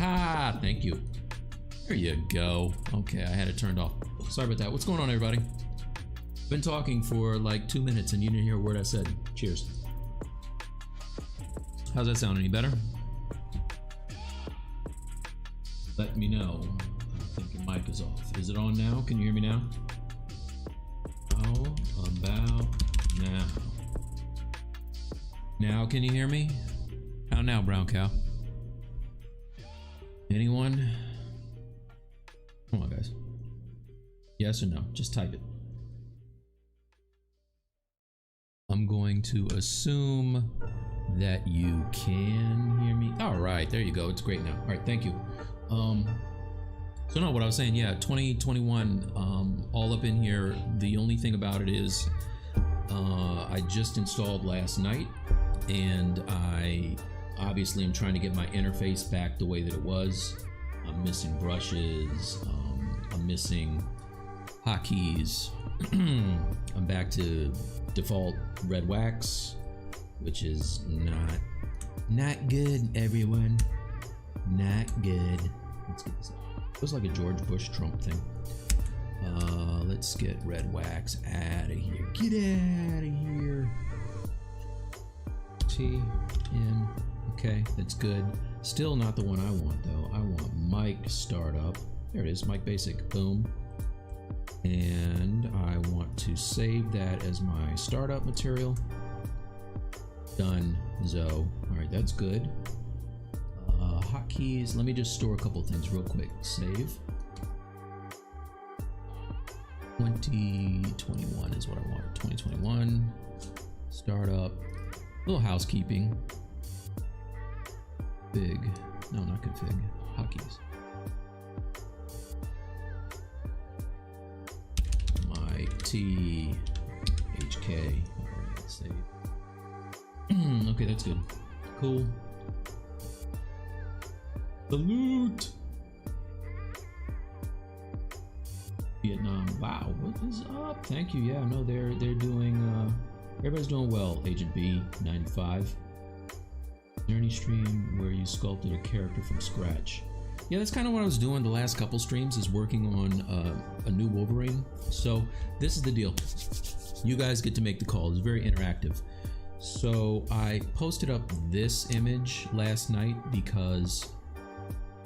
Ah, thank you. There you go. Okay, I had it turned off. Sorry about that. What's going on, everybody? Been talking for like 2 minutes and you didn't hear a word I said. Cheers. How's that sound? Any better? Let me know. I think your mic is off. Is it on now? Can you hear me now? How about now? Now can you hear me? How now, brown cow? Anyone? Come on, guys. Yes or no? Just type it. I'm going to assume that you can hear me. All right, there you go. It's great now. All right, thank you. So no, what I was saying, yeah, 2021, all up in here. The only thing about it is, I just installed last night, and I obviously am trying to get my interface back the way that it was. I'm missing brushes. I'm missing hotkeys. I'm back to default red wax, which is not good, everyone. Not good. Let's get this up. It was like a George Bush Trump thing. Let's get red wax out of here. Get out of here. T in. Okay, that's good. Still not the one I want though. I want mic startup. There it is, mic basic. Boom. And I want to save that as my startup material. Done. Zo. All right, that's good. Hotkeys. Let me just store a couple things real quick. Save. 2021 is what I want. 2021. Startup. Little housekeeping. Big. No, not config. Hotkeys. My T HK. Alright, save. Okay, that's good. Cool. Salute! Vietnam. Wow, what is up? Thank you. Yeah, no, they're doing everybody's doing well. Agent B 95. Is there any stream where you sculpted a character from scratch? Yeah, that's kind of what I was doing the last couple streams, is working on a new Wolverine. So this is the deal. You guys get to make the call. It's very interactive. So I posted up this image last night because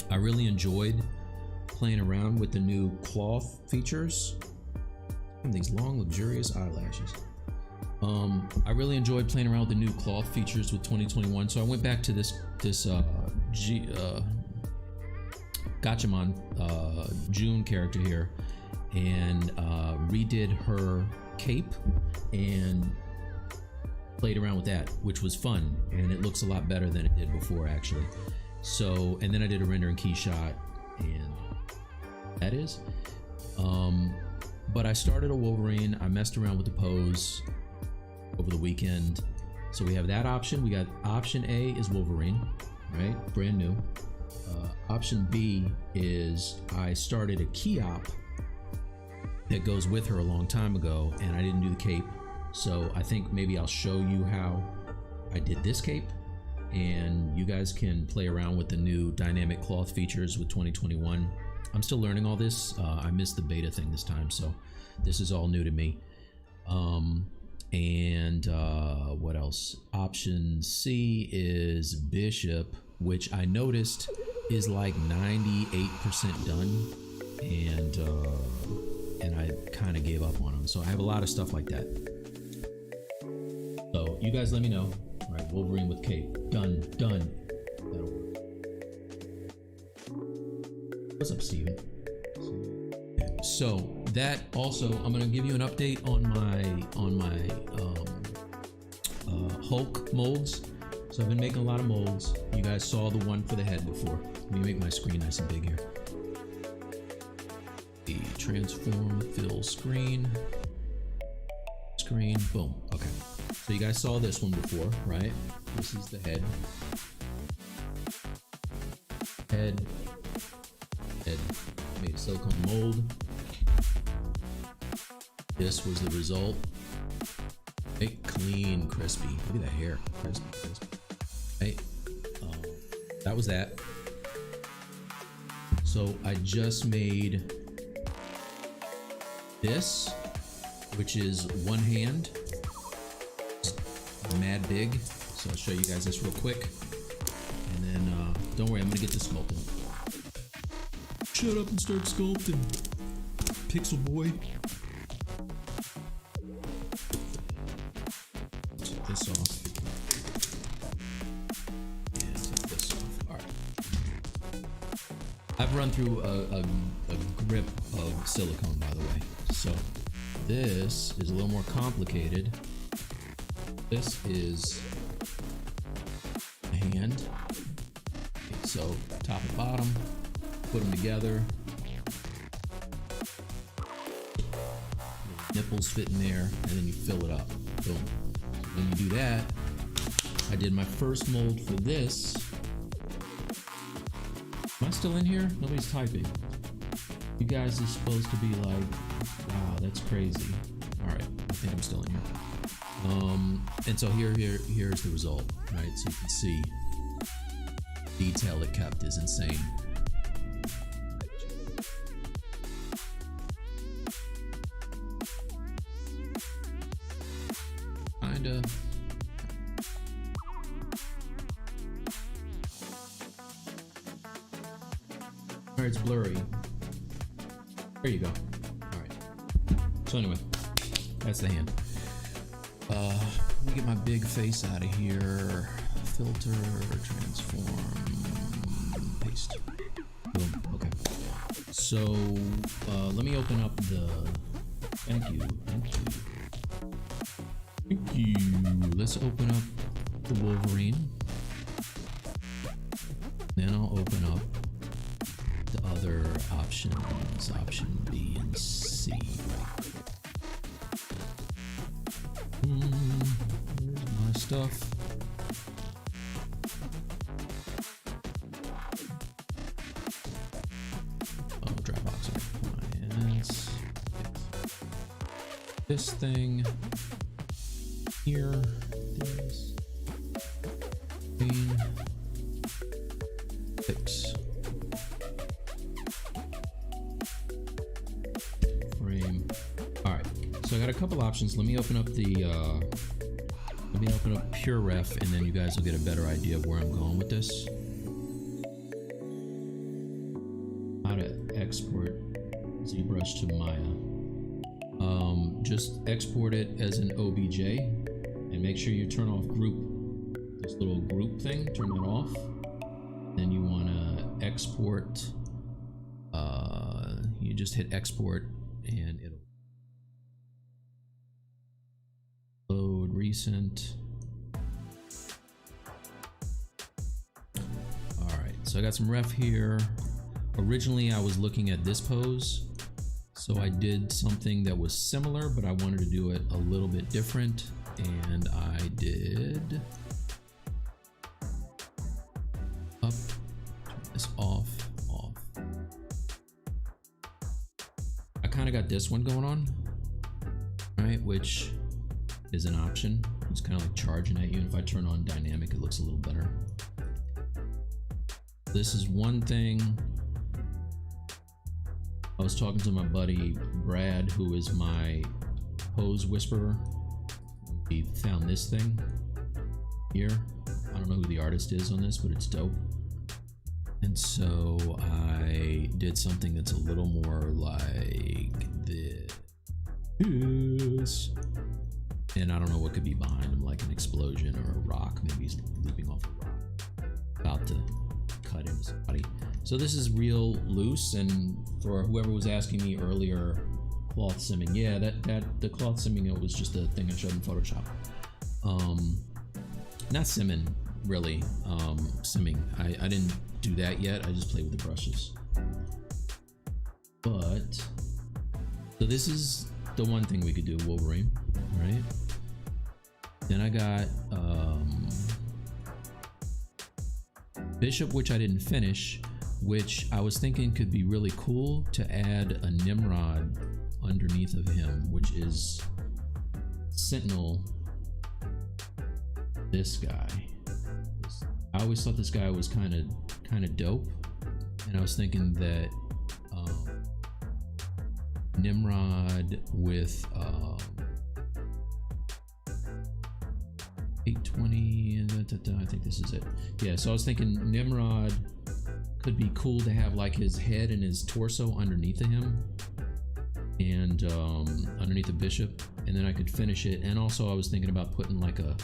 I really enjoyed playing around with the new cloth features and these long, luxurious eyelashes. I really enjoyed playing around with the new cloth features with 2021. So I went back to this Gatchaman June character here and redid her cape and played around with that, which was fun, and it looks a lot better than it did before actually. So, and then I did a render in Keyshot, and that is. But I started a Wolverine. I messed around with the pose over the weekend. So we have that option. We got option A is Wolverine, right? Brand new. Option B is I started a key op that goes with her a long time ago, and I didn't do the cape. So I think maybe I'll show you how I did this cape, and you guys can play around with the new dynamic cloth features with 2021. I'm still learning all this. I missed the beta thing this time, so this is all new to me. What else? Option C is Bishop, which I noticed is like 98% done, and I kind of gave up on them. So I have a lot of stuff like that. So you guys let me know. All right, Wolverine with cape. Done. That'll work. What's up, Steven? So that also, I'm gonna give you an update on my Hulk molds. So I've been making a lot of molds. You guys saw the one for the head before. Let me make my screen nice and big here. The transform, fill screen, boom. Okay. So you guys saw this one before, right? This is the head. Made a silicone mold. This was the result. Make clean, crispy. Look at that hair, crispy. Right? That was that. So I just made this, which is one hand. It's mad big. So I'll show you guys this real quick. And then, don't worry, I'm gonna get this sculpting. Shut up and start sculpting, Pixel Boy. Take this off. And take this off. Alright. I've run through a grip of silicone, by the way. So this is a little more complicated. This is a hand. Okay, so top and bottom, put them together. Nipples fit in there, and then you fill it up. Boom. So when you do that, I did my first mold for this. Am I still in here? Nobody's typing. You guys are supposed to be like, wow, that's crazy. All right, I think I'm still in here. And so here's the result, right? So you can see detail it kept is insane. Kinda. All right, it's blurry. There you go. All right. So anyway, that's the hand. Let me get my big face out of here. Filter, transform, paste. Boom. Okay. So let me open up the. Thank you. Let's open up the Wolverine. Then I'll open up the other options, option B and C. Here's my stuff. Oh, Dropbox. Yes. This thing here. This. Green. Fix. Frame. All right. So I got a couple options. Let me open up the. Let me open up Pure Ref, and then you guys will get a better idea of where I'm going with this. How to export ZBrush to Maya. Just export it as an OBJ, and make sure you turn off group. This little group thing, turn that off. Then you want to export. You just hit export, and it'll load recent. All right, so I got some ref here. Originally, I was looking at this pose. So I did something that was similar, but I wanted to do it a little bit different. And I did up, turn this off. I kind of got this one going on, right? Which is an option. It's kind of like charging at you. And if I turn on dynamic, it looks a little better. This is one thing. I was talking to my buddy Brad, who is my pose whisperer. He found this thing here. I don't know who the artist is on this, but it's dope. And so I did something that's a little more like this. And I don't know what could be behind him, like an explosion or a rock. Maybe he's leaping off a rock, about to cut into somebody. So this is real loose, and for whoever was asking me earlier, cloth simming, yeah, that the cloth simming, it was just a thing I showed in Photoshop. Not simming, really. Simming. I didn't do that yet. I just played with the brushes. But so this is the one thing we could do, Wolverine, right? Then I got Bishop, which I didn't finish, which I was thinking could be really cool to add a Nimrod underneath of him, which is Sentinel. This guy. I always thought this guy was kind of dope. And I was thinking that Nimrod with 820, I think this is it. Yeah, so I was thinking Nimrod could be cool to have like his head and his torso underneath of him, and underneath the bishop, and then I could finish it. And also I was thinking about putting like a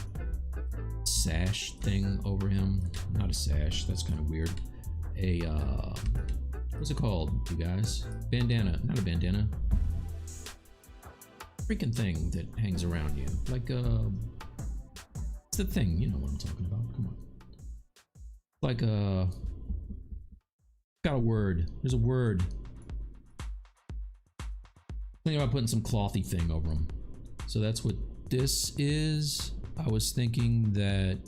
sash thing over him. Not a sash, that's kind of weird. A what's it called, you guys? Bandana, not a bandana. Freaking thing that hangs around you. Like it's the thing, you know what I'm talking about. Come on. Like got a word. There's a word. Thinking about putting some clothy thing over them. So that's what this is. I was thinking that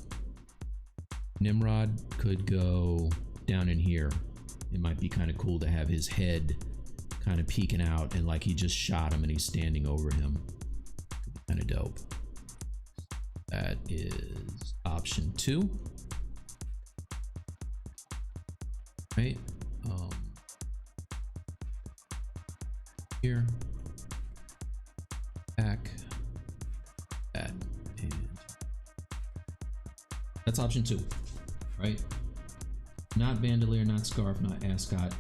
Nimrod could go down in here. It might be kind of cool to have his head kind of peeking out and like he just shot him and he's standing over him. Kind of dope. That is option 2. Right? Here. Back. That. And that's option 2. Right? Not bandolier, not scarf, not ascot.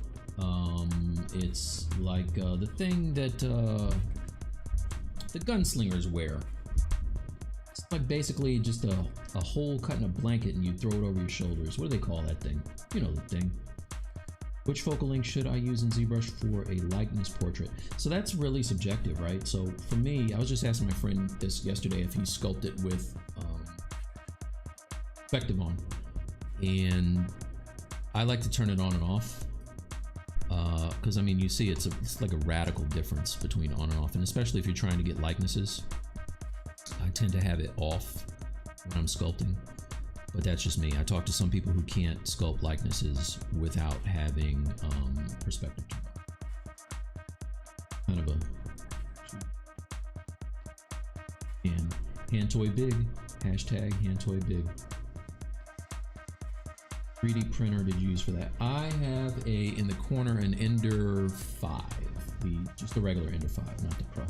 It's like the thing that the gunslingers wear. It's like basically just a hole cut in a blanket and you throw it over your shoulders. What do they call that thing? You know the thing. Which focal length should I use in ZBrush for a likeness portrait? So that's really subjective, right? So for me, I was just asking my friend this yesterday if he sculpted with perspective on, and I like to turn it on and off. Because I mean, you see, it's like a radical difference between on and off, and especially if you're trying to get likenesses, I tend to have it off when I'm sculpting. But that's just me. I talk to some people who can't sculpt likenesses without having perspective. Kind of a hand toy big. Hashtag hand toy big. 3D printer did you use for that? I have in the corner an Ender 5, just the regular Ender 5, not the Pro.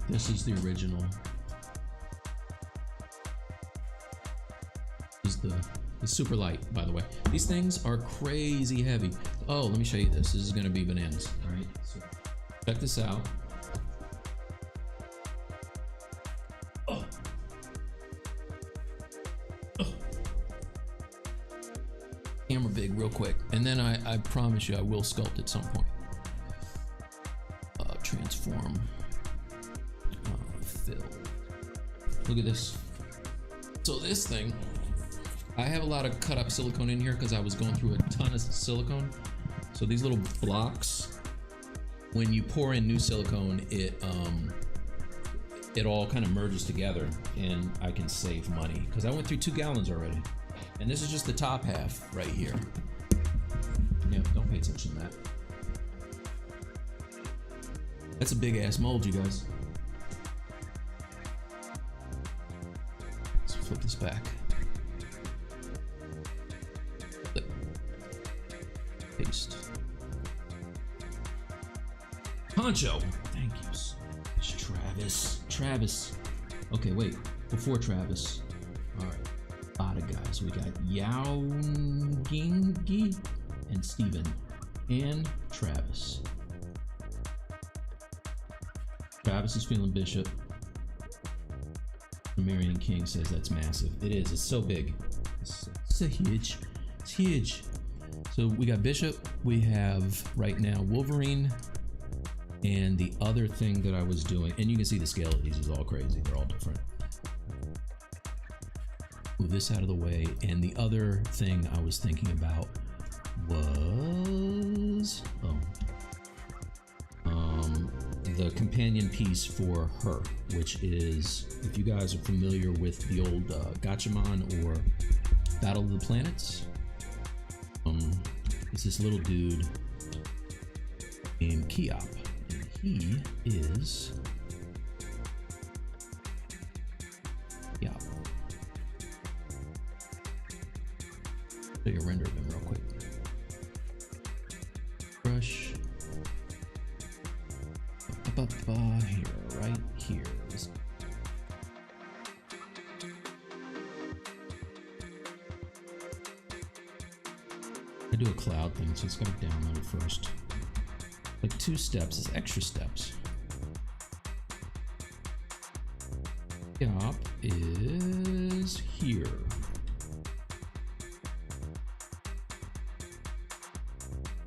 This is the original. This is the super light, by the way. These things are crazy heavy. Oh, let me show you this. This is gonna be bananas. All right, so check this out. Camera big real quick, and then I promise you I will sculpt at some point. Transform, fill. Look at this. So this thing, I have a lot of cut up silicone in here because I was going through a ton of silicone. So these little blocks, when you pour in new silicone, it all kind of merges together, and I can save money because I went through 2 gallons already. And this is just the top half right here. Yeah, don't pay attention to that. That's a big ass mold, you guys. Let's flip this back. Flip. Paste. Poncho! Thank you so much, Travis. Travis. Okay, wait. Before Travis. Alright. A lot of guys. We got Yaogingi and Steven and Travis. Travis is feeling Bishop. Marion King says that's massive. It is. It's so big. It's so huge. It's huge. So we got Bishop. We have right now Wolverine. And the other thing that I was doing, and you can see the scale of these is all crazy. They're all different. Move this out of the way. And the other thing I was thinking about was the companion piece for her, which is, if you guys are familiar with the old Gatchaman or Battle of the Planets, it's this little dude named Keyshot, and he is show you a render of him real quick. Brush. Here, right here. I do a cloud thing, so it's got to download it first. Like 2 steps, it's extra steps. Top is here.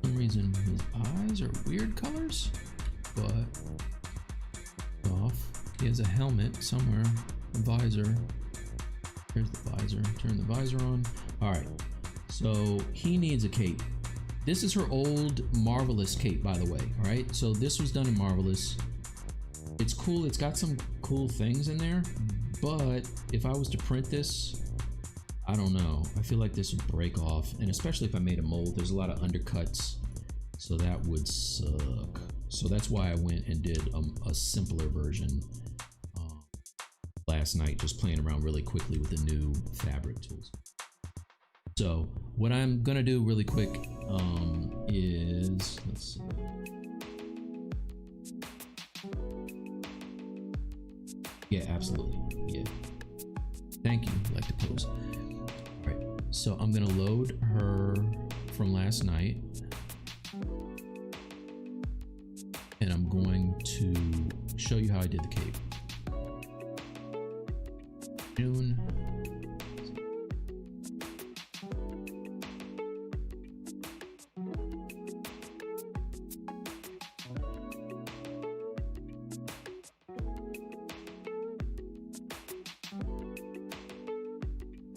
For some reason his eyes are weird colors, but off. He has a helmet somewhere, a visor. Here's the visor. Turn the visor on. All right. So he needs a cape. This is her old Marvelous cape, by the way. All right. So this was done in Marvelous. It's cool. It's got some cool things in there, but if I was to print this, I don't know. I feel like this would break off, and especially if I made a mold, there's a lot of undercuts, so that would suck. So that's why I went and did a simpler version last night, just playing around really quickly with the new fabric tools. So what I'm gonna do really quick is, let's see. Yeah, absolutely. Yeah. Thank you, Lactopose. All right. So I'm gonna load her from last night, and I'm going to show you how I did the cape. June.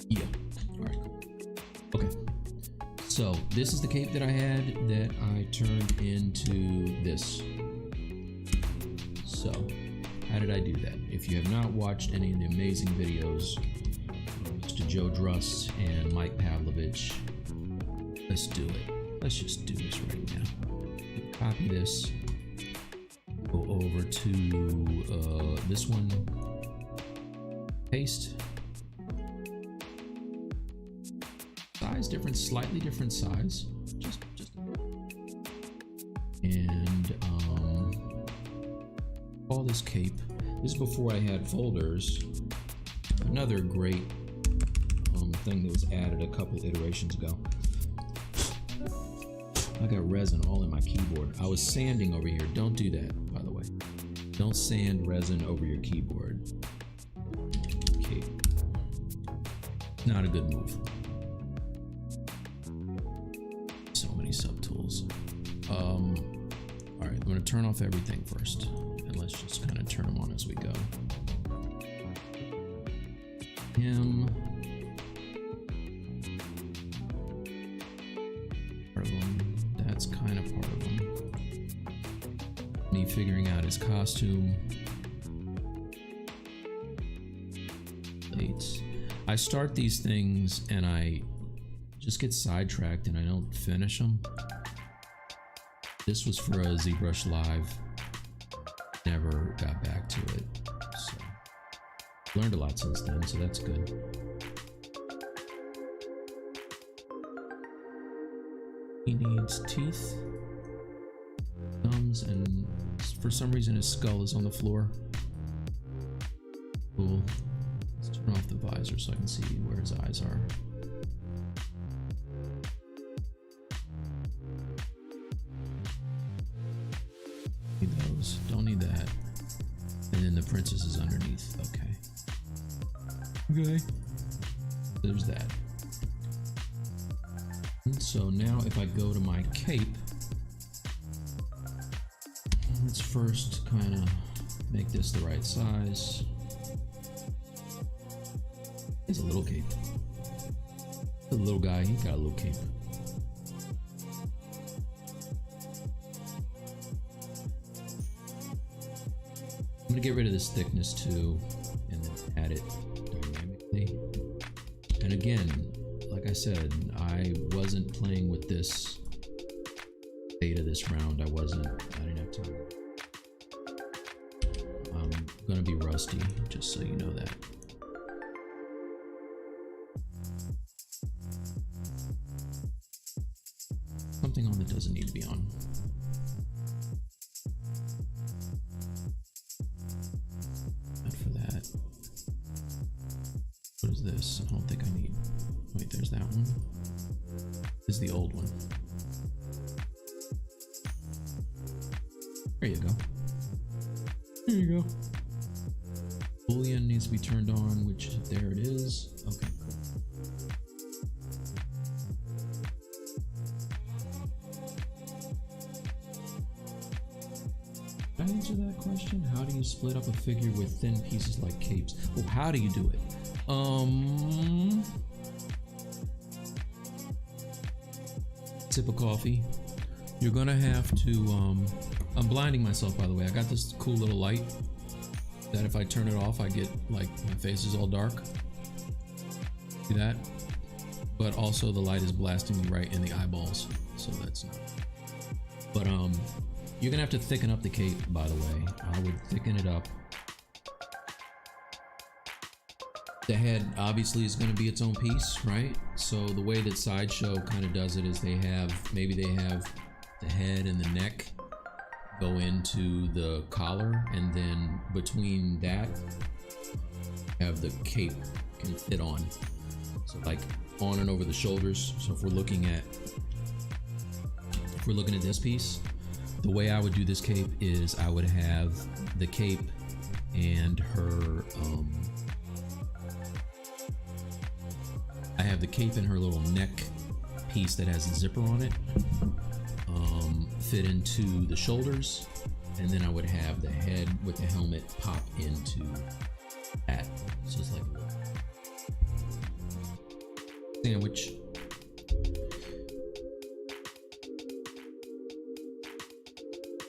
Yeah. All right. Okay. So this is the cape that I had that I turned into this. So how did I do that? If you have not watched any of the amazing videos, Mr. Joe Druss and Mike Pavlovich, let's do it. Let's just do this right now. Copy this. Go over to this one. Paste. Size different, slightly different size. Just and call this cape. This is before I had folders. Another great thing that was added a couple iterations ago. I got resin all in my keyboard. I was sanding over here. Don't do that, by the way. Don't sand resin over your keyboard. Okay. Not a good move. So many subtools. All right, I'm gonna turn off everything first, and let's just kind of turn them on as we go. Him. Part of him. That's kind of part of him. Me figuring out his costume. Late. I start these things and I just get sidetracked and I don't finish them. This was for a ZBrush Live. Never got back to it. So learned a lot since then, so that's good. He needs teeth, thumbs, and for some reason his skull is on the floor. Cool. Let's turn off the visor so I can see where his eyes are. Need those. Don't need that. And then the princess is underneath. Okay. Okay. There's that. And so now if I go to my cape, let's first kind of make this the right size. It's a little cape. The little guy, he got a little cape. I'm gonna get rid of this thickness too, and then add it dynamically. And again, like I said, I wasn't playing with this beta this round. I didn't have time. I'm gonna be rusty, just so you know that. this. I don't think I need. Wait, there's that one. This is the old one. There you go. There you go. Boolean needs to be turned on, which there it is. Okay, cool. Did I answer that question? How do you split up a figure with thin pieces like capes? Oh, how do you do it? Sip of coffee. You're gonna have to, I'm blinding myself, by the way. I got this cool little light that if I turn it off, I get, like, my face is all dark. See that? But also the light is blasting me right in the eyeballs, so that's not. But, you're gonna have to thicken up the cape, by the way. I would thicken it up. The head obviously is going to be its own piece, right? So the way that Sideshow kind of does it is maybe they have the head and the neck go into the collar, and then between that have the cape can fit on. So like on and over the shoulders. So if we're looking at this piece, the way I would do this cape is I would have the cape and her I have the cape and her little neck piece that has a zipper on it fit into the shoulders, and then I would have the head with the helmet pop into that. So it's like a little sandwich.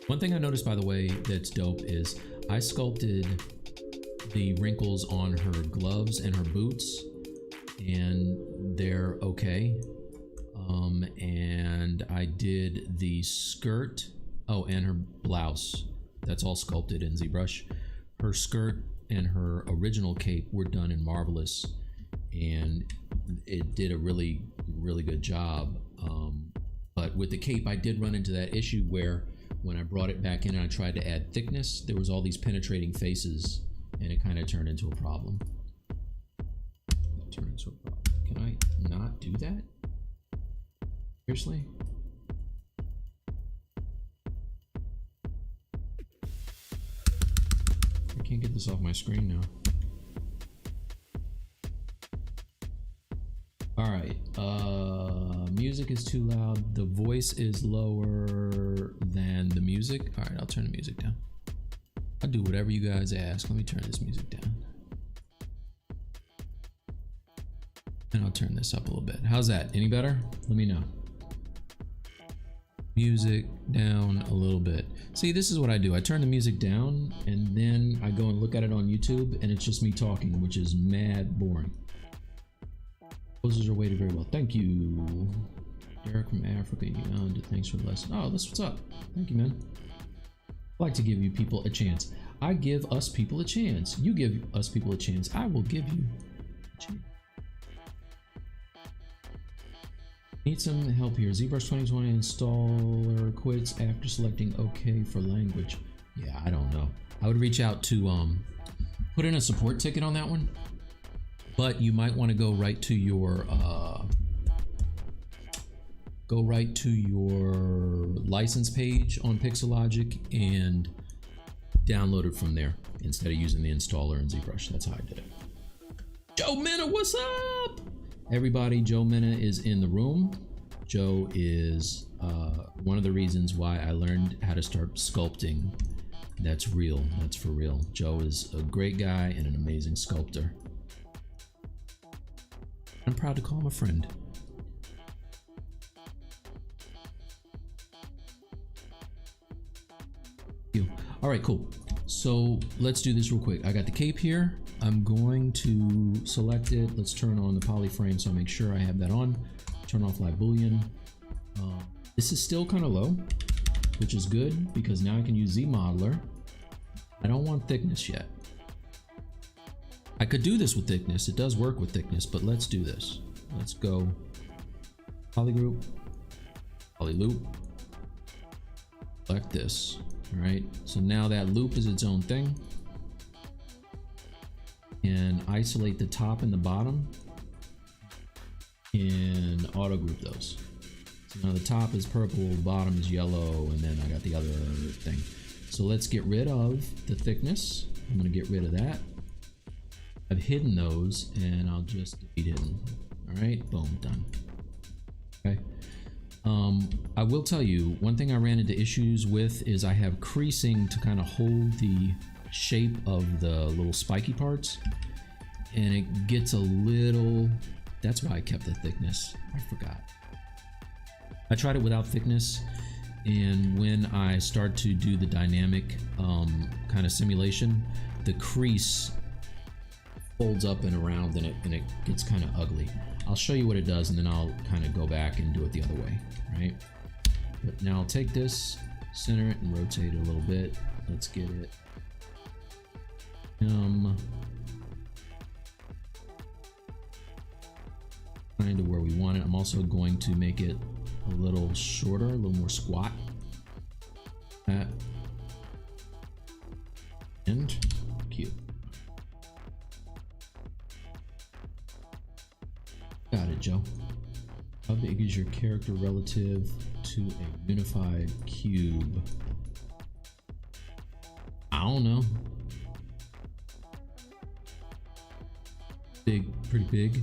One thing I noticed, by the way, that's dope is I sculpted the wrinkles on her gloves and her boots, and they're okay. And I did the skirt, oh, and her blouse. That's all sculpted in ZBrush. Her skirt and her original cape were done in Marvelous, and it did a really, really good job. But with the cape, I did run into that issue where when I brought it back in and I tried to add thickness, there was all these penetrating faces, and it kind of turned into a problem. Can I not do that? Seriously? I can't get this off my screen now. All right, music is too loud. The voice is lower than the music. All right, I'll turn the music down. I'll do whatever you guys ask. Let me turn this music down. And I'll turn this up a little bit. How's that? Any better? Let me know. Music down a little bit. See, this is what I do. I turn the music down and then I go and look at it on YouTube, and it's just me talking, which is mad boring. Poses are weighted very well. Thank you. Derek from Africa. Thanks for the lesson. Oh, that's what's up. Thank you, man. I like to give you people a chance. I give us people a chance. You give us people a chance. I will give you a chance. Need some help here. ZBrush 2020 installer quits after selecting OK for language. Yeah, I don't know. I would reach out to put in a support ticket on that one, but you might want to go right to your license page on Pixologic and download it from there instead of using the installer in ZBrush. That's how I did it. Joe Minna, what's up? Everybody, Joe Minna is in the room. Joe is one of the reasons why I learned how to start sculpting. That's real. That's for real. Joe is a great guy and an amazing sculptor. I'm proud to call him a friend. All right, cool. So let's do this real quick. I got the cape here. I'm going to select it. Let's turn on the polyframe so I make sure I have that on. Turn off live boolean. This is still kind of low, which is good because now I can use ZModeler. I don't want thickness yet. I could do this with thickness. It does work with thickness, but let's do this. Let's go polygroup, polyloop, select this. All right, so now that loop is its own thing. and isolate the top and the bottom and auto group those. So now the top is purple, bottom is yellow, and then I got the other thing. So let's get rid of the thickness. I'm gonna get rid of that. I've hidden those and I'll just delete hidden. All right, boom, done. Okay. I will tell you, one thing I ran into issues with is I have creasing to kind of hold the shape of the little spiky parts, and it gets a little, that's why I kept the thickness. I forgot. I tried it without thickness, and when I start to do the dynamic kind of simulation, the crease folds up and around and it gets kind of ugly. I'll show you what it does and then I'll kind of go back and do it the other way, right? But now I'll take this, center it and rotate it a little bit. Let's get it kind of where we want it. I'm also going to make it a little shorter, a little more squat. That and cute. Got it, Joe. How big is your character relative to a unified cube? I don't know. Big, pretty big.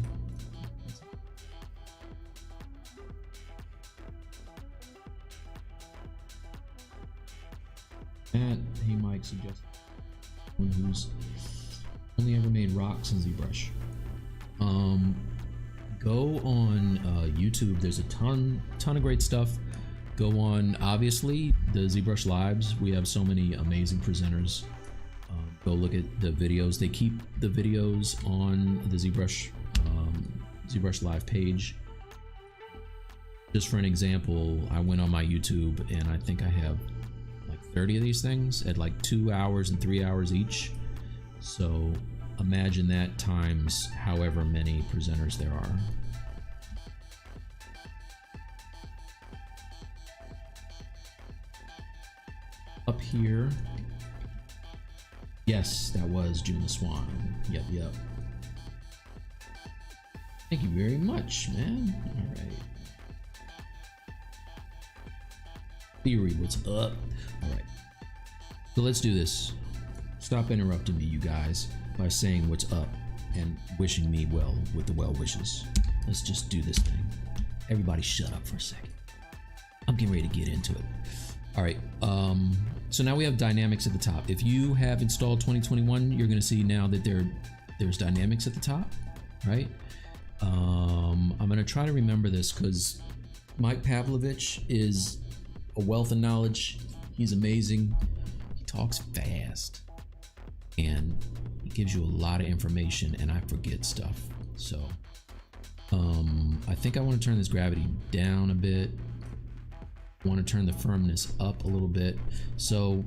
And hey, Mike suggests one who's only ever made rocks in ZBrush. Go on YouTube. There's a ton of great stuff. Go on, obviously, the ZBrush Lives. We have so many amazing presenters. Go look at the videos. They keep the videos on the ZBrush Live page. Just for an example, I went on my YouTube and I think I have like 30 of these things at like 2 hours and 3 hours each. So imagine that times however many presenters there are. Up here, yes, that was June the Swan. Yep. Thank you very much, man. All right. Theory, what's up? All right. So let's do this. Stop interrupting me, you guys, by saying what's up and wishing me well with the well wishes. Let's just do this thing. Everybody shut up for a second. I'm getting ready to get into it. All right, so now we have dynamics at the top. If you have installed 2021, you're gonna see now that there's dynamics at the top, right? I'm gonna try to remember this because Mike Pavlovich is a wealth of knowledge. He's amazing. He talks fast and he gives you a lot of information, and I forget stuff. So I think I want to turn this gravity down a bit. I want to turn the firmness up a little bit. So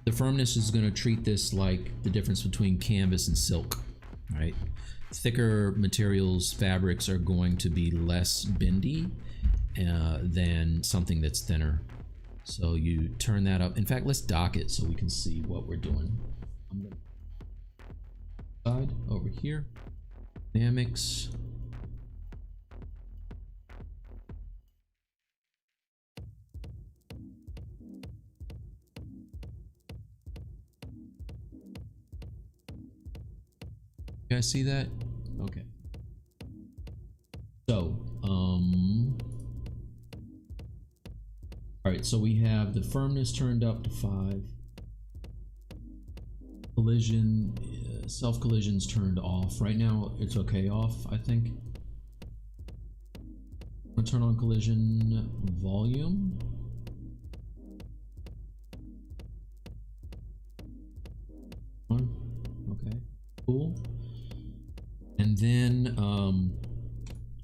the firmness is going to treat this like the difference between canvas and silk, right? Thicker materials, fabrics are going to be less bendy than something that's thinner. So you turn that up. In fact, let's dock it so we can see what we're doing. I'm going to side over here, dynamics. You guys see that? Okay. So, all right, so we have the firmness turned up to 5. Collision, self collision's turned off. Right now it's okay off, I think. I'm gonna turn on collision volume. Okay, cool. And then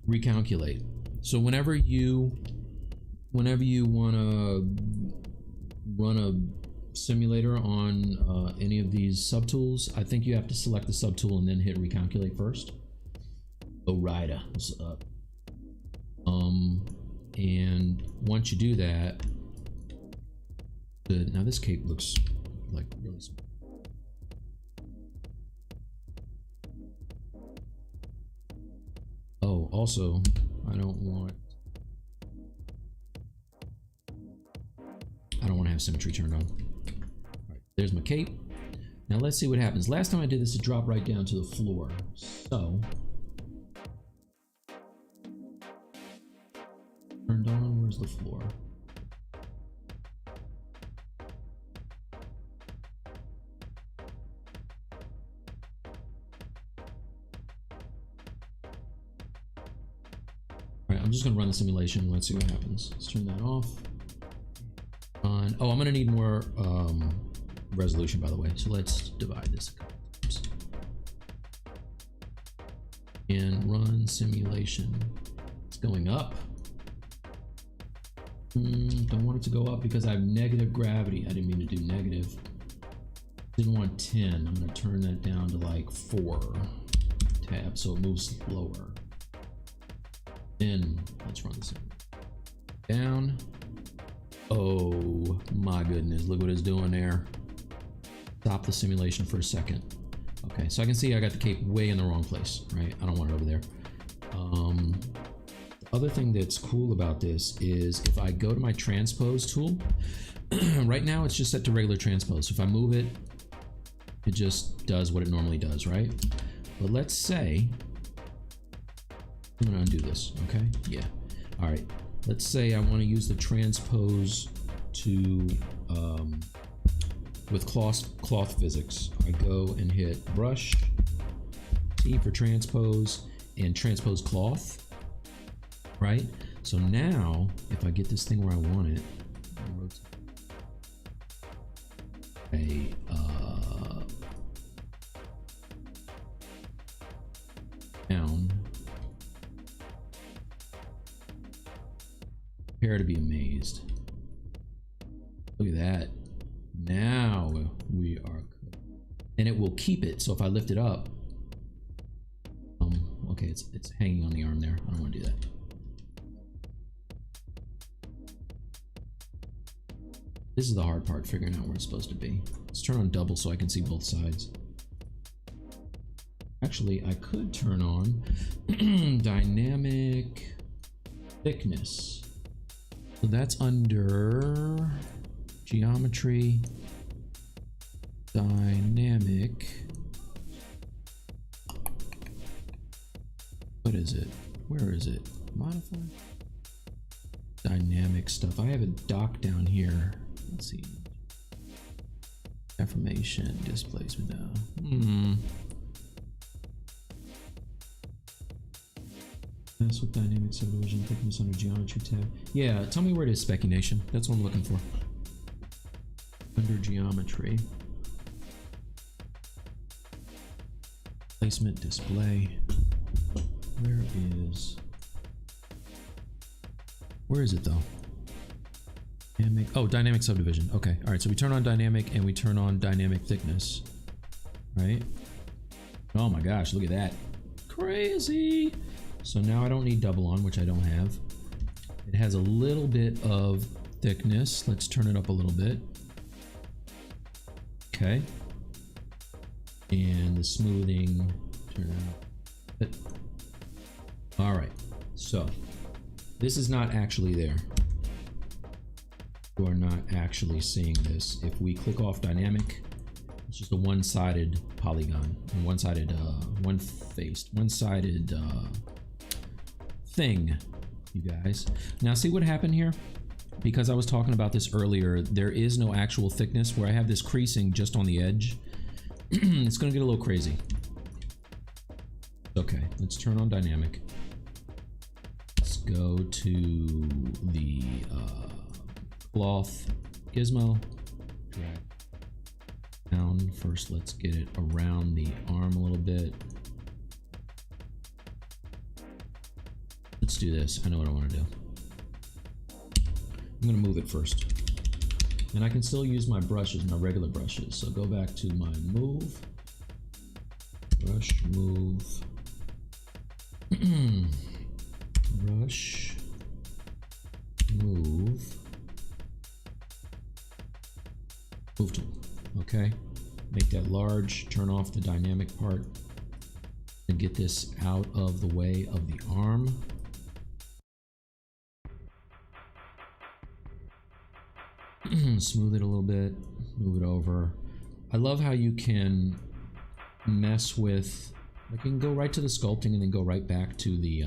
recalculate. So whenever you want to run a simulator on any of these subtools, I think you have to select the subtool and then hit recalculate first. Oh, Ryder, what's up? And once you do that, now this cape looks like really small. also, I don't want to have symmetry turned on. All right, there's my cape. Now let's see what happens. Last time I did this, it dropped right down to the floor. So, turned on, where's the floor? All right, I'm just gonna run the simulation. Let's see what happens. Let's turn that off. On. Oh, I'm gonna need more resolution, by the way. So let's divide this a couple times. And run simulation. It's going up. Don't want it to go up because I have negative gravity. I didn't mean to do negative. Didn't want 10. I'm gonna turn that down to like 4 tabs so it moves slower. Then let's run this down. Oh my goodness, look what it's doing there. Stop the simulation for a second. Okay, so I can see I got the cape way in the wrong place, right? I don't want it over there. The other thing that's cool about this is if I go to my transpose tool, right now it's just set to regular transpose. So if I move it, it just does what it normally does, right? But let's say, I'm gonna undo this, okay? Yeah, all right. Let's say I want to use the transpose to, with cloth physics. I go and hit brush, T for transpose, and transpose cloth, right? So now, if I get this thing where I want it, down. Prepare to be amazed. Look at that. Now we are good. And it will keep it. So if I lift it up, okay, it's hanging on the arm there. I don't want to do that. This is the hard part, figuring out where it's supposed to be. Let's turn on double so I can see both sides. Actually, I could turn on dynamic thickness. So that's under geometry, dynamic. What is it? Where is it? Modify? Dynamic stuff. I have a dock down here. Let's see. Deformation, displacement now. That's with dynamic subdivision, thickness under geometry tab. Yeah, tell me where it is, Speculation. That's what I'm looking for. Under geometry. Placement, display. Where is it though? Dynamic, oh, dynamic subdivision. Okay, all right, so we turn on dynamic and we turn on dynamic thickness, right? Oh my gosh, look at that. Crazy. So now I don't need double on, which I don't have. It has a little bit of thickness. Let's turn it up a little bit. Okay. And the smoothing, turn it up. All right, so this is not actually there. You are not actually seeing this. If we click off dynamic, it's just a one-sided polygon, one-sided, one-sided thing, you guys. Now see what happened here? Because I was talking about this earlier, there is no actual thickness where I have this creasing just on the edge. It's gonna get a little crazy. Okay, let's turn on dynamic. Let's go to the cloth gizmo, drag down. First, let's get it around the arm a little bit. Let's do this. I know what I want to do. I'm going to move it first. And I can still use my brushes, my regular brushes. So go back to my move, brush, move, brush, move tool. Okay, make that large, turn off the dynamic part. And get this out of the way of the arm. Smooth it a little bit, move it over. I love how you can mess with, like, you can go right to the sculpting and then go right back to the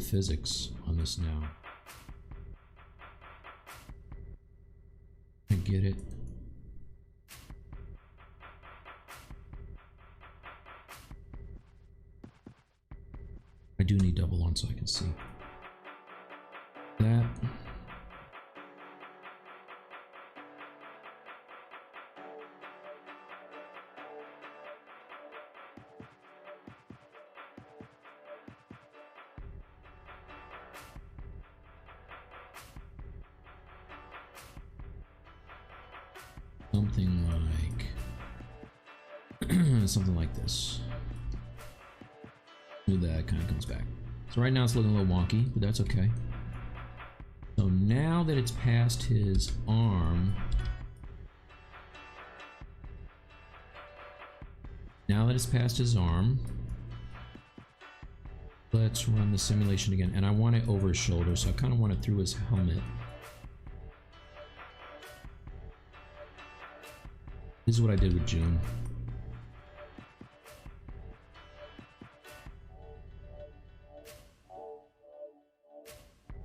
physics on this now. I get it. I do need double on so I can see that. Something like this. That kind of comes back. So right now it's looking a little wonky, but that's okay. So now that it's past his arm, let's run the simulation again. And I want it over his shoulder, so I kind of want it through his helmet. This is what I did with June.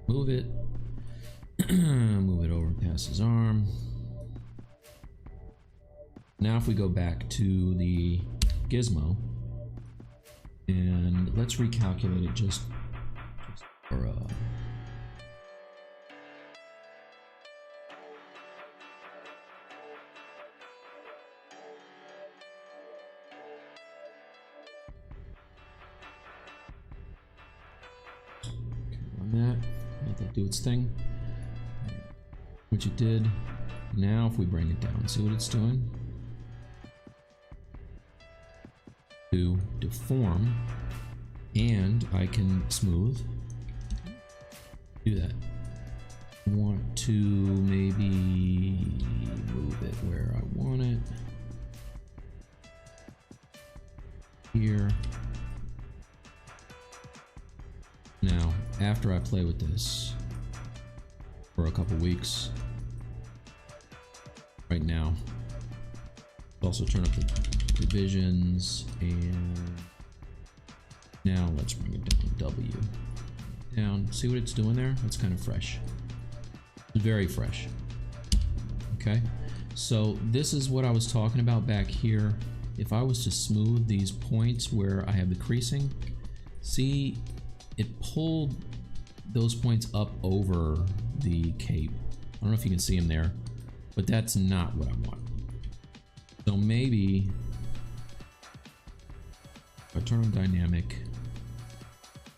Move it. Move it over past his arm. Now if we go back to the gizmo and let's recalculate it just for that. Let that do its thing. Which it did. Now if we bring it down, see what it's doing? To deform, and I can smooth. Do that. I want to maybe move it where I want it. Here. Now, after I play with this for a couple weeks, right now, also turn up the divisions, and now let's bring it down. W down. See what it's doing there? It's kind of fresh. It's very fresh. Okay, so this is what I was talking about back here. If I was to smooth these points where I have the creasing, see, it pulled those points up over the cape. I don't know if you can see them there, but that's not what I want. So maybe if I turn on dynamic,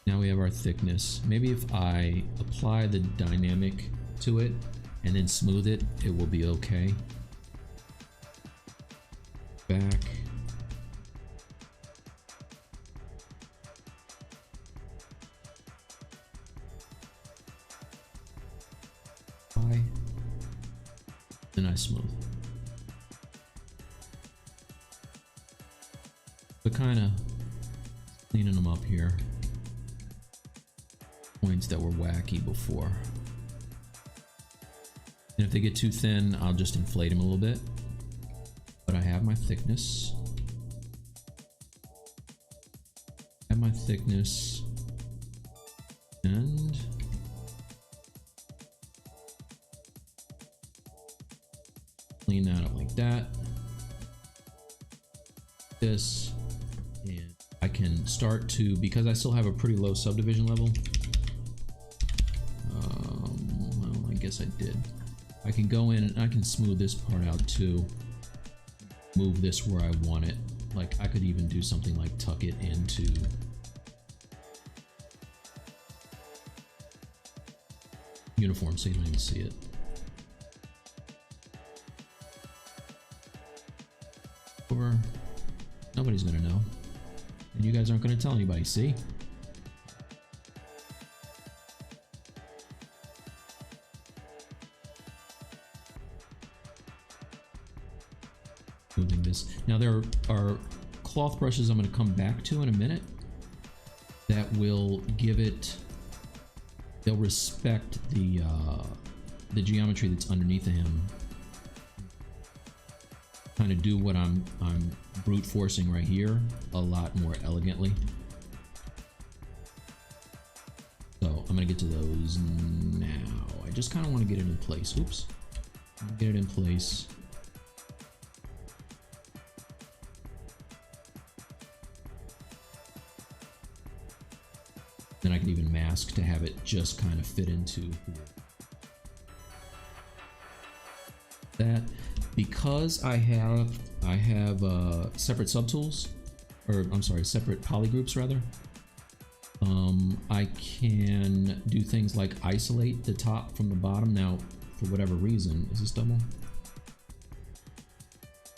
now we have our thickness. Maybe if I apply the dynamic to it and then smooth it, it will be okay. Back. Then I smooth. But kind of cleaning them up here. Points that were wacky before. And if they get too thin, I'll just inflate them a little bit. But I have my thickness. And clean that up like that. This, and I can start to, because I still have a pretty low subdivision level. Well, I guess I did. I can go in and I can smooth this part out too. Move this where I want it. Like I could even do something like tuck it into uniform so you don't even see it. Over. Nobody's gonna know. And you guys aren't gonna tell anybody, see? Moving this. Now there are cloth brushes I'm going to come back to in a minute that will give it, they'll respect the geometry that's underneath of him. Kind of do what I'm brute forcing right here a lot more elegantly. So I'm gonna get to those now. I just kind of want to get it in place. Oops. Get it in place. Then I can even mask to have it just kind of fit into that. Because I have separate subtools, or I'm sorry, separate polygroups rather. I can do things like isolate the top from the bottom. Now, for whatever reason, is this double?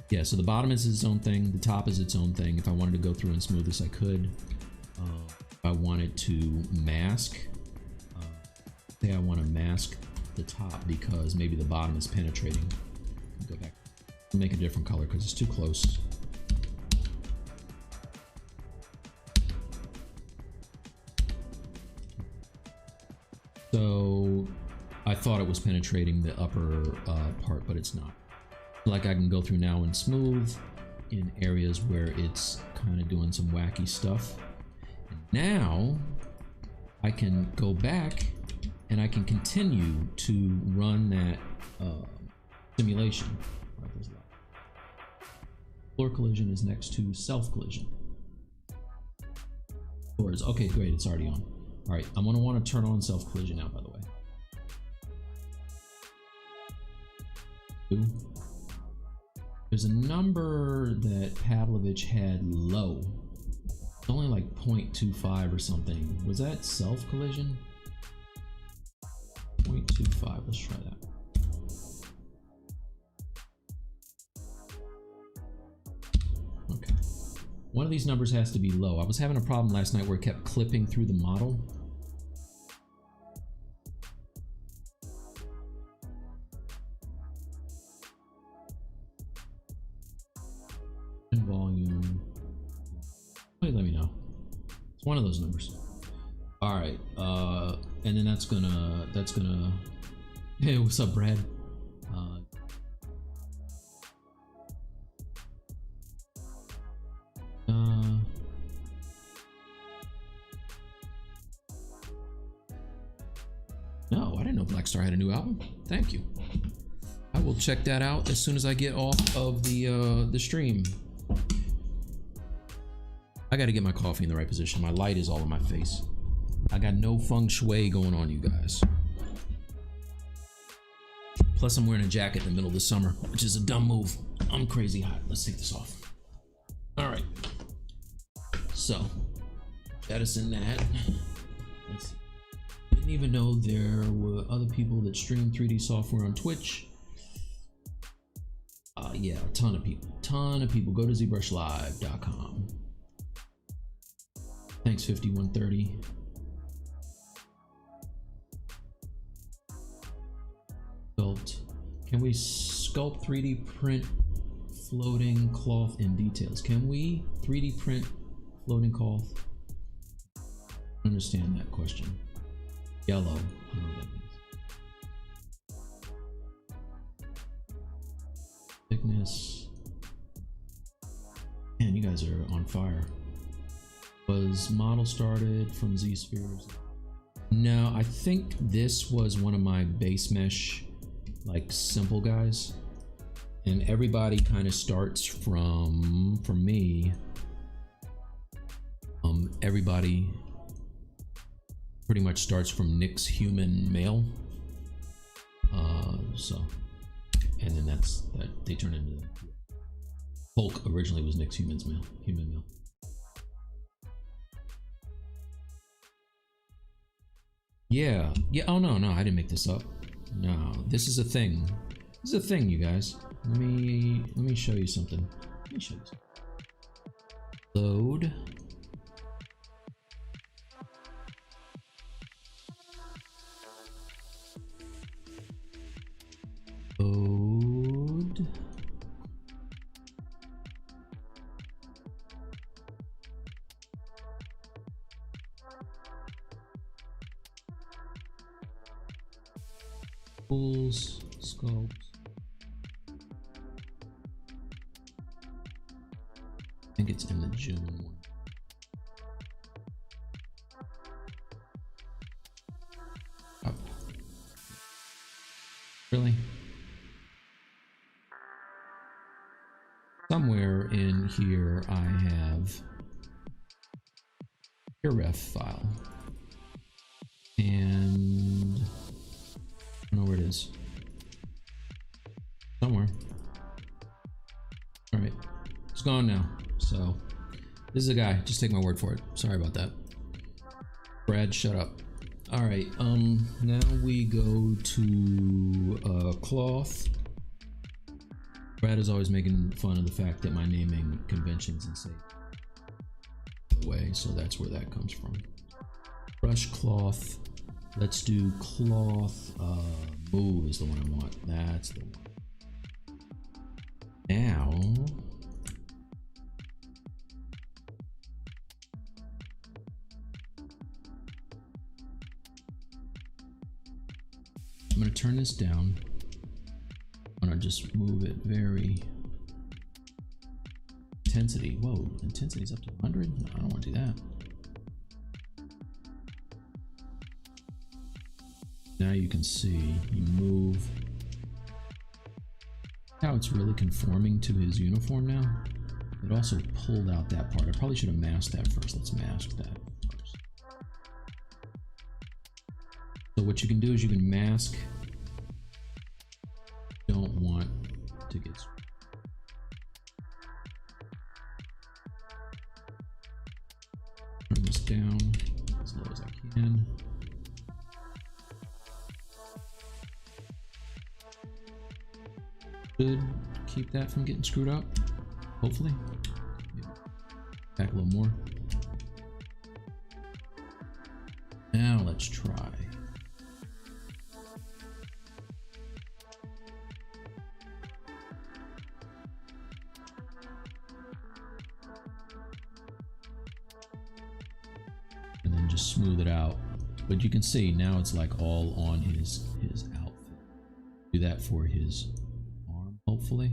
Yeah, so the bottom is its own thing, the top is its own thing. If I wanted to go through and smooth this, I could. If I wanted to mask, say I want to mask the top because maybe the bottom is penetrating. Go back, make a different color because it's too close. So I thought it was penetrating the upper part, but it's not. Like I can go through now and smooth in areas where it's kind of doing some wacky stuff. And now I can go back and I can continue to run that simulation. Right, there's a lot. Floor collision is next to self collision. Okay, great, it's already on. All right, I'm gonna want to turn on self collision now, by the way. There's a number that Pavlovich had low. It's only like 0.25 or something. Was that self collision? 0.25, let's try that. Okay. One of these numbers has to be low. I was having a problem last night where it kept clipping through the model. And volume. Please let me know. It's one of those numbers. All right. And then that's gonna, hey, what's up, Brad? No, I didn't know Black Star had a new album. Thank you. I will check that out as soon as I get off of the stream. I got to get my coffee in the right position. My light is all in my face. I got no feng shui going on, you guys. Plus, I'm wearing a jacket in the middle of the summer, which is a dumb move. I'm crazy hot. Let's take this off. All right. So, jettison that. Let's see. Didn't even know there were other people that stream 3D software on Twitch. Yeah, a ton of people. Go to ZBrushLive.com. Thanks, 5130. Sculpt. Can we sculpt 3D print floating cloth in details? Can we 3D print floating cloth? I don't understand that question. Yellow. I don't know what that means. Thickness. Man, you guys are on fire. Was model started from Z spheres? No, I think this was one of my base mesh, like simple guys. And everybody kind of starts from, for me, everybody pretty much starts from Nick's human male. So, and then that they turn into Hulk. Originally was Nick's human male. Yeah. Oh no, I didn't make this up. No, this is a thing. This is a thing, you guys. Let me show you something. Load. Load. Tools, sculpt. I think it's in the June one. Oh. Really? Somewhere in here I have your ref file. And I don't know where it is. Somewhere. Alright. It's gone now. So this is a guy. Just take my word for it. Sorry about that. Brad, shut up. Alright, now we go to cloth. Brad is always making fun of the fact that my naming conventions and say way, so that's where that comes from. Brush cloth. Let's do cloth. Move is the one I want. That's the one. Now, I'm going to turn this down. I'm going to just move it very intensity. Whoa, intensity's up to 100? No, I don't want to do that. Now you can see, you move. How it's really conforming to his uniform now. It also pulled out that part. I probably should have masked that first. Let's mask that first. So what you can do is you can mask. Don't want to get turn this down as low as I can. Should keep that from getting screwed up, hopefully. Maybe back a little more. Now let's try. And then just smooth it out. But you can see now it's like all on his outfit. Do that for his arm, hopefully.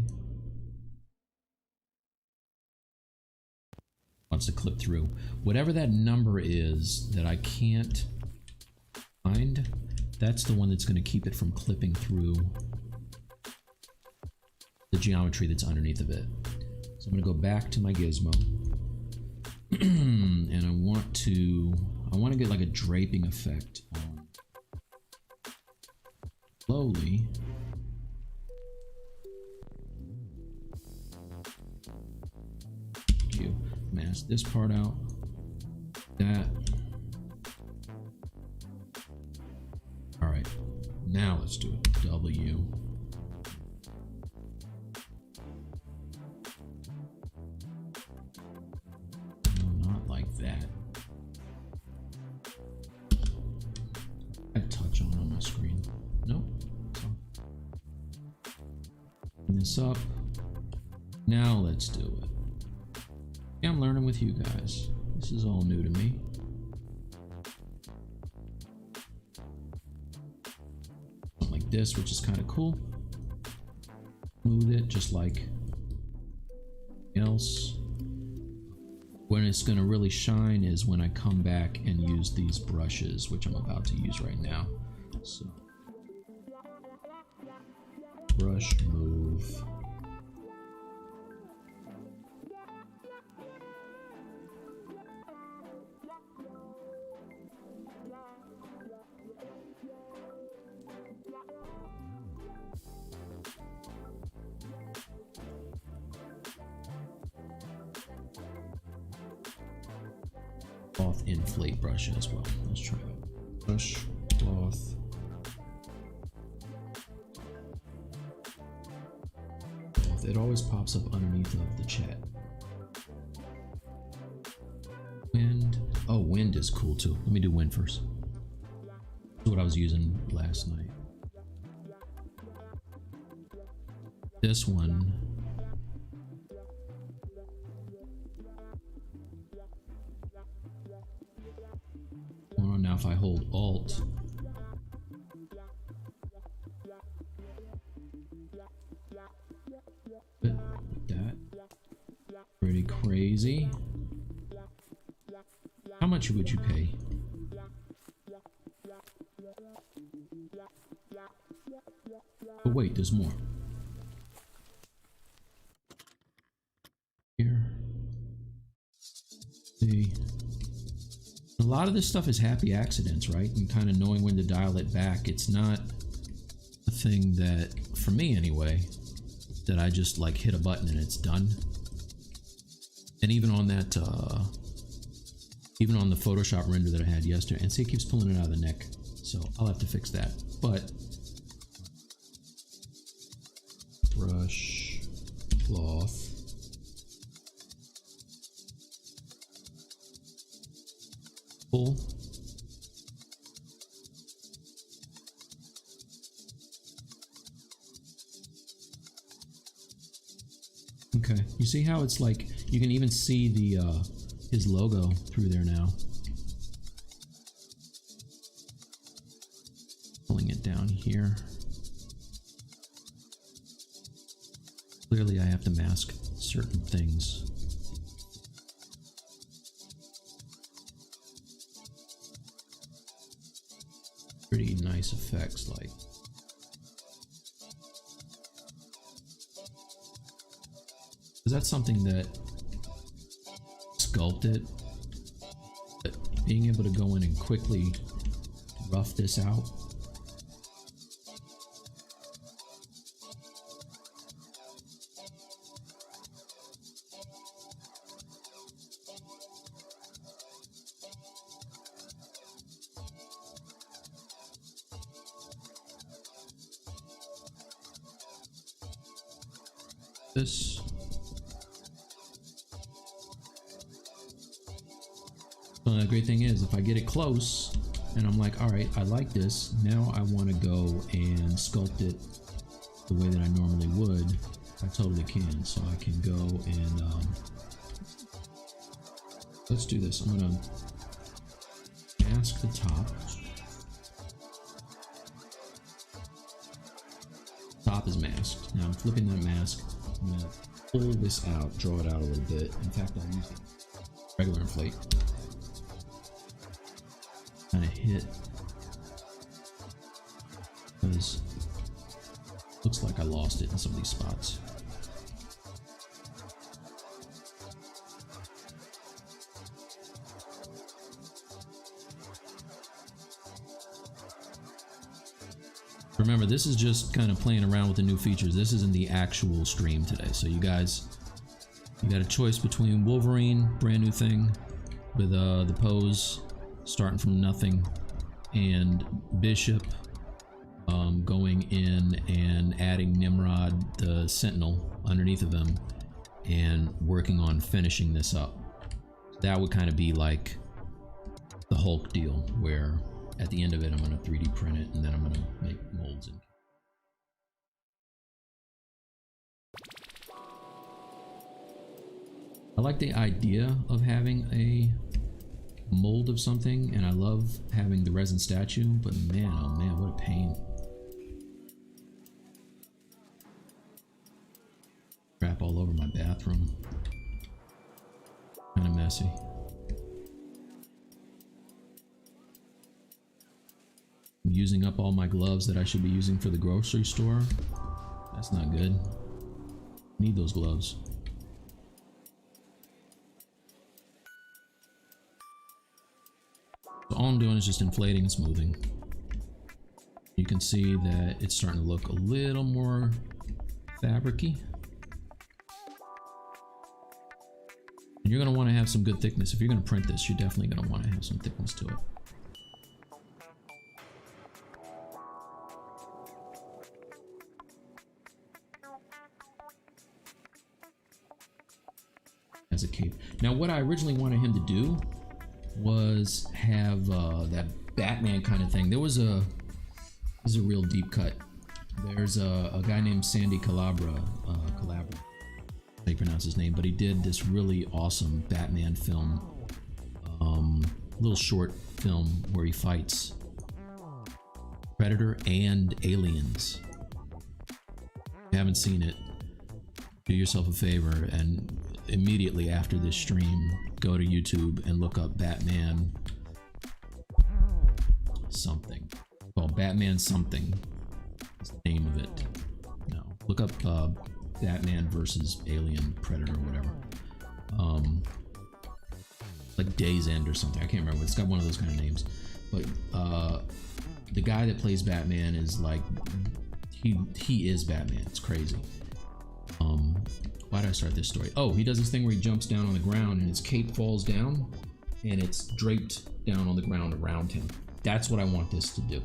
Wants to clip through. Whatever that number is that I can't find, that's the one that's going to keep it from clipping through the geometry that's underneath of it. So I'm going to go back to my gizmo. And I want to get like a draping effect on slowly. You mask this part out. That. All right. Now let's do it. W. No, not like that. I touch on my screen. Nope. Bring this up. Now let's do it. Yeah, I'm learning with you guys. This is all new to me. Something like this, which is kind of cool. Smooth it just like else. When it's going to really shine is when I come back and use these brushes, which I'm about to use right now. So, brush, move. Cloth inflate brush as well. Let's try that. Brush, cloth. It always pops up underneath of the chat. Wind. Oh, wind is cool too. Let me do wind first. That's what I was using last night. This one. Now if I hold Alt, Pretty crazy. How much would you pay? But wait, there's more. Here. See. A lot of this stuff is happy accidents, right? And kind of knowing when to dial it back. It's not a thing that, for me anyway, that I just like hit a button and it's done. And even on that, even on the Photoshop render that I had yesterday, and see, it keeps pulling it out of the neck. So I'll have to fix that. But brush, cloth. Pull. Okay, you see how it's like, you can even see the his logo through there now. Pulling it down here. Clearly I have to mask certain things. Pretty nice effects, like. Is that something that sculpted? But being able to go in and quickly rough this out. This. So the great thing is, if I get it close and I'm like, all right, I like this, now I want to go and sculpt it the way that I normally would, I totally can. So I can go and let's do this. I'm gonna mask the top. Top is masked. Now I'm flipping that mask. I'm gonna pull this out, draw it out a little bit. In fact, I'll use regular inflate. Kind of hit, because looks like I lost it in some of these spots. Remember, this is just kind of playing around with the new features. This isn't the actual stream today. So you guys, you got a choice between Wolverine, brand new thing, with the pose starting from nothing, and Bishop going in and adding Nimrod, the Sentinel, underneath of him, and working on finishing this up. That would kind of be like the Hulk deal, where at the end of it I'm going to 3D print it and then I'm going to make molds. I like the idea of having a mold of something, and I love having the resin statue, but man, oh man, what a pain. Crap all over my bathroom. Kind of messy. I'm using up all my gloves that I should be using for the grocery store. That's not good. Need those gloves. So all I'm doing is just inflating and smoothing. You can see that it's starting to look a little more fabric-y. And you're going to want to have some good thickness. If you're going to print this, you're definitely going to want to have some thickness to it. As a cape. Now, what I originally wanted him to do was have that Batman kind of thing. This is a real deep cut. There's a guy named Sandy Calabra, how you pronounce his name, but he did this really awesome Batman film, little short film where he fights Predator and aliens. If you haven't seen it, do yourself a favor and immediately after this stream, go to YouTube and look up Batman something. Called Batman something. That's the name of it. No, look up Batman versus Alien Predator or whatever. Like Day's End or something. I can't remember. It's got one of those kind of names. But the guy that plays Batman is like, he is Batman. It's crazy. Why did I start this story? Oh, he does this thing where he jumps down on the ground and his cape falls down and it's draped down on the ground around him. That's what I want this to do.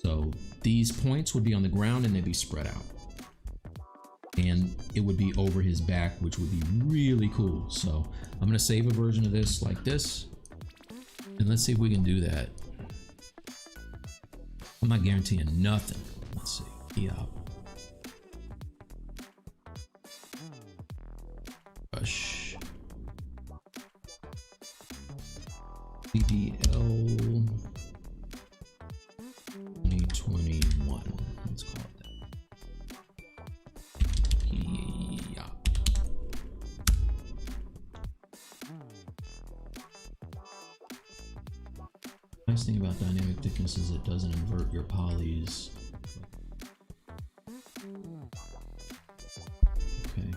So these points would be on the ground and they'd be spread out. And it would be over his back, which would be really cool. So I'm gonna save a version of this like this. And let's see if we can do that. I'm not guaranteeing nothing. Let's see. Yeah. Brush. BDL 2021. Let's call it that. Yeah. Nice thing about dynamic thickness is it doesn't invert your polys. Okay.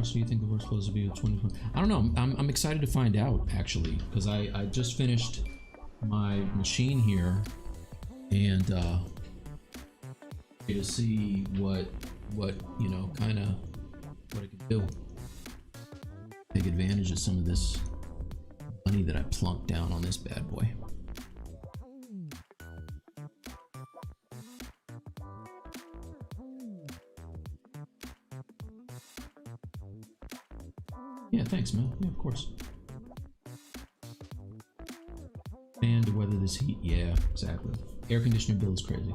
So you think we're supposed to be with 2020? I don't know. I'm excited to find out actually, because I just finished my machine here and to see what you know, kind of what it can do. Take advantage of some of this money that I plunked down on this bad boy. Yeah, thanks, man. Yeah, of course. And to weather this heat. Yeah, exactly. Air conditioning bill is crazy.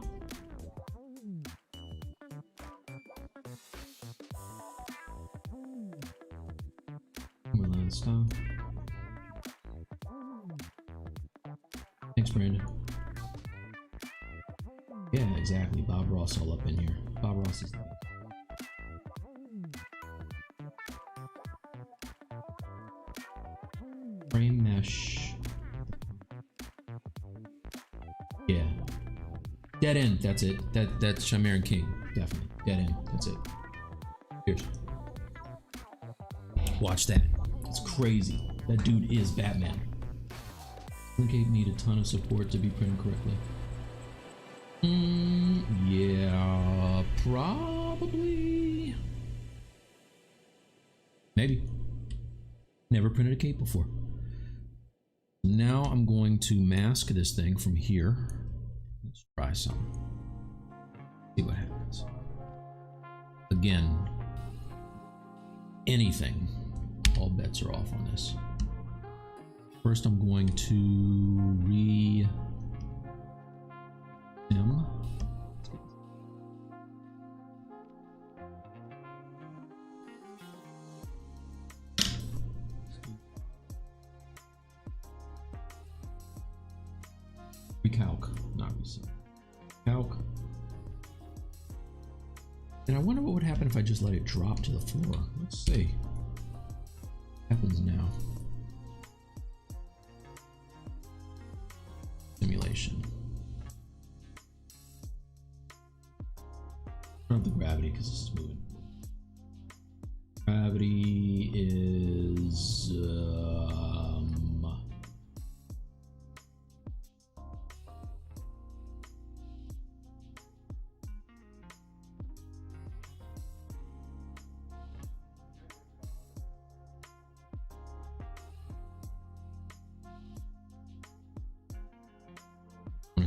Stop. Thanks, Brandon. Yeah, exactly. Bob Ross all up in here. Bob Ross is the best. Frame mesh. Yeah. Dead end. That's it. That's Chimera King. Definitely. Dead end. That's it. Here's. Watch that. It's crazy. That dude is Batman. Cape need a ton of support to be printed correctly. Yeah, probably. Maybe. Never printed a cape before. Now I'm going to mask this thing from here. Let's try some. See what happens. Again, anything. All bets are off on this. First, I'm going to re-sim. Recalc, not resim. Calc. And I wonder what would happen if I just let it drop to the floor. Let's see. Happens now. Simulation. Turn up the gravity because this is moving. Gravity is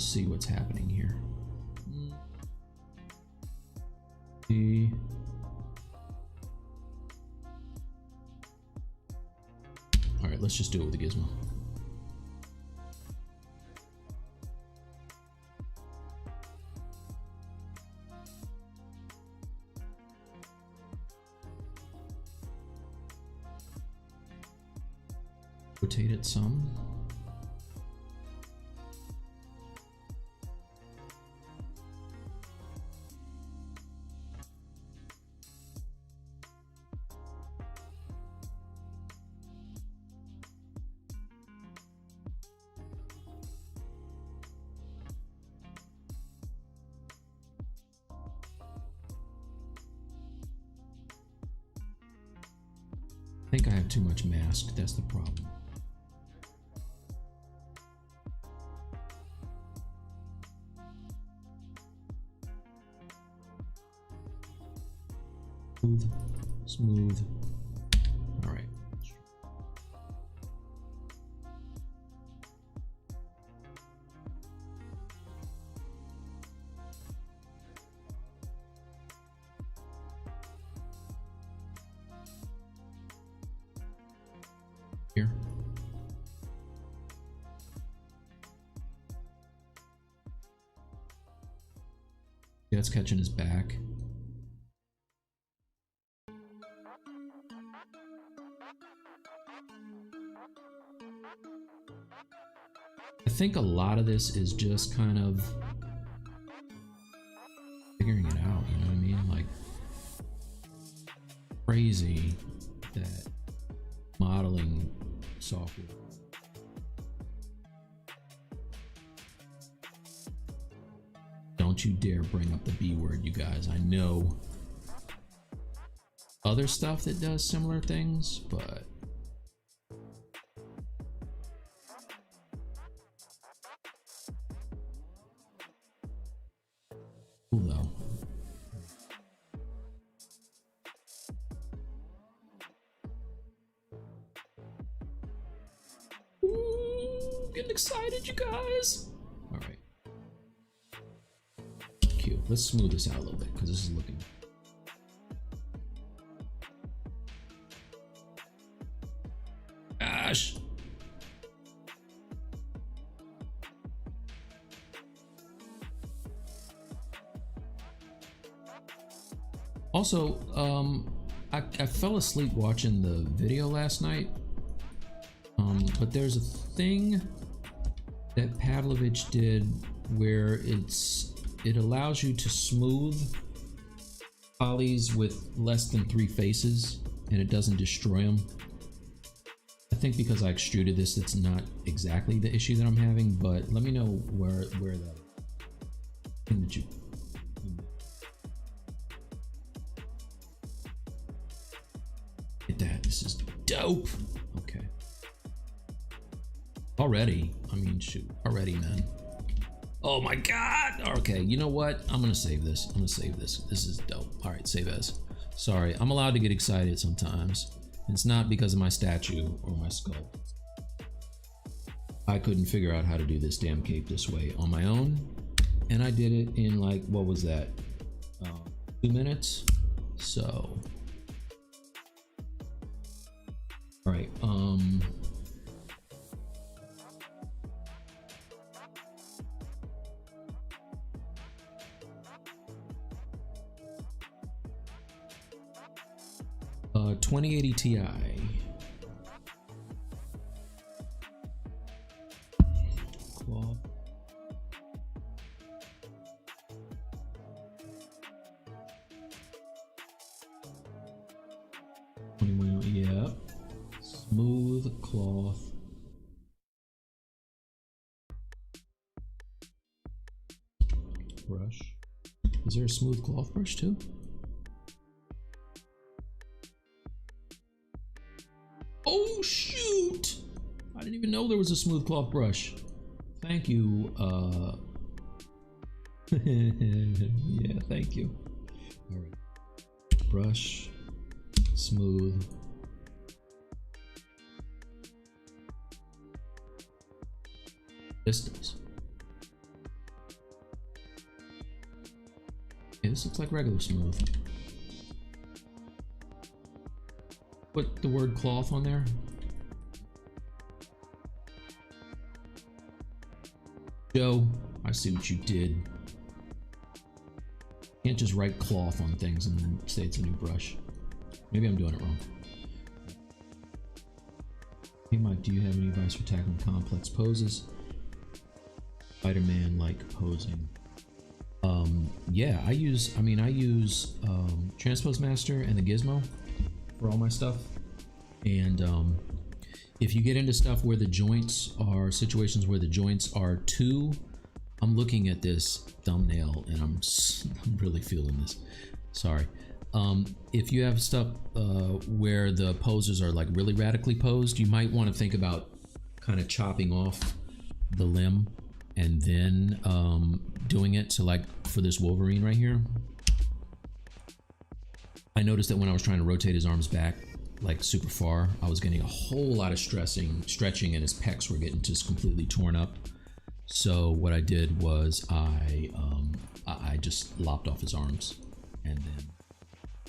see what's happening here. See. All right, let's just do it with the gizmo. Rotate it some. I think I have too much mask, that's the problem. Smooth, smooth. All right. Here. Yeah, it's catching his back. I think a lot of this is just kind of figuring it out, you know what I mean? Like, crazy that modeling software. Don't you dare bring up the B word, you guys. I know other stuff that does similar things, but cool though. Ooh, getting excited, you guys. All right. Cute. Let's smooth this out a little bit because this is looking. Gosh. Also, I fell asleep watching the video last night, but there's a thing that Pavlovich did where it allows you to smooth polys with less than 3 faces, and it doesn't destroy them. I think because I extruded this, it's not exactly the issue that I'm having, but let me know where that thing that you. That this is dope. Okay, already, I mean, shoot, already, man. Oh my god. Okay, you know what, I'm gonna save this. This is dope. All right, save as. Sorry, I'm allowed to get excited sometimes. It's not because of my statue or my sculpt. I couldn't figure out how to do this damn cape this way on my own, and I did it in, like, what was that, 2 minutes. So all right, 2080 Ti. Cloth. Yeah. Smooth cloth. Brush. Is there a smooth cloth brush too? Oh shoot! I didn't even know there was a smooth cloth brush. Thank you. Yeah, thank you. All right. Brush. Smooth. Distance. Yeah, this looks like regular smooth. Put the word cloth on there. Joe, I see what you did. Can't just write cloth on things and then say it's a new brush. Maybe I'm doing it wrong. Hey Mike, do you have any advice for tackling complex poses? Spider-Man like posing. Yeah, I use Transpose Master and the Gizmo for all my stuff. And if you get into stuff where the joints are situations where the joints are too, I'm looking at this thumbnail and I'm really feeling this. Sorry. If you have stuff where the poses are like really radically posed, you might want to think about kind of chopping off the limb and then doing it. So like for this Wolverine right here, I noticed that when I was trying to rotate his arms back like super far, I was getting a whole lot of stretching, and his pecs were getting just completely torn up. So what I did was I just lopped off his arms, and then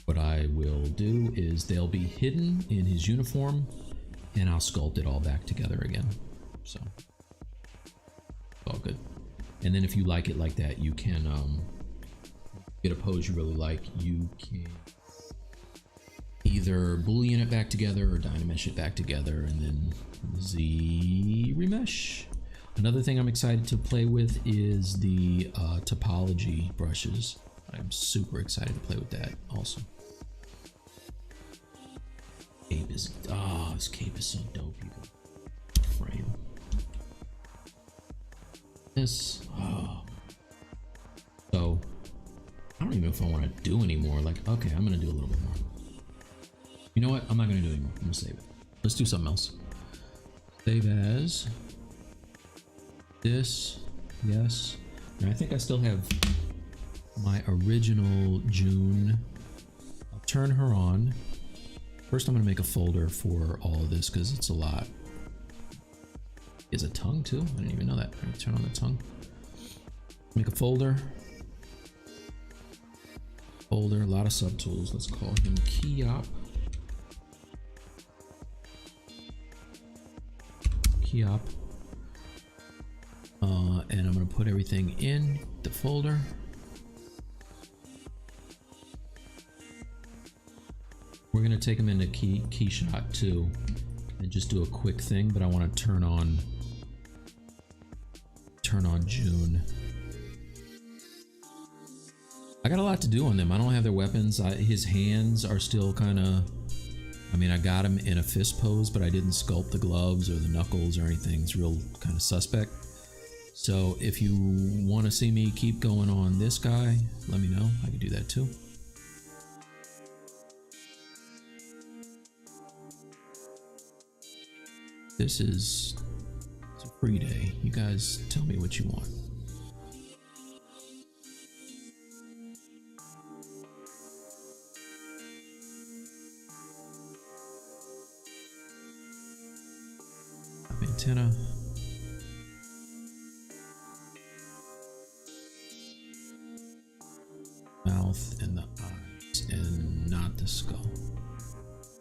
what I will do is they'll be hidden in his uniform, and I'll sculpt it all back together again. So all good. And then if you like it like that, you can get a pose you really like. You can either boolean it back together or dynamesh it back together, and then ZBrush. Another thing I'm excited to play with is the Topology brushes. I'm super excited to play with that also. Cape is, this cape is so dope. You can frame this. So I don't even know if I want to do anymore. Like, okay, I'm gonna do a little bit more. You know what? I'm not gonna do anymore. I'm gonna save it. Let's do something else. Save as this. Yes. And I think I still have my original June. I'll turn her on. First, I'm gonna make a folder for all of this because it's a lot. Is a tongue too? I didn't even know that. Right, turn on the tongue. Make a folder. Folder, a lot of subtools. Let's call him Keyshot. Keyshot. And I'm gonna put everything in the folder. We're gonna take them into Keyshot too, and just do a quick thing. But I want to turn on June. I got a lot to do on them. I don't have their weapons. His hands are still kind of. I mean, I got him in a fist pose, but I didn't sculpt the gloves or the knuckles or anything. It's real kind of suspect. So if you want to see me keep going on this guy, let me know. I can do that too. It's a free day. You guys tell me what you want. Antenna. Mouth and the eyes and not the skull.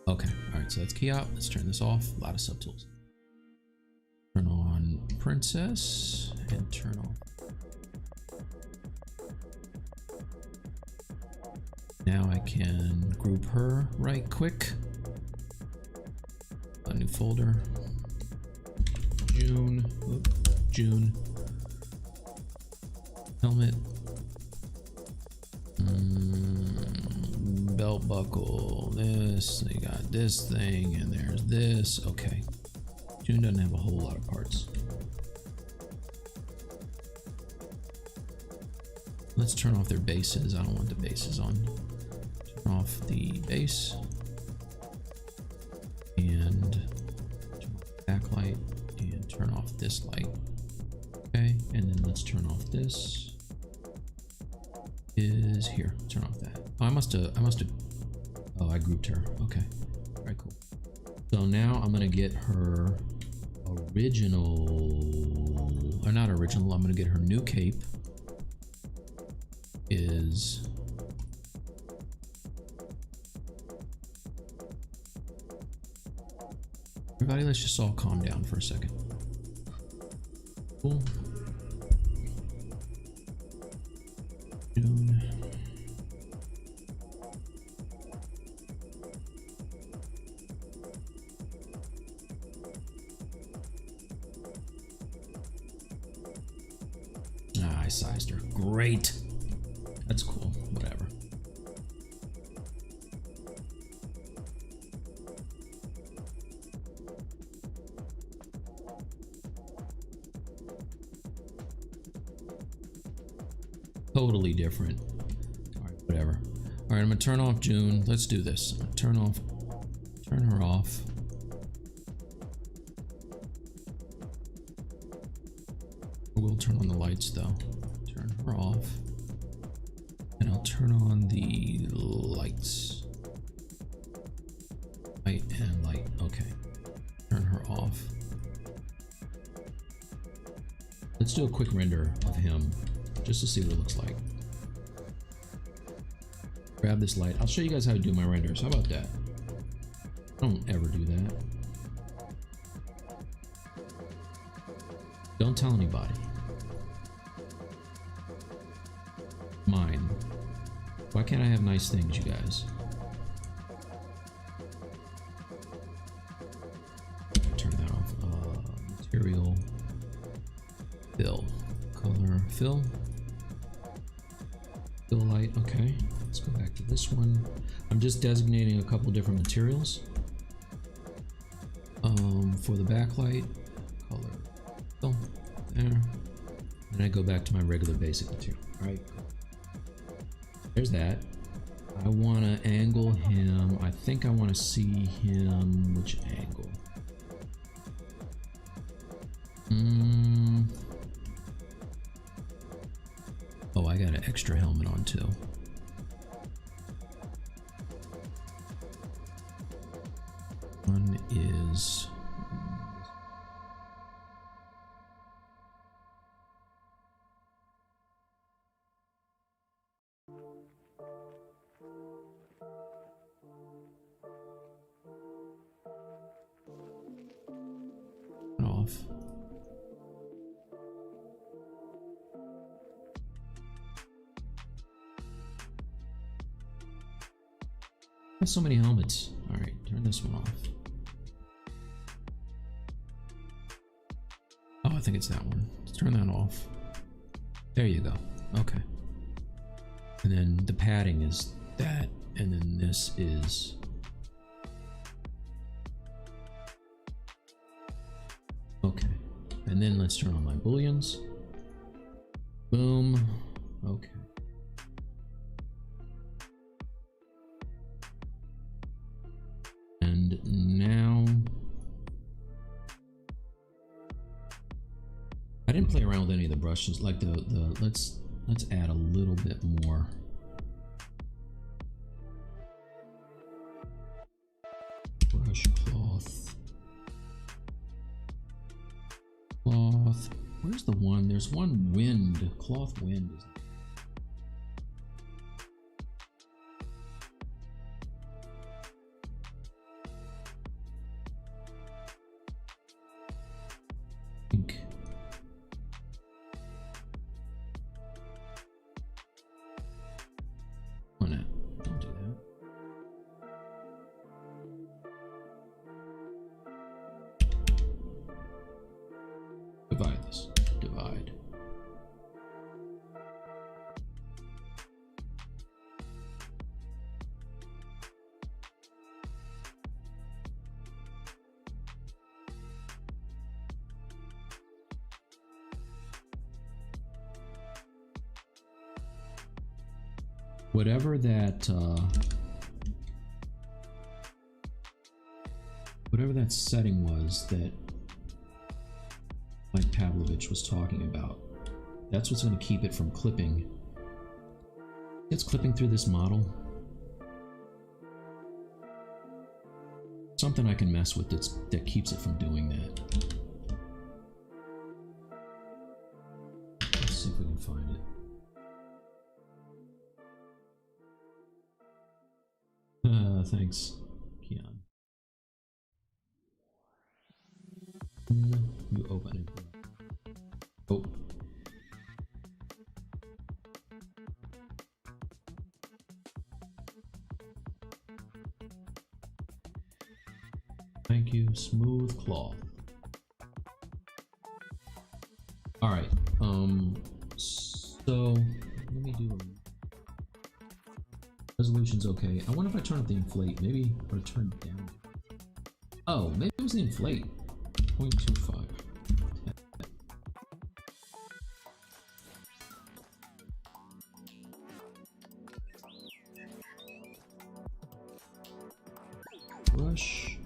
Okay, all right, so that's Keyshot. Let's turn this off. A lot of subtools. Turn on Princess and turn off. Now I can group her right quick. A new folder. June. Helmet. Belt buckle. This. They got this thing, and there's this. Okay. June doesn't have a whole lot of parts. Let's turn off their bases. I don't want the bases on. Turn off the base. And turn off the backlight. And turn off this light. Okay, and then let's turn off this. Is here. Turn off that. Oh, I must have. Oh, I grouped her. Okay. All right, cool. So now I'm gonna get her original, or not original. I'm gonna get her new cape. Is everybody? Let's just all calm down for a second. Cool. June. sized her. Great. That's cool. Whatever. Totally different. All right, whatever. All right, I'm gonna turn off June. Let's do this. I'm gonna turn her off. We'll turn on the lights though. Turn her off. And I'll turn on the lights. Light and light. Okay. Turn her off. Let's do a quick render of him just to see what it looks like. Grab this light. I'll show you guys how to do my renders. How about that? I don't ever do that. Don't tell anybody. Mine. Why can't I have nice things, you guys? Turn that off. Material. Fill. Color. Fill. Fill light. Okay. Let's go back to this one. I'm just designating a couple different materials. For the backlight. Color. Fill. There. And I go back to my regular basic material. All right. There's that. I want to angle him. I think I want to see him. Which angle? Oh, I got an extra helmet on too. One is... off. There's so many helmets. All right, turn this one off. Oh, I think it's that one. Let's turn that off. There you go. Okay. And then the padding is that, and then this is... Okay. And then let's turn on my booleans. Boom. Okay. And now I didn't play around with any of the brushes, like let's add a little bit more. Brush cloth. Cloth. Where's the one? There's one wind. Cloth wind is pink. Oh no, don't do that. Divide this. Divide. Whatever that setting was that Mike Pavlovich was talking about, that's what's going to keep it from clipping. It's clipping through this model. Something I can mess with that keeps it from doing that. Let's see if we can find it. Thanks, Keon. You open it. Oh. Thank you, smooth cloth. All right. So let me do resolution's okay. I wonder if I turn up the inflate, maybe, or turn it down. Oh, maybe it was the inflate. 0.25. Brush.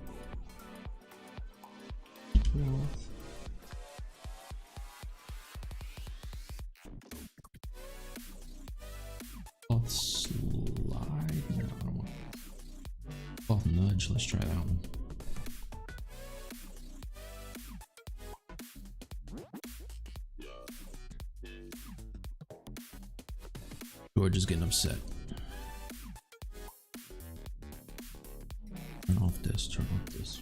Cloth. Cloth slide. No, I don't want cloth nudge. Let's try that one. George is getting upset. Turn off this. Turn off this.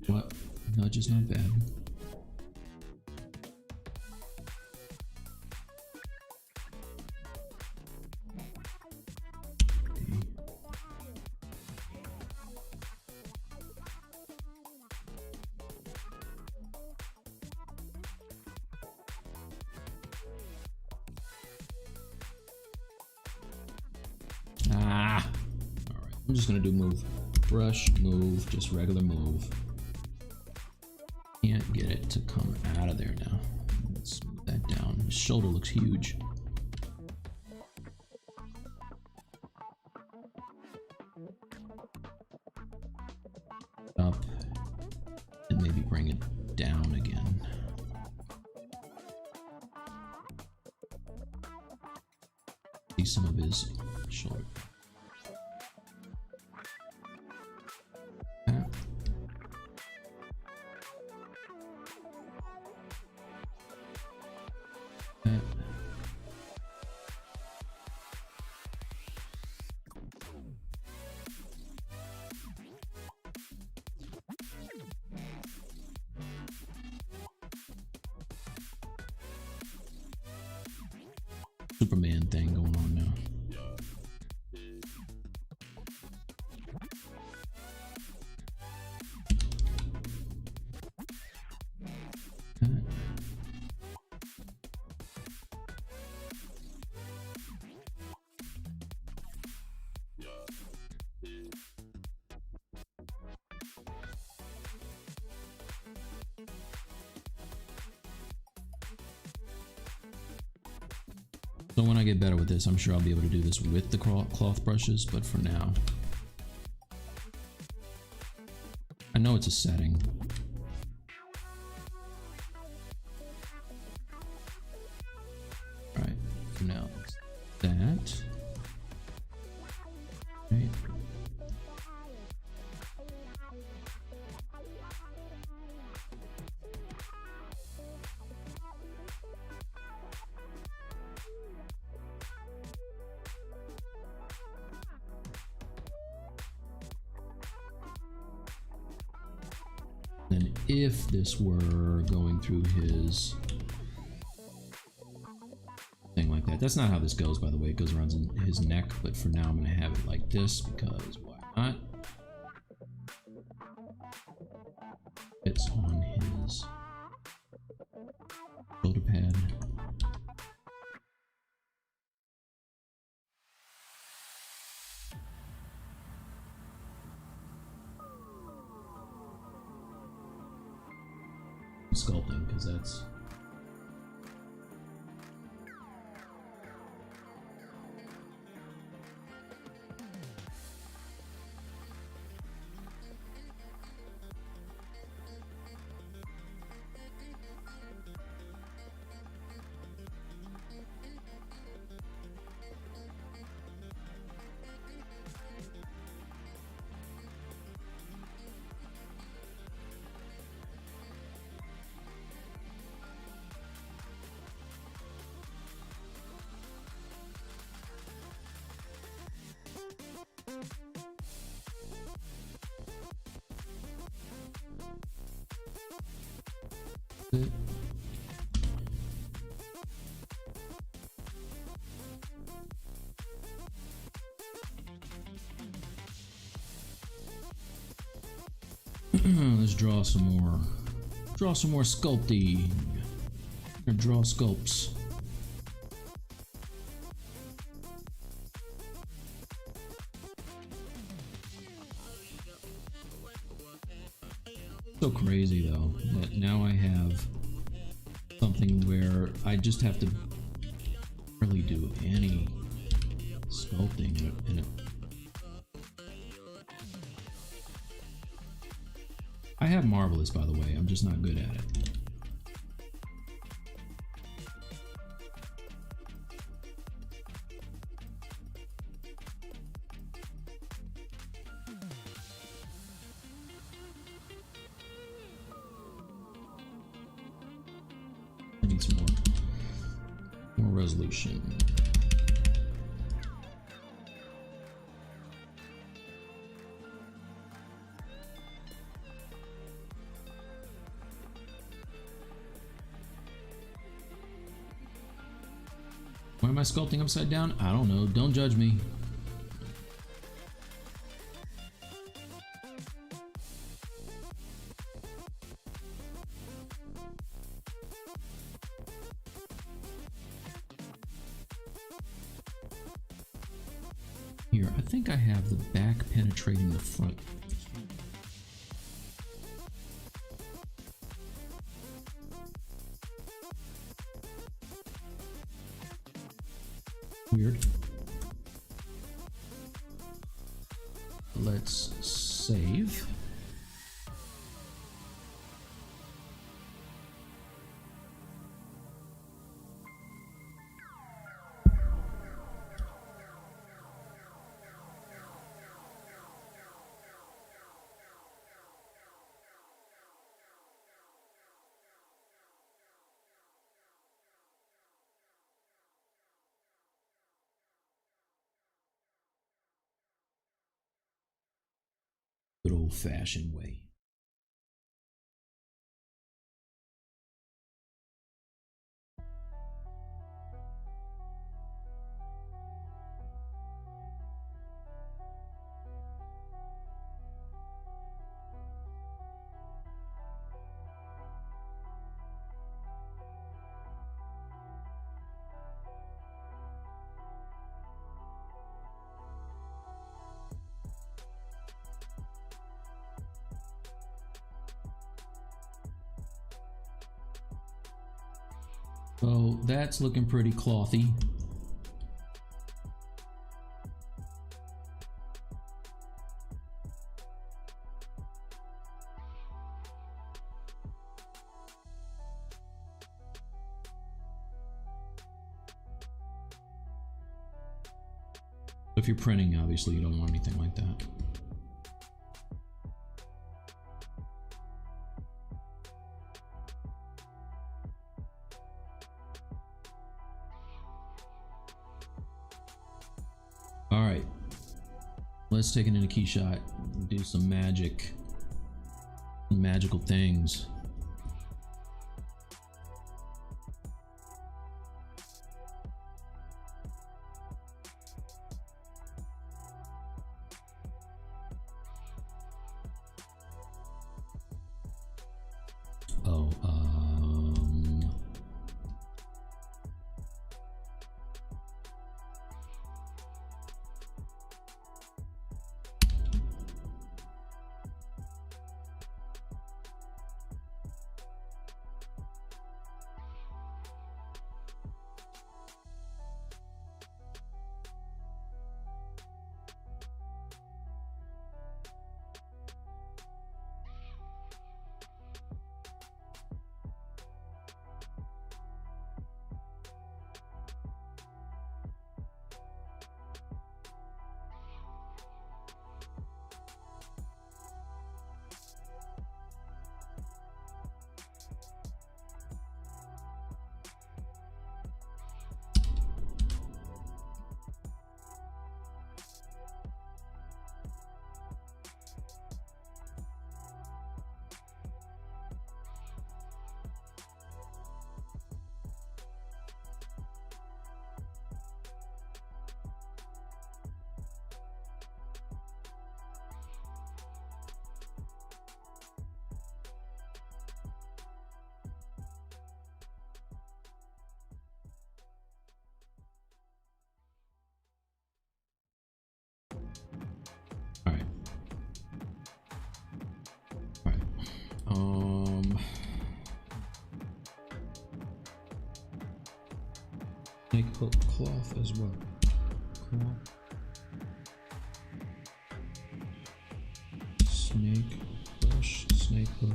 What? Nudge is not bad. Ah! Alright, I'm just gonna do move. Brush, move, just regular move. Can't get it to come out of there now. Let's smooth that down. His shoulder looks huge. Up. And maybe bring it down again. See some of his shoulder. Superman thing going on now. So when I get better with this, I'm sure I'll be able to do this with the cloth brushes, but for now, I know it's a setting. All right, for now, that. Right. And if this were going through his thing like that, that's not how this goes, by the way. It goes around his neck, but for now I'm going to have it like this because why not? It's on his shoulder pad. Sculpting, because that's it. Let's draw some more. Draw some more sculpting. Or draw sculpts. So crazy though that now I have something where I just have to really do any sculpting in it. I have Marvelous, by the way. I'm just not good at it. I need some more resolution. Why am I sculpting upside down? I don't know. Don't judge me. Here, I think I have the back penetrating the front. Weird. Let's save. Good old-fashioned way. So that's looking pretty clothy. If you're printing, obviously you don't want anything like that. All right, let's take it into Keyshot and do some magical things. Oh, Snake hook cloth as well. Cloth. Snake brush, snake hook.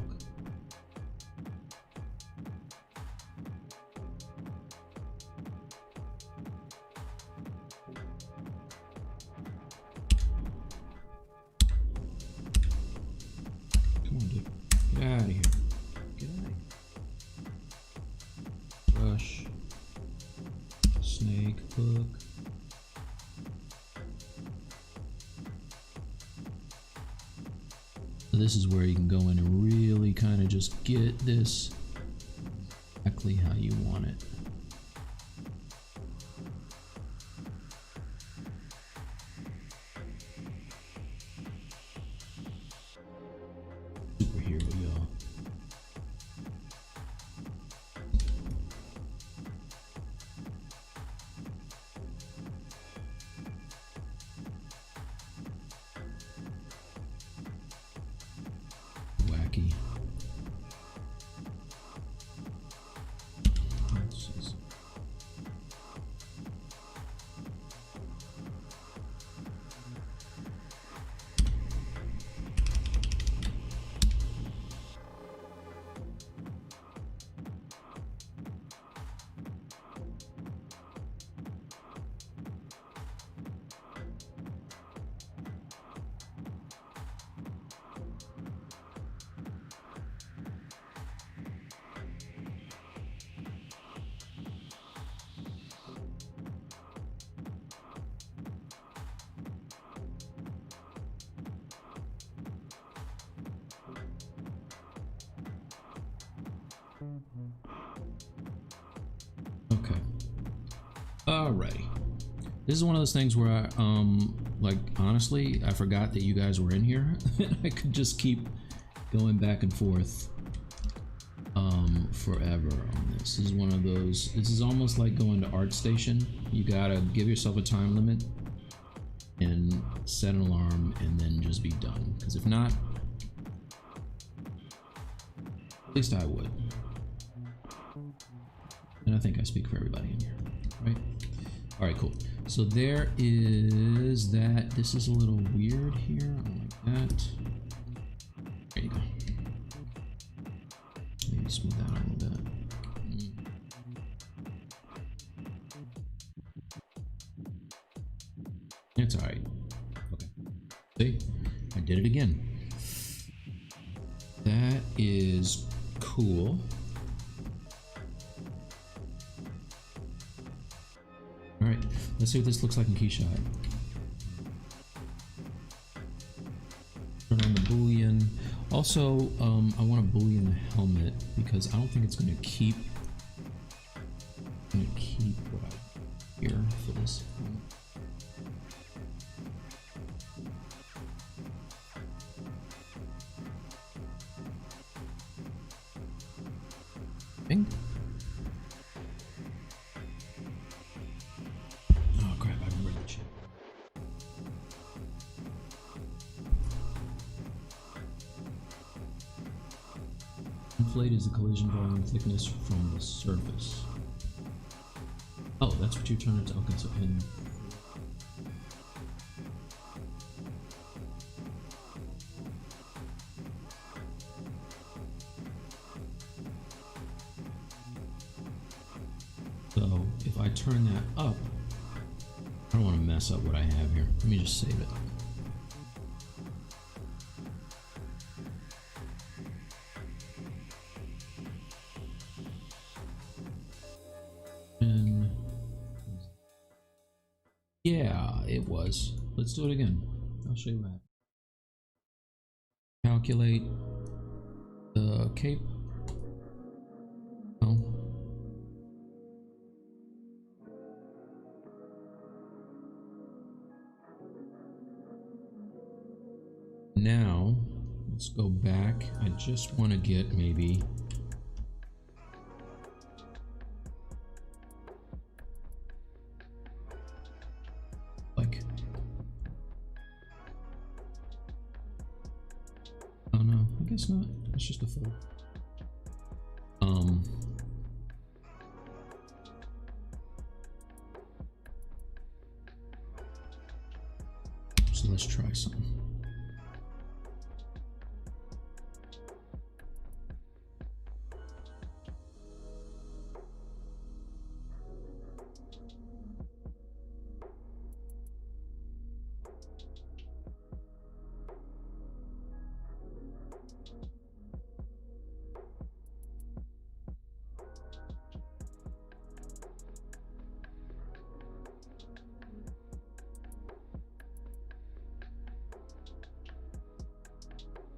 Come on, dude. Get out of here. Get out of here. Brush. Snake hook. So this is where you can go in and really kind of just get this exactly how you want it. Superhero, y'all. Wacky. Okay. Alrighty. This is one of those things where I, like, honestly, I forgot that you guys were in here. I could just keep going back and forth, forever on this. This is one of those, this is almost like going to ArtStation. You gotta give yourself a time limit and set an alarm and then just be done. Because if not, at least I would. And I think I speak for everybody in here, right? All right, cool. So there is that. This is a little weird here. I don't like that. There you go. Let me smooth that out a little bit. It's all right. Okay. See, I did it again. That is cool. All right, let's see what this looks like in Keyshot. Turn on the Boolean. Also, I want to Boolean the helmet because I don't think it's going to keep. What I hear for this. Bing. Oh crap, I remember that shit. Inflate is the collision volume thickness from the surface. Oh, that's what you turn it to. Okay, so in. So if I turn that up, I don't want to mess up what I have here. Let me just save it. And yeah, it was. Let's do it again. I'll show you that. Calculate the cape. Oh. Now, let's go back. I just want to get maybe like, oh no, I guess not. It's just a photo. So let's try some.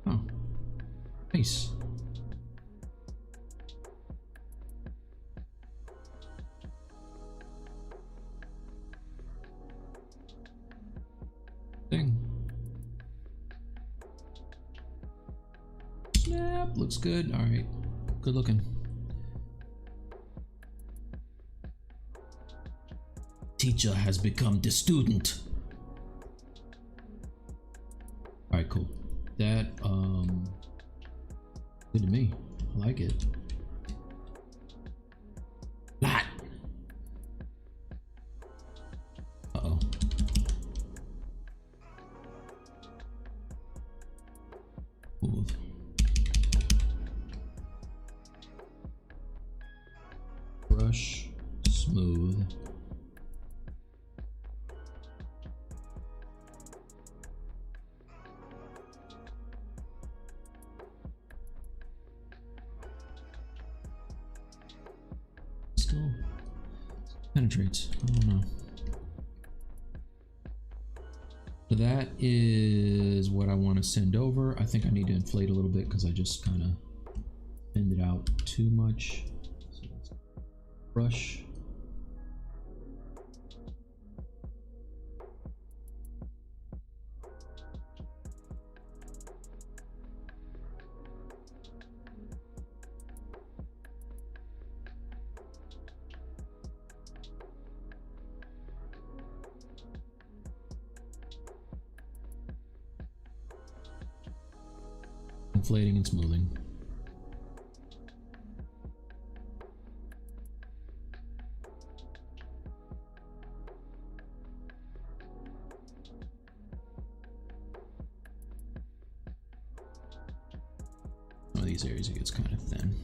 Oh, nice. Thing. Snap, looks good. All right, good looking. Teacher has become the student. All right, cool. That good to me. I like it. Flat. Uh-oh. Smooth. Brush smooth. Still penetrates. I don't know. So that is what I want to send over. I think I need to inflate a little bit because I just kind of thinned it out too much. So let's brush. Inflating and smoothing. One of these areas it gets kind of thin.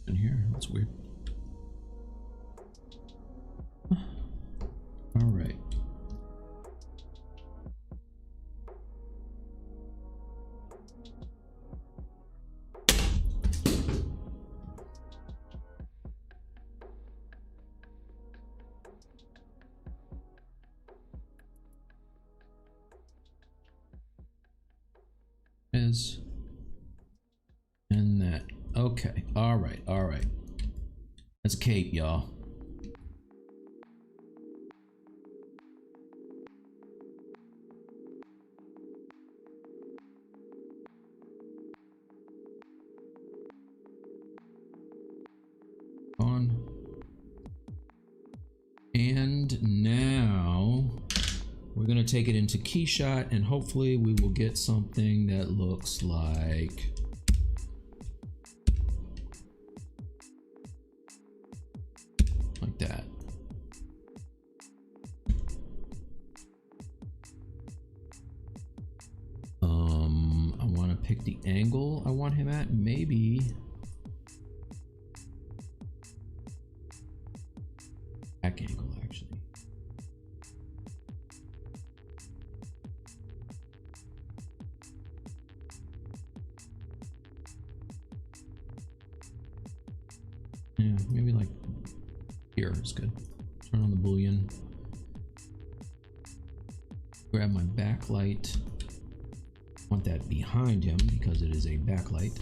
In here, that's weird. All right. And that. Okay. All right. All right. That's a cape, y'all. On. And now we're going to take it into Keyshot and hopefully we will get something that looks like that. I want to pick the angle I want him at. Maybe back angle, actually. Yeah, maybe like here is good. Turn on the boolean. Grab my backlight. Want that behind him because it is a backlight.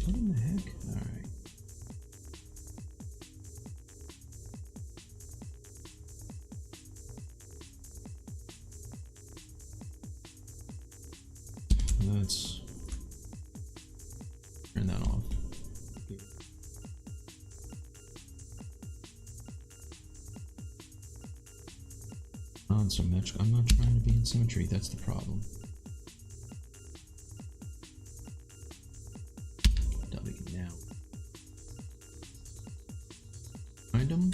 What in the heck? All right. let's turn that off. Non-symmetrical. I'm not trying to be in symmetry. That's the problem. W now. Find them.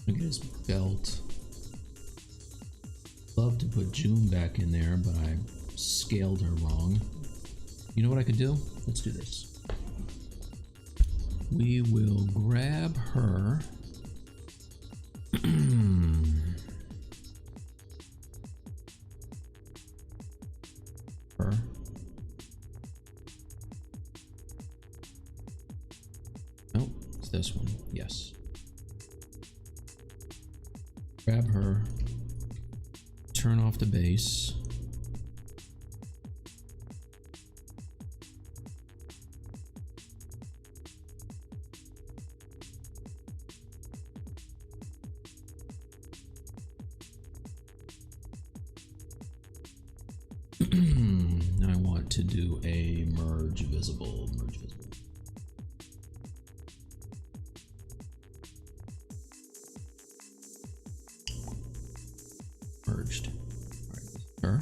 Look at his belt. Love to put June back in there, but I scaled her wrong. You know what I could do? Let's do this. We will grab her. Her. Nope, it's this one. Yes. Grab her. Turn off the base. I want to do a merge visible. Merged. All right, her.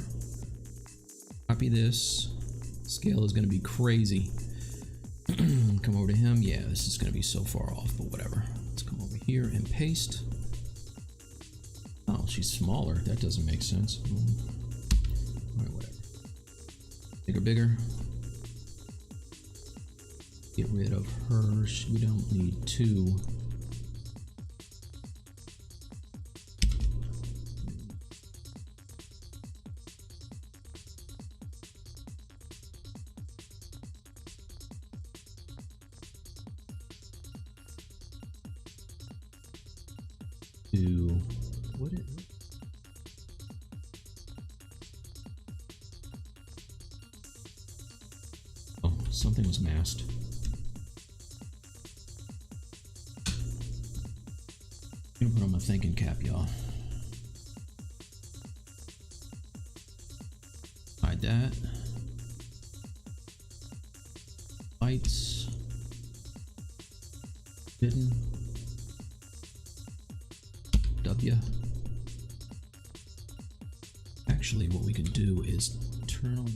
Copy this. Scale is going to be crazy. Come over to him. Yeah, this is going to be so far off, but whatever. Let's come over here and paste. Oh, she's smaller. That doesn't make sense. All right, whatever. Bigger. Get rid of her. We don't need two. What is it? Oh, something was masked. I'm gonna put on my thinking cap, y'all. Hide that. Lights. Hidden. W. Actually, what we can do is turn on.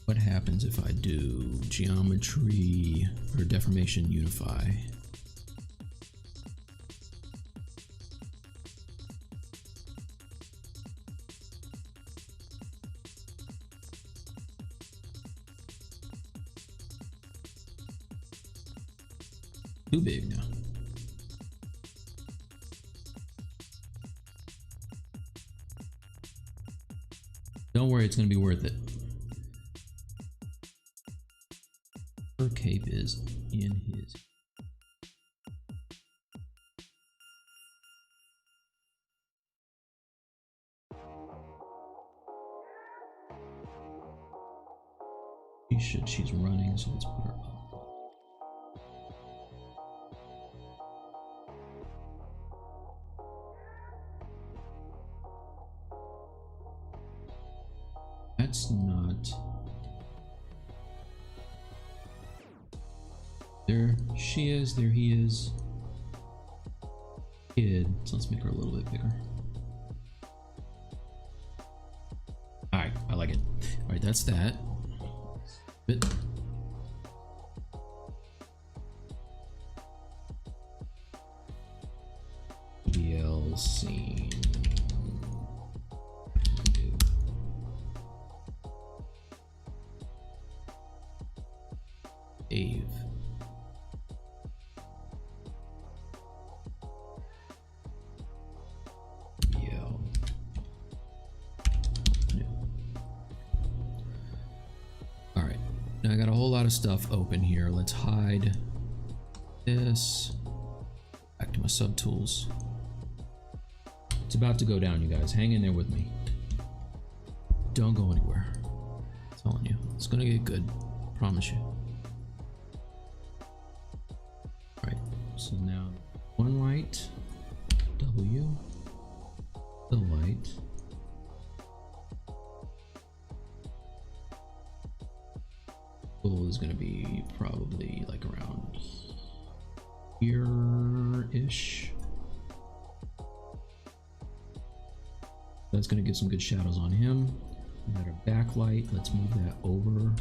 What happens if I do geometry or deformation unify? Too big now. Don't worry, it's going to be worth it. Her cape is in his. She's running, so let's put her up. That's not. There she is, there he is. Kid, so let's make her a little bit bigger. Alright, I like it. Alright, that's that. Bit. BL scene. Dave. Yo. No. All right. Now I got a whole lot of stuff open here. Let's hide this. Back to my subtools. It's about to go down, you guys. Hang in there with me. Don't go anywhere. I'm telling you, it's gonna get good. Promise you. Alright, so now one white, W, the white, is going to be probably like around here-ish. That's going to give some good shadows on him. We got our backlight. Let's move that over.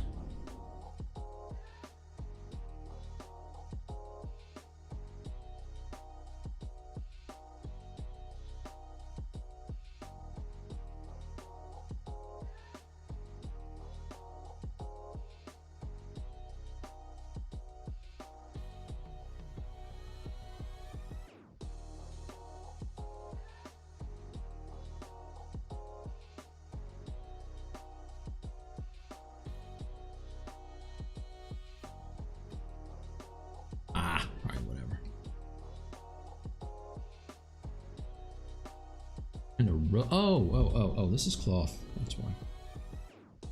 Oh, this is cloth. That's why.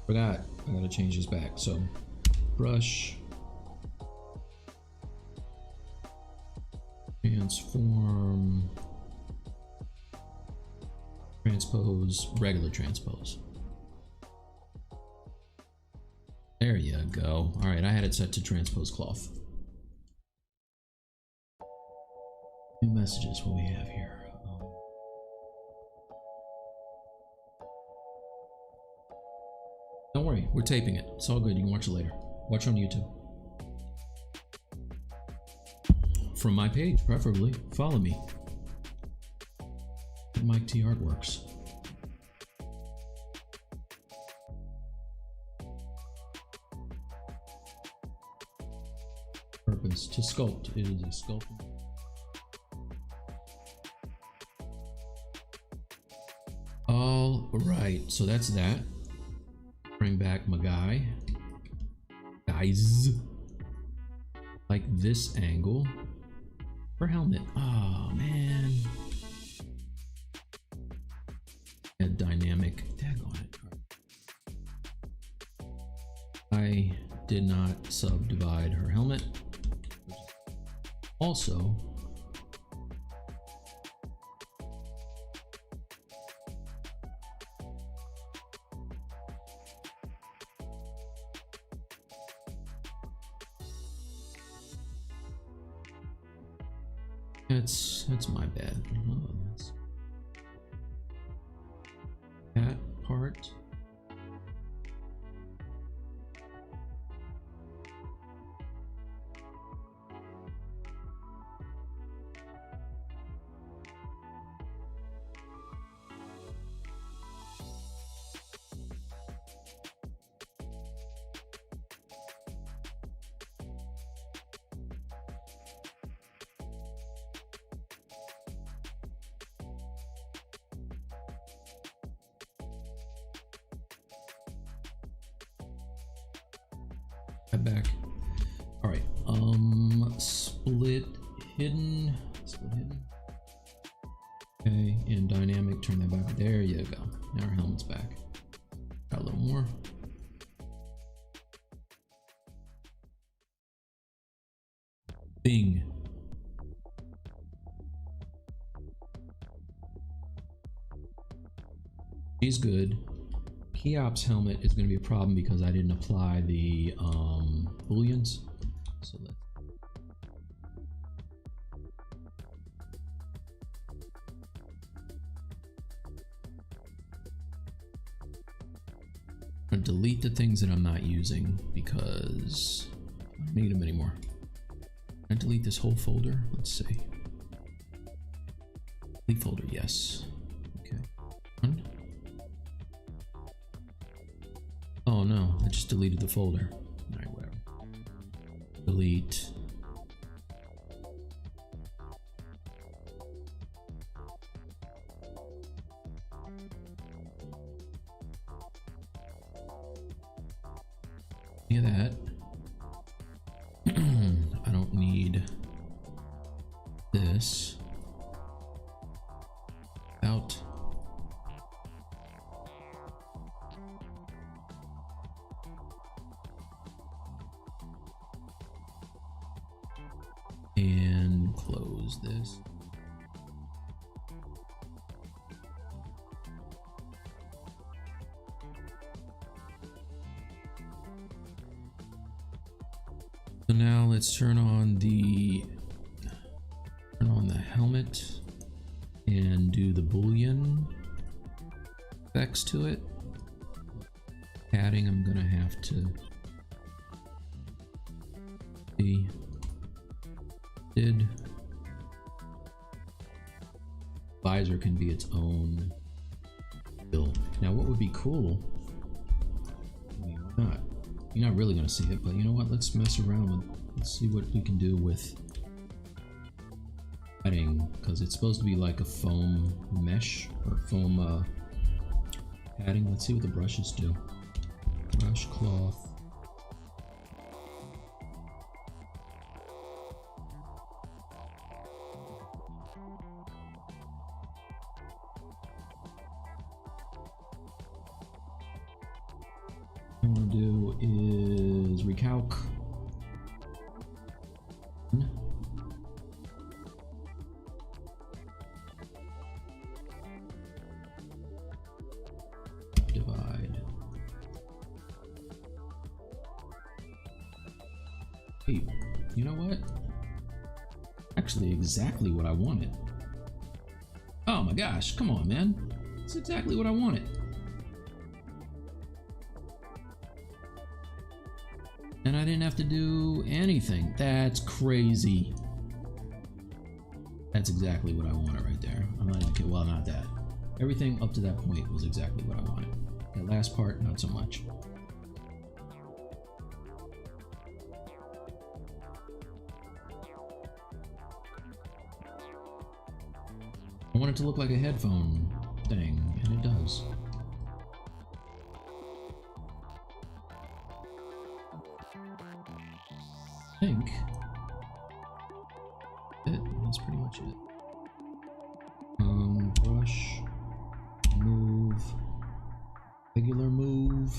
Forgot. I gotta change this back. So, brush, transform, transpose, regular transpose. There you go. All right, I had it set to transpose cloth. New messages. What we have here. Don't worry, we're taping it. It's all good. You can watch it later. Watch on YouTube. From my page, preferably. Follow me. Mike T Artworks. Purpose to sculpt. It is a sculpting. All right, so that's that. Bring back my guys, like this angle for helmet. Oh man, a dynamic tag on it. I did not subdivide her helmet. Also, that's my bad. Oh, that's that part. Back. All right. Split hidden. Okay, and dynamic. Turn that back. There you go. Now our helmet's back. Got a little more. Bing. He's good. Keop's helmet is going to be a problem because I didn't apply the booleans. So let's I'm going to delete the things that I'm not using because I don't need them anymore. Can I delete this whole folder? Let's see. Delete folder, yes. Okay. Run. Oh no, I just deleted the folder. Alright, whatever. Delete. Yeah, that. I don't need this. Out. And close. close this. So now let's turn on the helmet and do the Boolean effects to it. Padding, I'm gonna have to see. Visor can be its own fill. Now, what would be cool? I mean, why not? You're not really gonna see it, but you know what? Let's mess around with. Let's see what we can do with padding, because it's supposed to be like a foam mesh or foam padding. Let's see what the brushes do. Brush cloth. What I'm gonna do is recalc. Divide. Hey, you know what? Actually, exactly what I wanted. Oh my gosh, come on, man. It's exactly what I wanted. And I didn't have to do anything. That's crazy. That's exactly what I wanted right there. I'm not even kidding. Well, not that. Everything up to that point was exactly what I wanted. That last part, not so much. I want it to look like a headphone thing, and it does. I think that's pretty much it. Brush, move, regular move.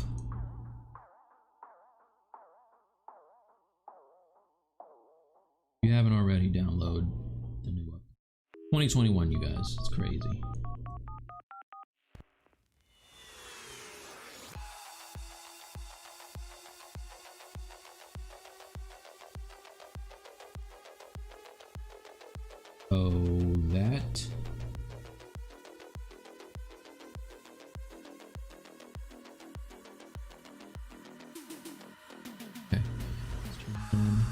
If you haven't already, download the new one. 2021, you guys, it's crazy. Oh, that. Okay. Let's turn it on.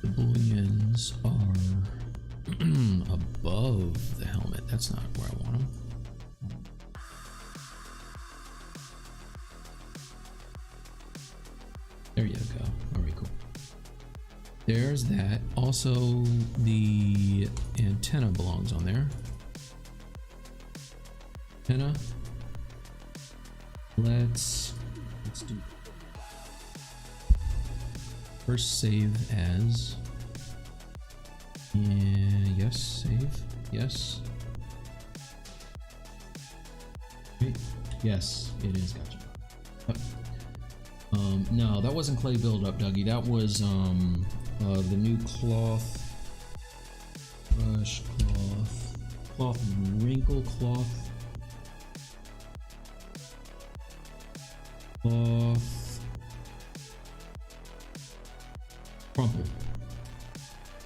The booleans are above the helmet. That's not where I want them. There you go. All right, cool. There's that. Also, the antenna belongs on there. Antenna. Let's do first save as. Yeah, yes, save. Yes. Wait. Yes, it is. Gotcha. Yep. No, that wasn't clay buildup, Dougie. That was the new cloth, brush cloth, wrinkle cloth, crumple.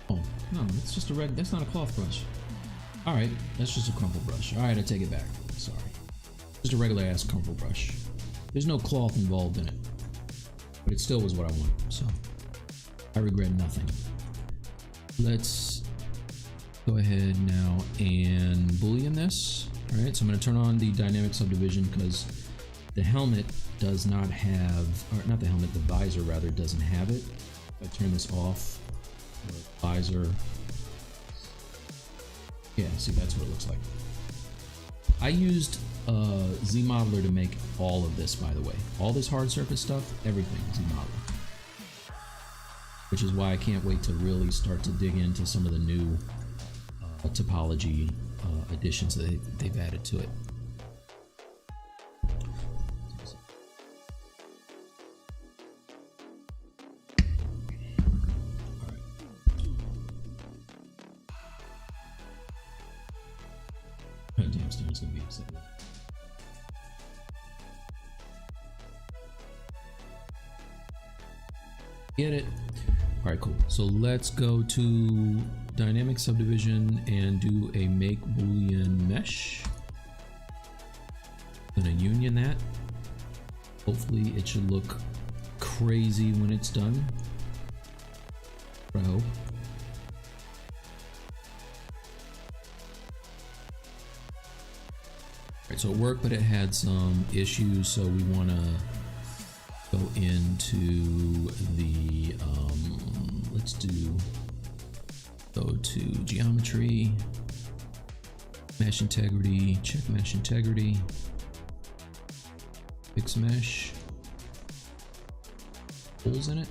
Oh no, it's just a red. That's not a cloth brush. All right, that's just a crumple brush. All right, I take it back. Sorry, just a regular ass crumple brush. There's no cloth involved in it. But it still was what I wanted, so I regret nothing. Let's go ahead now and boolean this. All right, so I'm going to turn on the dynamic subdivision because the helmet does not have, or not the helmet, the visor rather doesn't have it. If I turn this off, the visor, yeah, see, that's what it looks like. I used ZModeler to make all of this, by the way. All this hard surface stuff, everything ZModeler. Which is why I can't wait to really start to dig into some of the new topology additions that they've added to it. Damn, Steven's gonna be upset. Get it? All right, cool. So let's go to dynamic subdivision and do a make boolean mesh. Gonna union that. Hopefully it should look crazy when it's done. I hope. Alright, so it worked, but it had some issues, so we want to go into the go to geometry, mesh integrity, check mesh integrity, fix mesh, holes in it.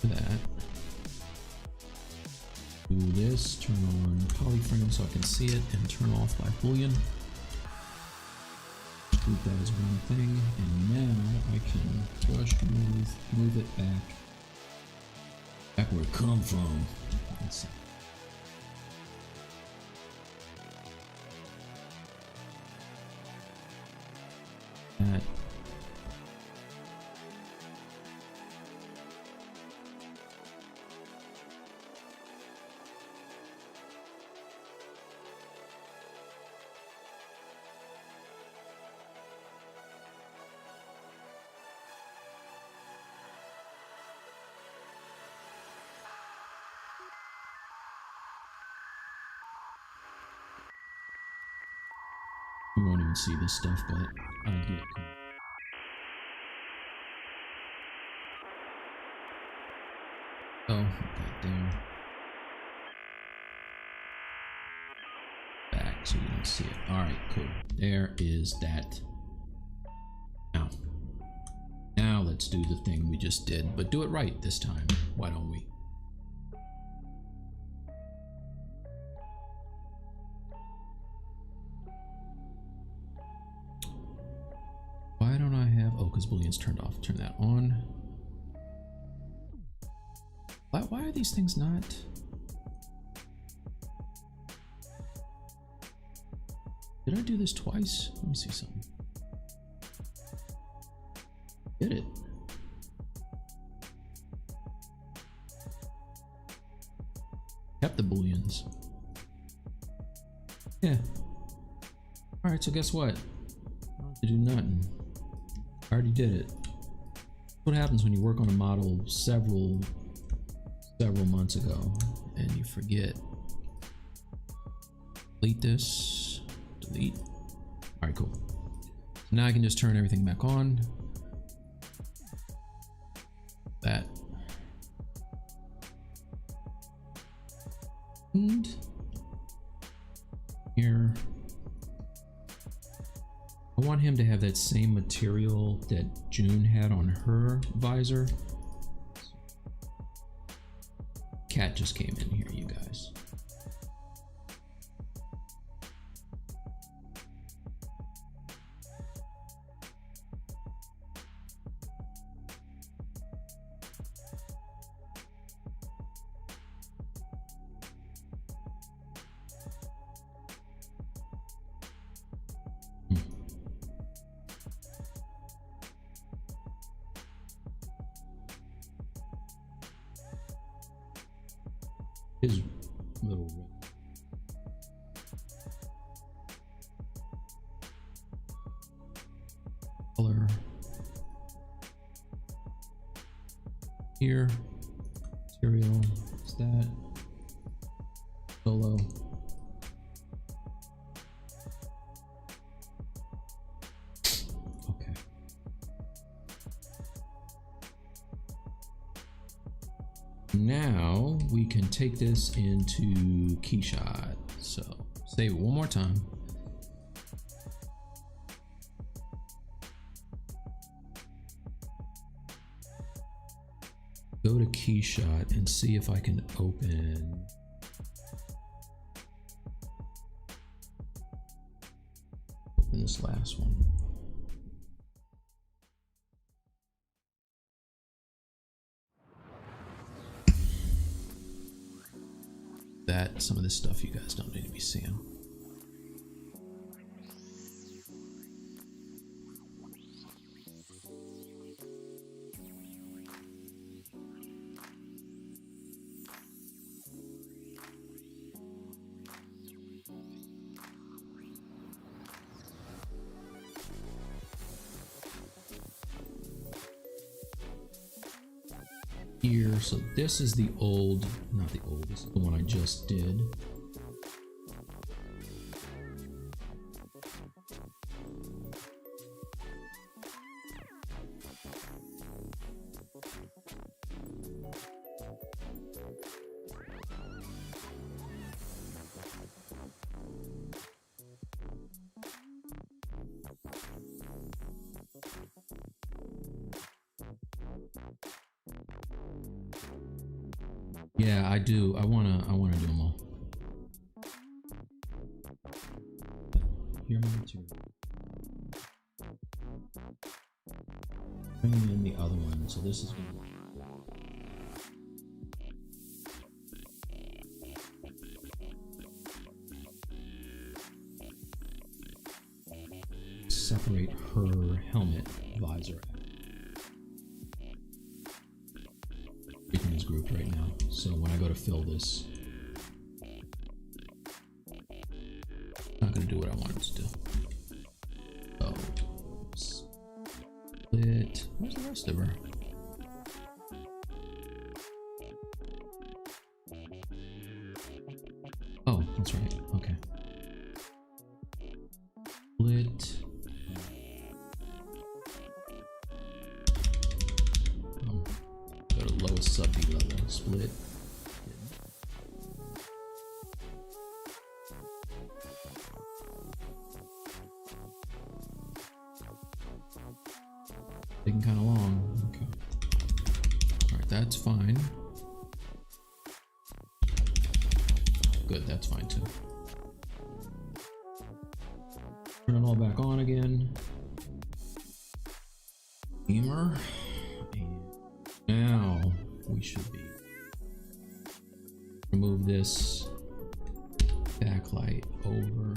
That. Do this, turn on polyframe so I can see it, and turn off by boolean. Keep that as one thing, and now I can brush move it back where it come from. Let's see. That. You won't even see this stuff, but I get it. Oh, goddamn. Back so you don't see it. Alright, cool. There is that. Now let's do the thing we just did, but do it right this time. Why don't we? Why don't I have, oh, because Boolean's turned off. Turn that on. Why are these things not? Did I do this twice? Let me see something. Did it? Kept the Booleans. Yeah. Alright, so guess what? I don't have to do nothing. I already did it. What happens when you work on a model several months ago and you forget? Delete this. Delete. Alright, cool. So now I can just turn everything back on. That. And here. I want him to have that same material that June had on her visor. Cat just came in here, you guys. His little color here, material, is that solo. Okay. Now we can take this into Keyshot. So save it one more time. Go to Keyshot and see if I can open this last one. That some of this stuff you guys don't need to be seeing. Here, so this is the old, not the old, this is the one I just did. Yeah, I do. I wanna do them all. Here, bringing in the other one. So this is gonna separate her helmet visor. Everything is grouped right now, so when I go to fill this, it's not going to do what I want it to do. So, split. Where's the rest of her? Oh, that's right. Okay. Split. Go to lowest subd level. Split. Taking kind of long. Okay. All right, that's fine. Good, that's fine too. Turn it all back on again. Beamer. And now we should be. Remove this backlight over.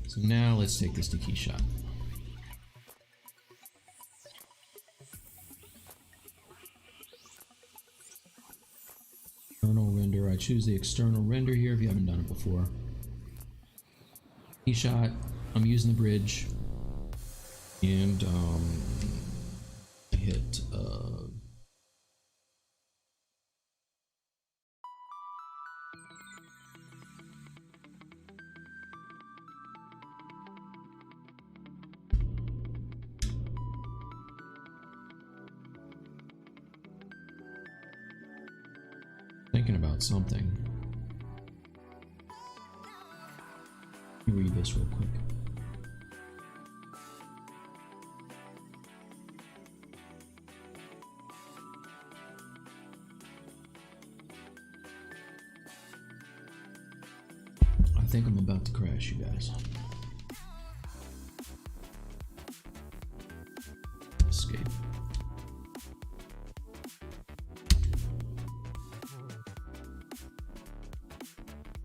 So now let's take this to Keyshot. External render. I choose the external render here if you haven't done it before. Keyshot. I'm using the bridge. And I hit thinking about something. Let me read this real quick. I think I'm about to crash, you guys. Escape.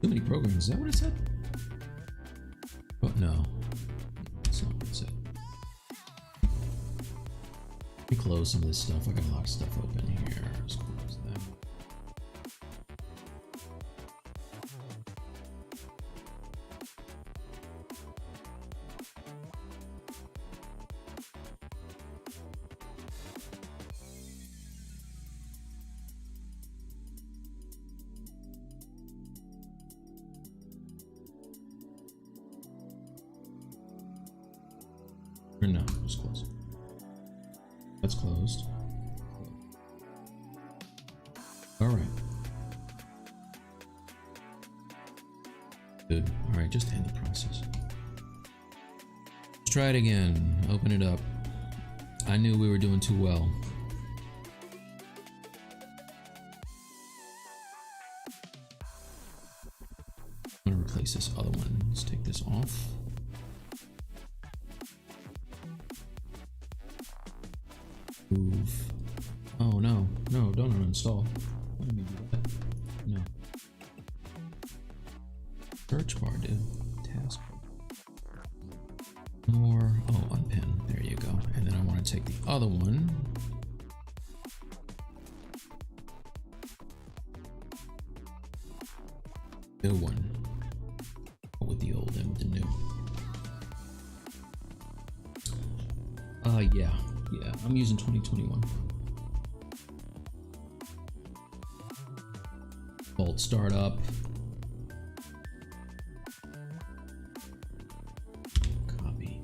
Too many programs, is that what it said? Oh, no. That's not what it said. Let me close some of this stuff. I got a lot of stuff open here. Let's close that. Or no, just close it. That's closed. All right. Good. All right, just end the process. Let's try it again. Open it up. I knew we were doing too well. I'm gonna replace this other one. Let's take this off. Move. Oh no, no, don't uninstall. Let me do that. No. Search bar, dude. Task bar. More. Oh, unpin. There you go. And then I want to take the other one. New one. With the old and with the new. Yeah. I'm using 2021. Bolt startup. Copy.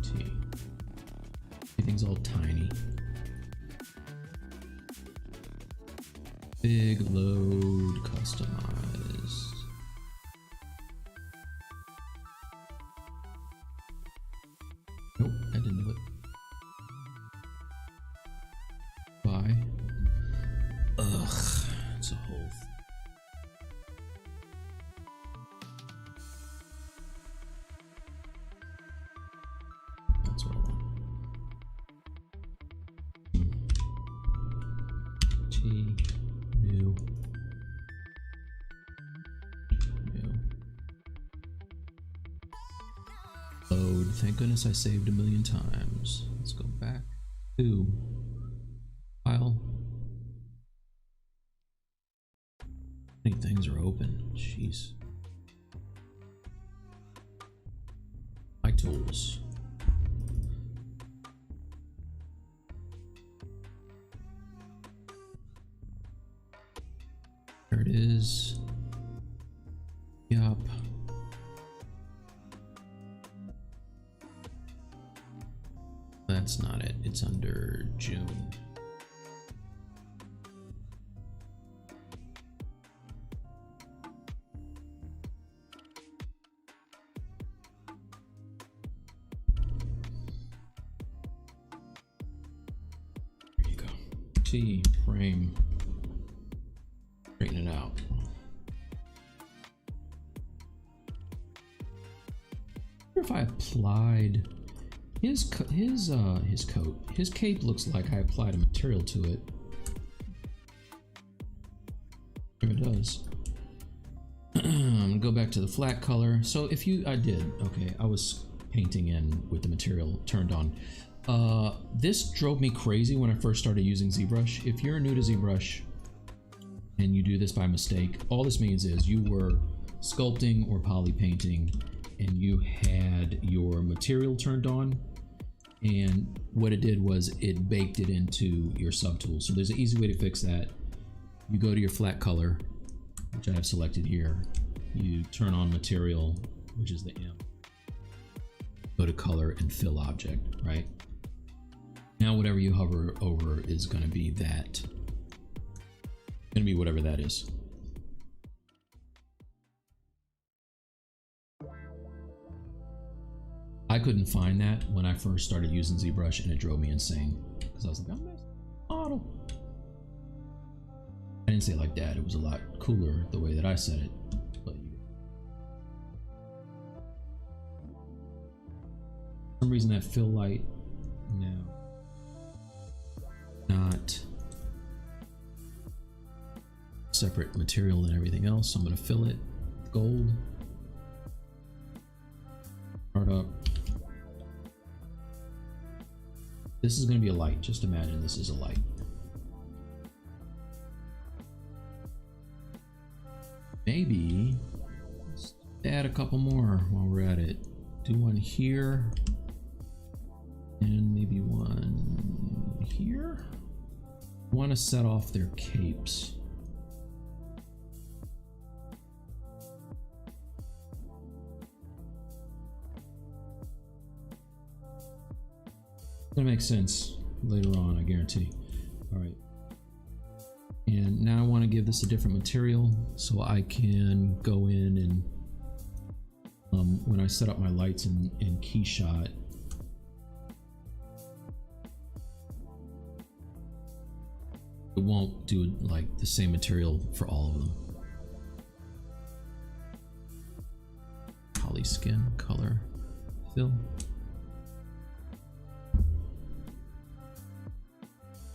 T. Everything's all tiny. Big load customized. Nope, I didn't do it. Why? Ugh, it's a whole. That's what I want. T. New. Load. Thank goodness I saved 1,000,000 times. Let's go back to file. Many things are open. Jeez. My tools. There it is. Yup. That's not it. It's under June. There you go. T frame. Straighten it out. I wonder if I applied his coat. His cape looks like I applied a material to it. It does. Go back to the flat color. So if you, I was painting in with the material turned on. This drove me crazy when I first started using ZBrush. If you're new to ZBrush and you do this by mistake, all this means is you were sculpting or poly painting and you had your material turned on, and what it did was it baked it into your subtool. So there's an easy way to fix that. You go to your flat color, which I have selected here. You turn on material, which is the M. Go to color and fill object, right? Now whatever you hover over is going to be that. Going to be whatever that is. I couldn't find that when I first started using ZBrush, and it drove me insane because I was like, I'm missing model. I didn't say it like that. It was a lot cooler the way that I said it. But for some reason that fill light now not separate material than everything else. So I'm going to fill it with gold. Start up. This is going to be a light. Just imagine this is a light. Maybe let's add a couple more while we're at it. Do one here and maybe one here. I want to set off their capes. That makes sense later on, I guarantee. All right. And now I want to give this a different material so I can go in and when I set up my lights in Keyshot, it won't do like the same material for all of them. Poly skin color fill.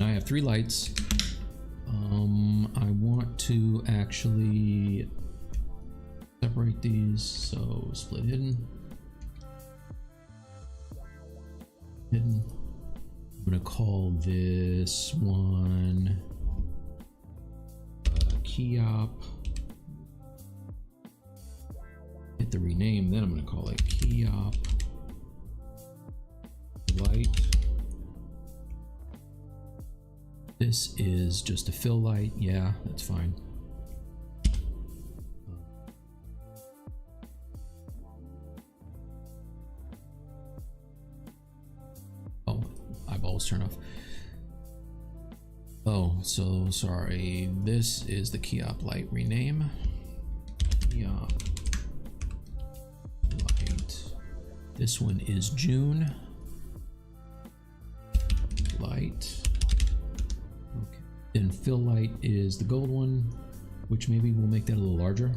Now I have 3 lights. I want to actually separate these, so split hidden. I'm gonna call this one Keyop. Hit the rename, then I'm gonna call it Keyop Light. This is just a fill light. Yeah, that's fine. Oh, eyeballs turn off. Oh, so sorry. This is the Keyop light rename. Keyop light. This one is June light. Okay. Then fill light is the gold one, which maybe we'll make that a little larger.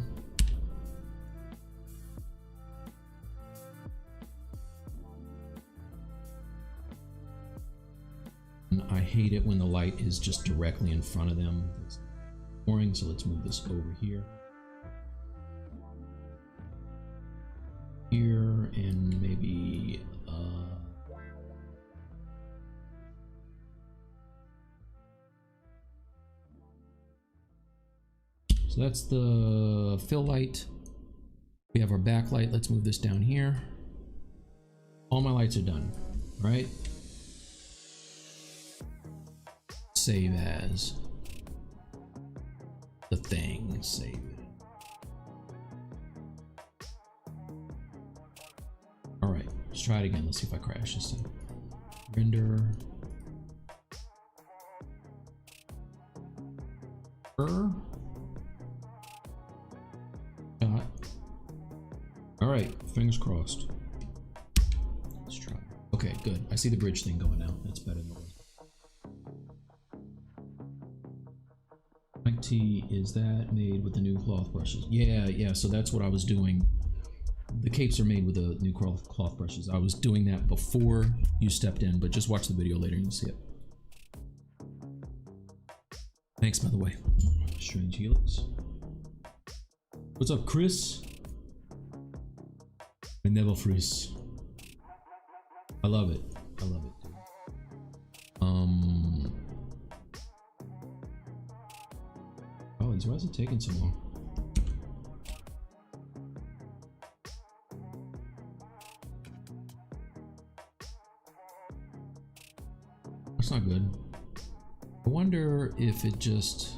And I hate it when the light is just directly in front of them. It's boring, so let's move this over here. Here, and maybe so that's the fill light. We have our backlight. Let's move this down here. All my lights are done, right? Save as the thing. Save it. All right, let's try it again. Let's see if I crash this time. Render. Shot. All right, fingers crossed. Let's try. Okay, good. I see the bridge thing going now. That's better than it was. T, is that made with the new cloth brushes? Yeah, so that's what I was doing. The capes are made with the new cloth brushes. I was doing that before you stepped in, but just watch the video later and you'll see it. Thanks, by the way. Strange Helix. What's up, Chris? I never freeze. I love it. I love it, dude. Oh, why is it taking so long? That's not good. I wonder if it just...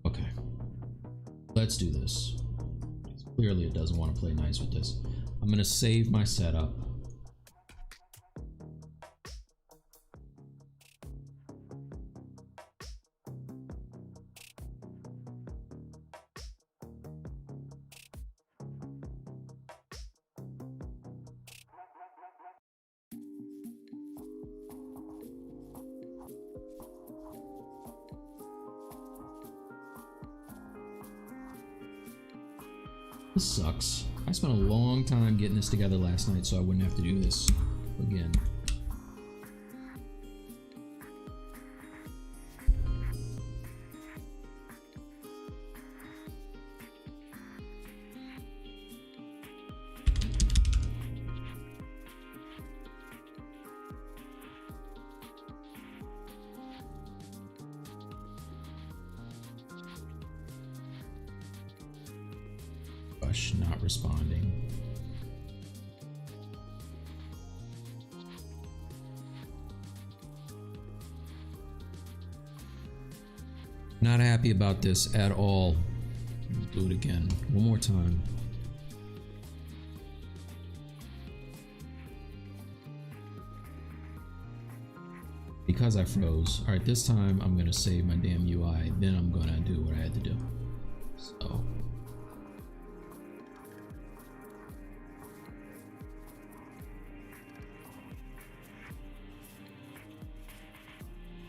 Okay. Let's do this. Clearly it doesn't want to play nice with this. I'm going to save my setup. This sucks. I spent a long time getting this together last night so I wouldn't have to do this again. Not responding. Not happy about this at all. Do it again. One more time. Because I froze. Alright, this time I'm gonna save my damn UI, then I'm gonna do what I had to do. So.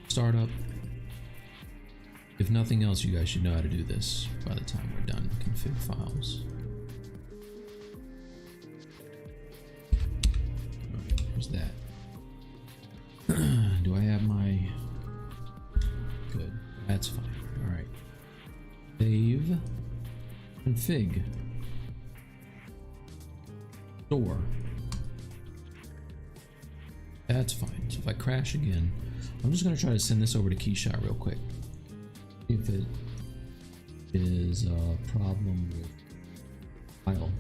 Startup. If nothing else, you guys should know how to do this by the time we're done. Config files. Alright, here's that. Do I have my... Good. That's fine. Alright. Save. Config. Store. That's fine. So if I crash again, I'm just going to try to send this over to Keyshot real quick. See if it is a problem with file.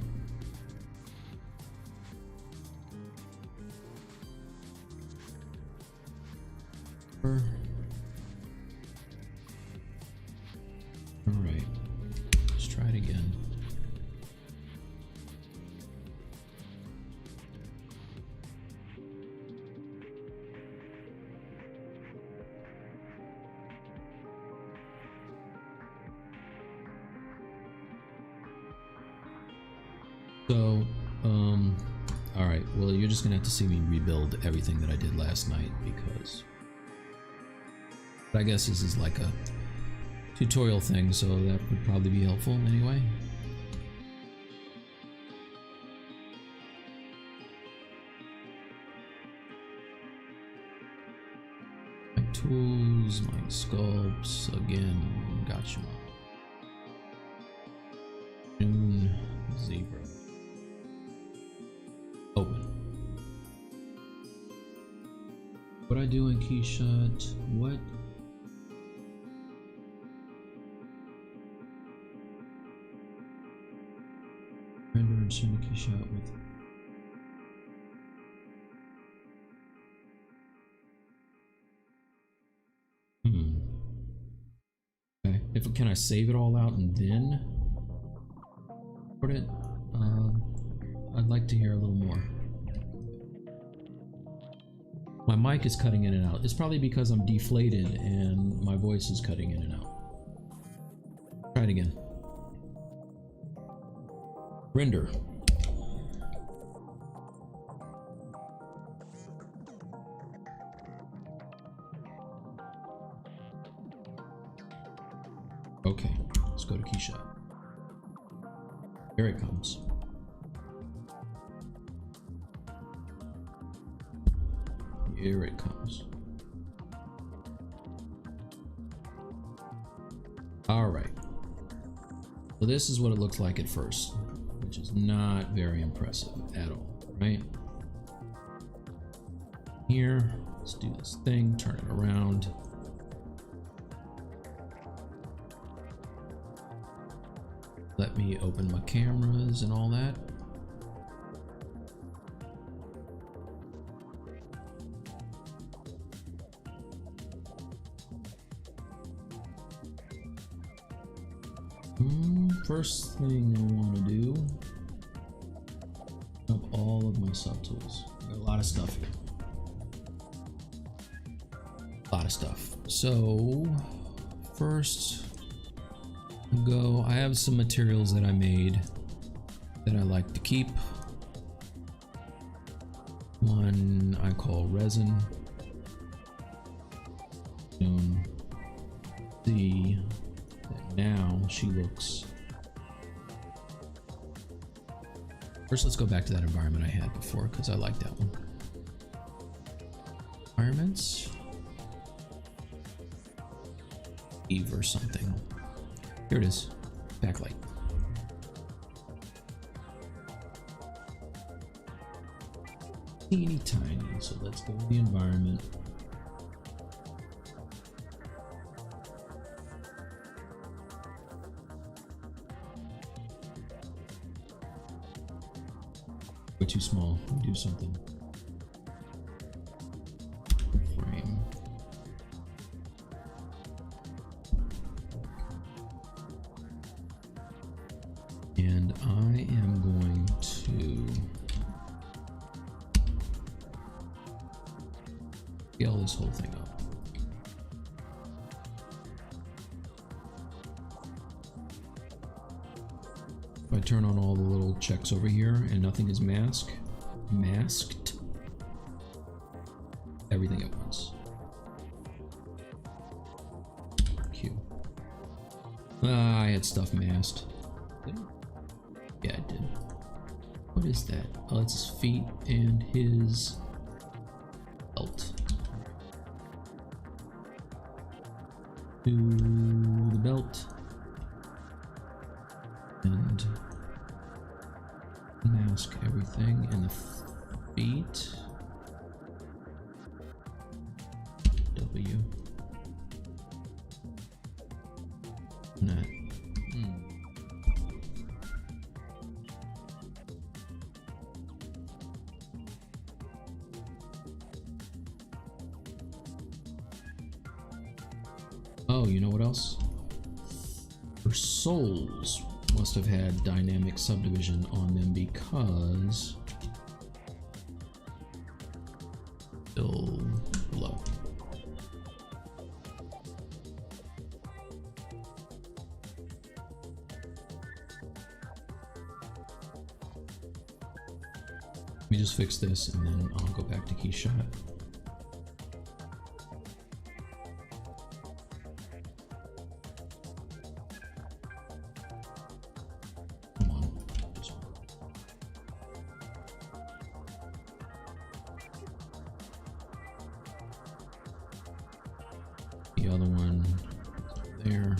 Alright, let's try it again. So, alright, well, you're just gonna have to see me rebuild everything that I did last night because... But I guess this is like a tutorial thing, so that would probably be helpful anyway. My tools, my sculpts, again, Gatchaman. ZBrush. Open. What I do in Keyshot, what? Render and send a Keyshot with. Okay. Can I save it all out and then put it? I'd like to hear a little more. My mic is cutting in and out. It's probably because I'm deflated and my voice is cutting in and out. Try it again. Render. Okay, let's go to Keyshot. Here it comes. Here it comes. All right. So this is what it looks like at first, which is not very impressive at all, right? Here, let's do this thing, turn it around. Let me open my cameras and all that. First thing I want to do, up all of my subtools. Got a lot of stuff here. A lot of stuff. So first go, I have some materials that I made that I like to keep. One I call resin. See that now she looks. First, let's go back to that environment I had before because I like that one. Environments. Eve or something. Here it is. Backlight. Teeny tiny. So let's go to the environment. Way too small. Do something. Frame. scale this whole thing up. If I turn on all the little checks over here and nothing is masked, everything at once. Q. Ah, I had stuff masked. Yeah, I did. What is that? Oh, it's his feet and his belt. To the belt. And mask everything in the feet. W. And that. Oh, you know what else? Her soles must have had dynamic subdivision on them because still below. Let me just fix this and then I'll go back to Keyshot. The other one there.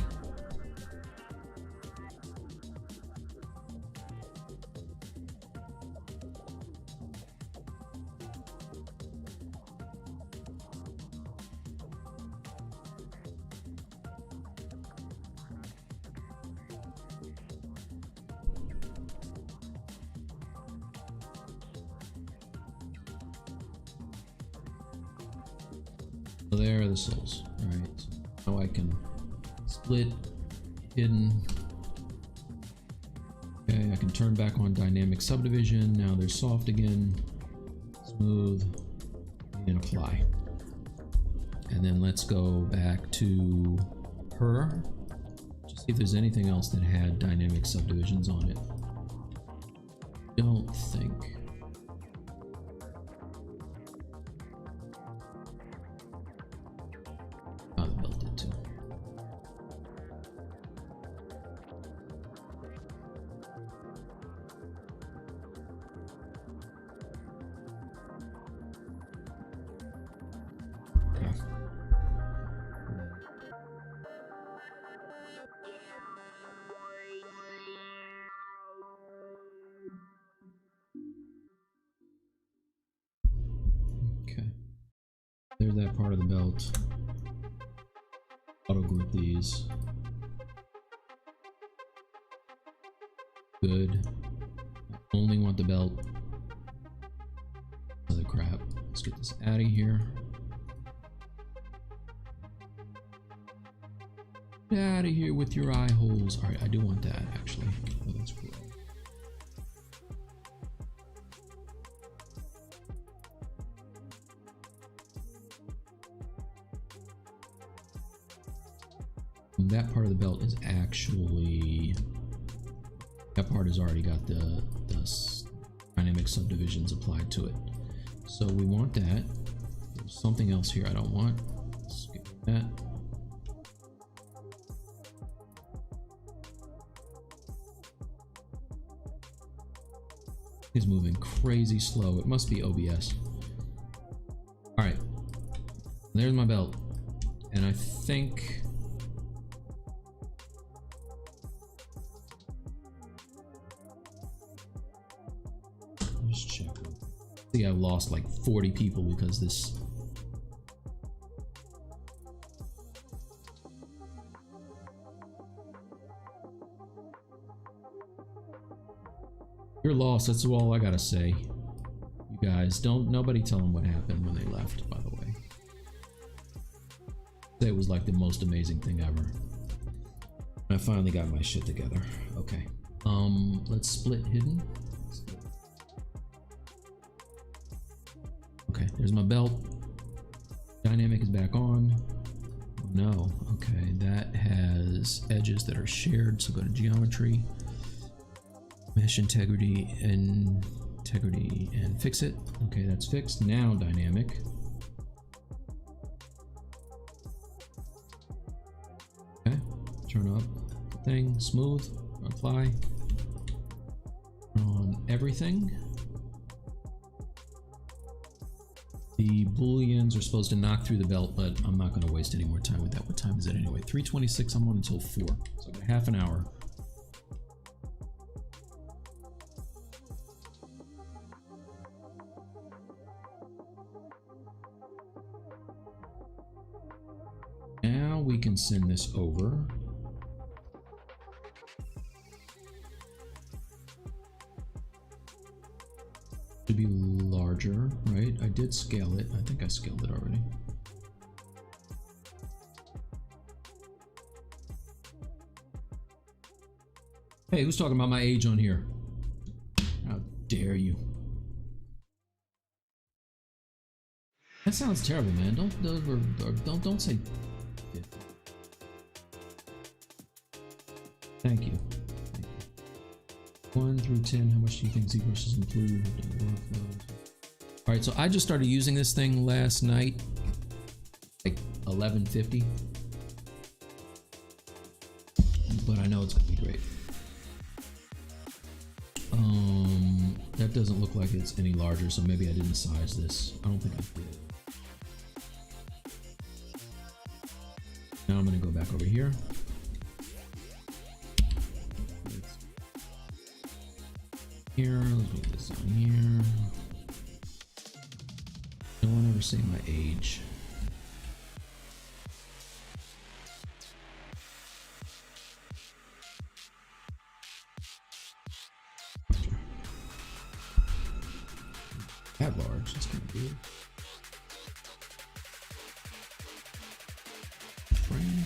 So there are the soles. All right. Now I can split, hidden. Okay, I can turn back on dynamic subdivision. Now they're soft again. Smooth and apply. And then let's go back to her. Just see if there's anything else that had dynamic subdivisions on it. Don't think. There's that part of the belt. Auto group these. Good. I only want the belt. Other crap. Let's get this out of here. Get out of here with your eye holes. Alright, I do want that actually. Oh, that's cool. That part of the belt is actually, that part has already got the dynamic subdivisions applied to it. So we want that. There's something else here I don't want. Skip that. It's moving crazy slow. It must be OBS. All right, there's my belt. And I think just check. I think I've lost like 40 people because this. You're lost, that's all I gotta say. You guys, nobody tell them what happened when they left, by the way. It was like the most amazing thing ever. I finally got my shit together. Okay. Let's split hidden. Okay, there's my belt. dynamic is back on. Oh, no, okay, that has edges that are shared, so go to geometry, mesh integrity and fix it. Okay, that's fixed. Now dynamic. Okay, turn up the thing, smooth, apply, on everything. The booleans are supposed to knock through the belt, but I'm not going to waste any more time with that. What time is it anyway? 3:26. I'm on until 4, so I got half an hour. Now we can send this over. To be larger, right? I did scale it. I think I scaled it already. Hey, who's talking about my age on here? How dare you? That sounds terrible, man. Don't say. Thank you. 1 through 10, how much do you think ZBrush include? All right, so I just started using this thing last night, like 11:50, but I know it's gonna be great. That doesn't look like it's any larger, so maybe I didn't size this. I don't think I did. Now I'm gonna go back over here. Let's put this on here. No one ever say my age. That large, that's kind of weird. Frame.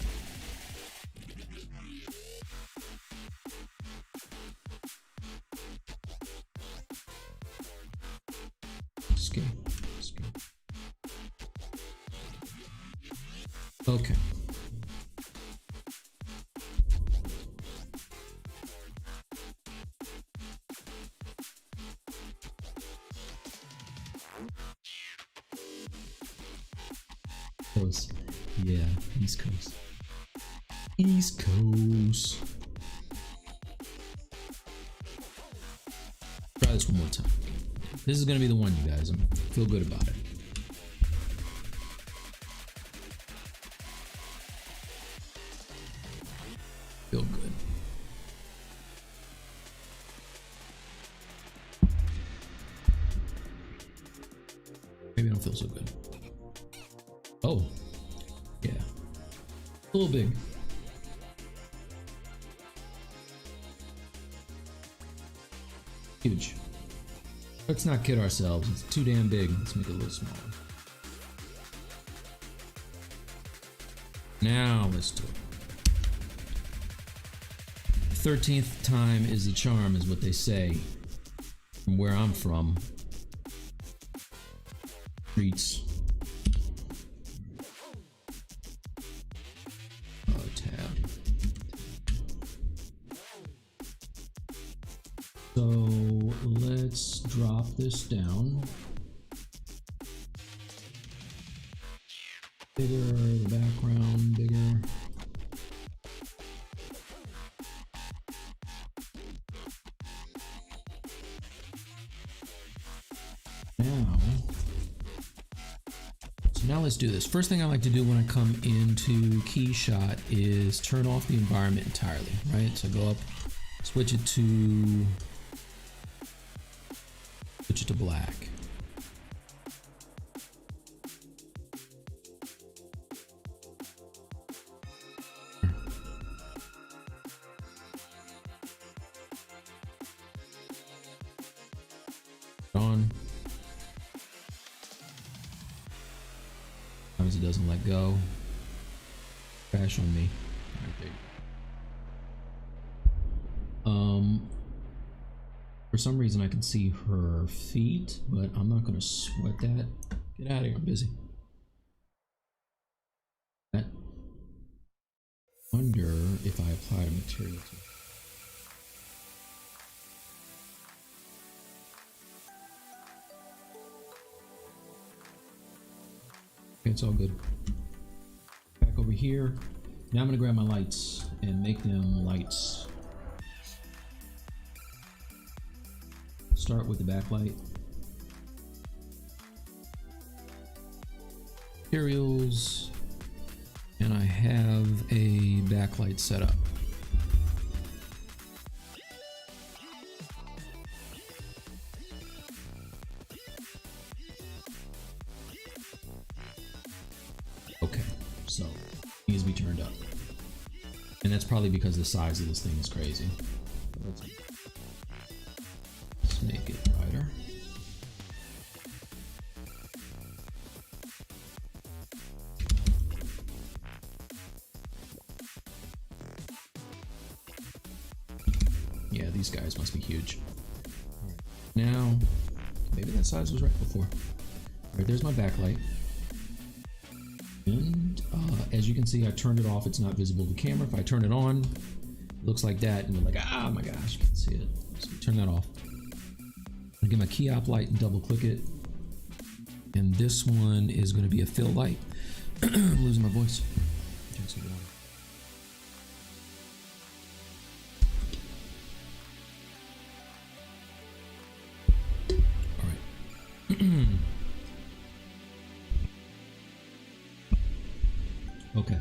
Okay. Coast. Yeah, East Coast. East Coast. Try this one more time. This is gonna be the one, you guys. I feel good about it. Feel good. Maybe I don't feel so good. Oh, yeah. A little big. Huge. Let's not kid ourselves. It's too damn big. Let's make it a little smaller. Now let's do it. 13th time is the charm, is what they say. From where I'm from. Streets. Tab. So let's drop this down. Bigger, the background bigger. Now let's do this. First thing I like to do when I come into Keyshot is turn off the environment entirely, right? So go up, switch it to black. On. Sometimes it doesn't let go. Crash on me. For some reason I can see her feet, but I'm not gonna sweat that. Get out of here, I'm busy. wonder if I apply a material to it. Okay, it's all good. Back over here. Now I'm gonna grab my lights and make them lights. Start with the backlight. Materials. And I have a backlight set up. Okay, so it needs to be turned up. And that's probably because the size of this thing is crazy. Let's make it brighter. Yeah, these guys must be huge. All right. Now, maybe that size was right before. All right, there's my backlight. And as you can see, I turned it off. It's not visible to the camera. If I turn it on, it looks like that. And you're like, oh my gosh, you can't see it. So turn that off. I'll get my key op light and double click it. And this one is going to be a fill light. I'm losing my voice. Drink some water. Okay,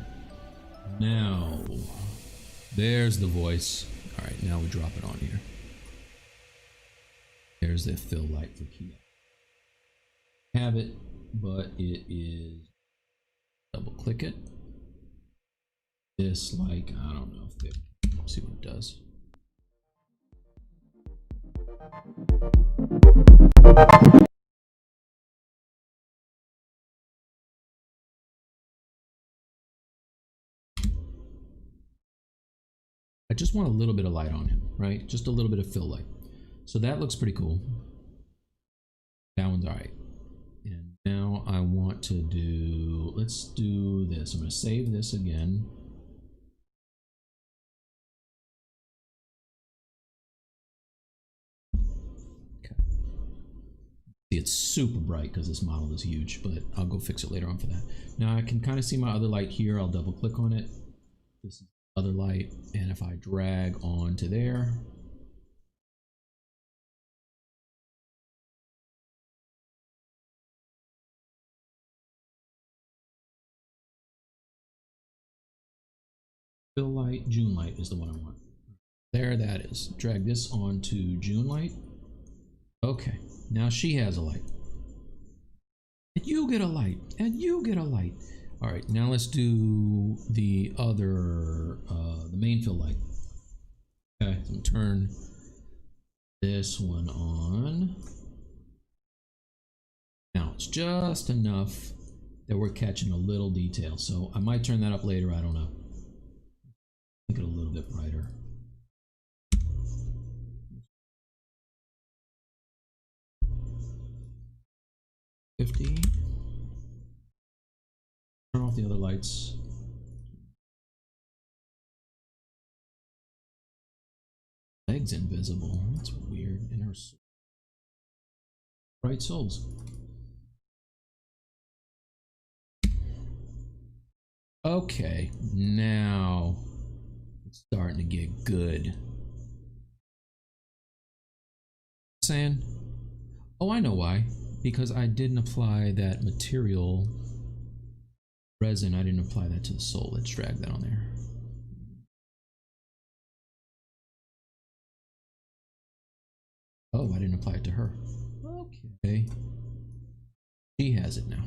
now there's the voice. All right, now we drop it on here. There's the fill light for key. Have it, but it is, double click it. This, like, I don't know if it, let's see what it does. I just want a little bit of light on him, right? Just a little bit of fill light. So that looks pretty cool. That one's all right. And now I want to do, let's do this. I'm going to save this again. Okay. See, it's super bright because this model is huge, but I'll go fix it later on for that. Now I can kind of see my other light here. I'll double click on it. This is other light, and if I drag on to there, fill light, June light is the one I want. There that is. Drag this on to June light. Okay, now she has a light. And you get a light, and you get a light. All right, now let's do the other, the main fill light. Okay, so turn this one on. Now it's just enough that we're catching a little detail. So I might turn that up later, I don't know. Make it a little bit brighter. $50. Turn off the other lights. Leg's invisible. That's weird. And her bright souls. Okay, now it's starting to get good. Saying, oh, I know why. Because I didn't apply that material resin. I didn't apply that to the sole. Let's drag that on there. Oh, I didn't apply it to her. Okay. She has it now.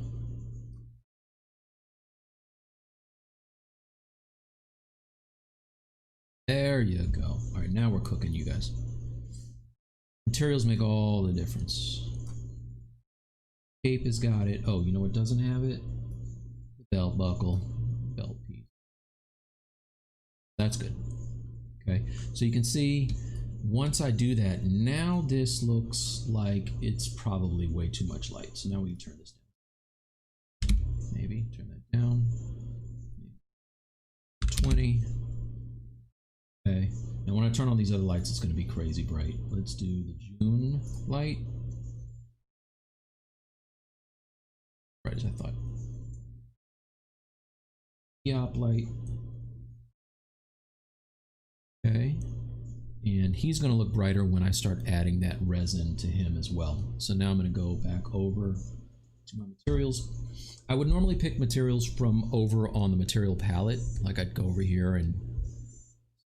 There you go. All right, now we're cooking, you guys. Materials make all the difference. Cape has got it. Oh, you know what doesn't have it? The belt buckle, belt piece. That's good. Okay, so you can see once I do that, now this looks like it's probably way too much light. So now we can turn this down. Maybe turn that down. 20. turn on these other lights, it's going to be crazy bright. Let's do the June light. Right as I thought. Yop light. Okay. And he's going to look brighter when I start adding that resin to him as well. So now I'm going to go back over to my materials. I would normally pick materials from over on the material palette. Like I'd go over here and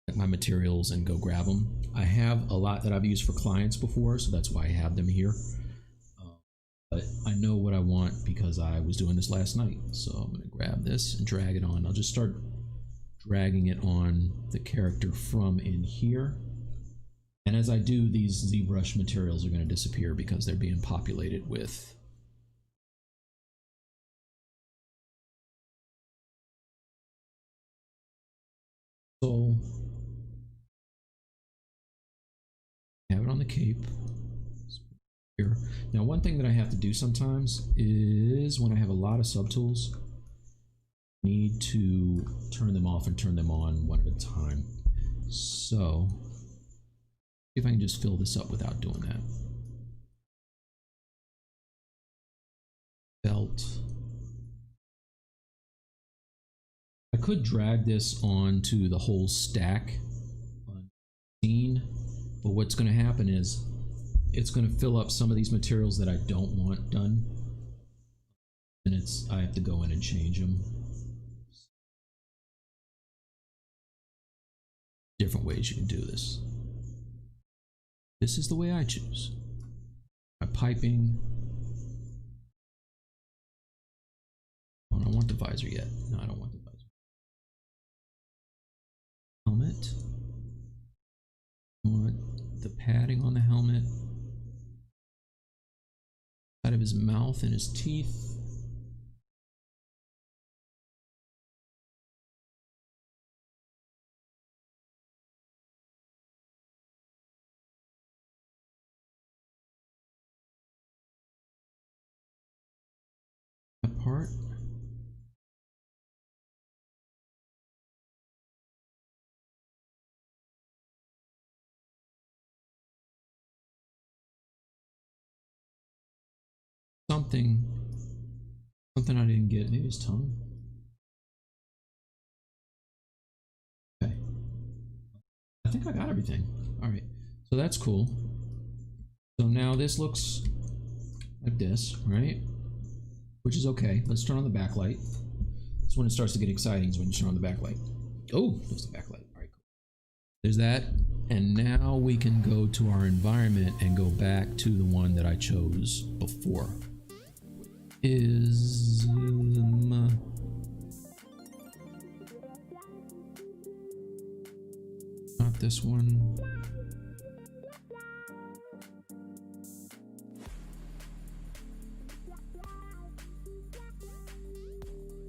get my materials and go grab them. I have a lot that I've used for clients before, so that's why I have them here. But I know what I want because I was doing this last night. So I'm going to grab this and drag it on. I'll just start dragging it on the character from in here. And as I do, these ZBrush materials are going to disappear because they're being populated with so have it on the cape here. Now one thing that I have to do sometimes is when I have a lot of subtools, I need to turn them off and turn them on one at a time. So if I can just fill this up without doing that. Belt. I could drag this onto the whole stack on scene, but what's going to happen is it's going to fill up some of these materials that I don't want done, and I have to go in and change them. Different ways you can do this. This is the way I choose. My piping. Oh, I don't want the visor yet. No, I don't want the visor. Helmet. I want the padding on the helmet. Out of his mouth and his teeth. Part. Something I didn't get. Maybe his tongue. Okay. I think I got everything. All right. So that's cool. So now this looks like this, right? Which is okay. Let's turn on the backlight. That's when it starts to get exciting, is when you turn on the backlight. Oh, there's the backlight. All right, cool. There's that. And now we can go to our environment and go back to the one that I chose before. Is not this one.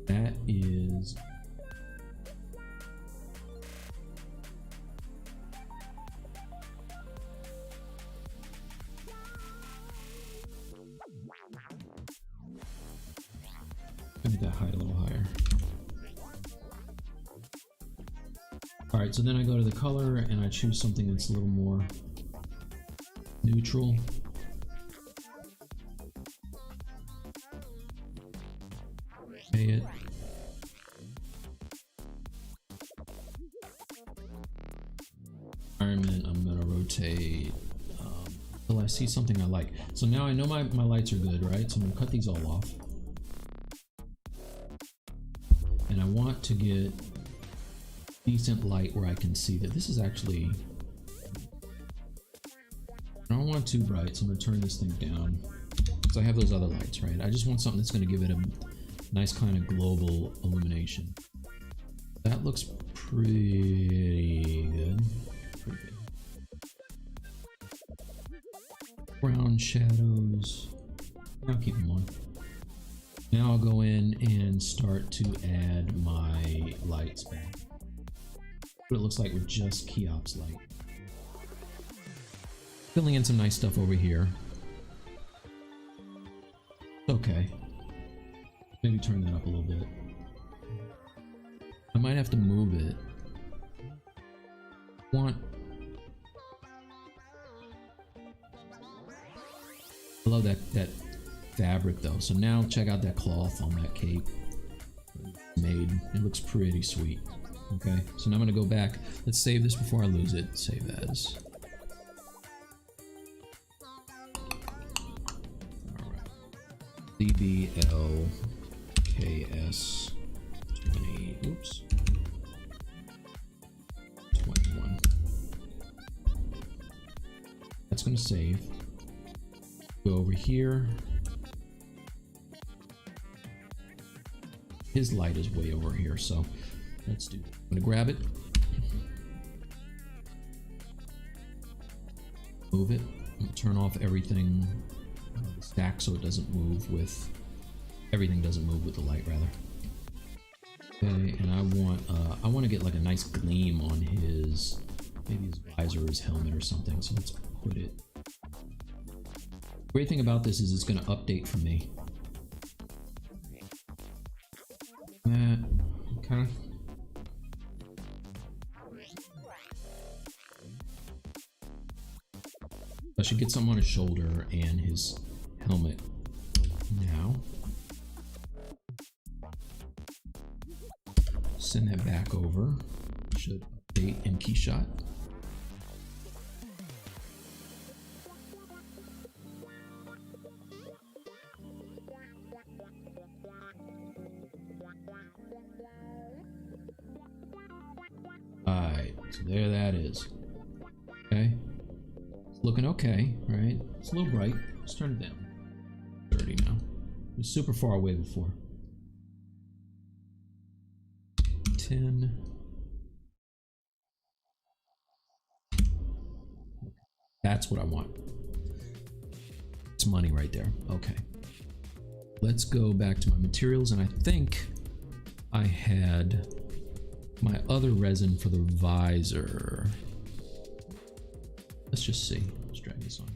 That is make that height a little higher. All right, so then I go to the color and I choose something that's a little more neutral. Pay it. Environment, I'm gonna rotate until I see something I like. So now I know my lights are good, right? So I'm gonna cut these all off. And I want to get decent light where I can see that this is actually, I don't want too bright, so I'm gonna turn this thing down because I have those other lights, right? I just want something that's gonna give it a nice kind of global illumination. That looks pretty good. Pretty good. Brown shadows. I'll keep them on. Now I'll go in and start to add my lights back. What it looks like with just Keyop's light. Filling in some nice stuff over here. Okay. Maybe turn that up a little bit. I might have to move it. I want I love that fabric though. So now check out that cloth on that cape. Made. It looks pretty sweet. Okay, so now I'm gonna go back. Let's save this before I lose it. Save as. Alright. ZBLKS 20. Oops. 21. That's gonna save. Go over here. His light is way over here, so let's do that. I'm gonna grab it, move it, and turn off everything, the stack, so it doesn't move with everything. Doesn't move with the light, rather. Okay, and I want to get like a nice gleam on his, maybe his visor or his helmet or something. So let's put it. Great thing about this is it's going to update for me. Okay. I should get something on his shoulder and his helmet now. Send that back over. Should update in Keyshot. Alright, so there that is. Okay. It's looking okay, right? It's a little bright. Let's turn it down. 30 now. It was super far away before. 10. That's what I want. It's money right there. Okay. Let's go back to my materials, and I think I had my other resin for the visor. Let's just see. Let's drag this on.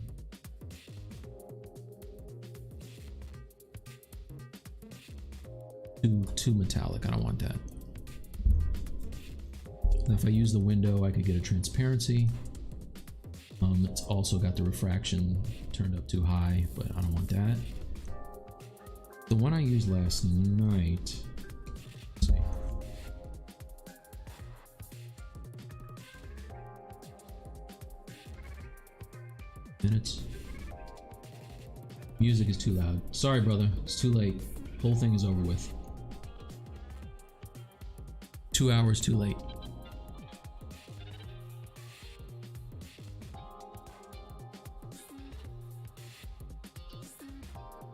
Too metallic. I don't want that. Now if I use the window, I could get a transparency. It's also got the refraction turned up too high, but I don't want that. The one I used last night, let's see. Minutes. Music is too loud. Sorry, brother. It's too late. Whole thing is over with. 2 hours too late.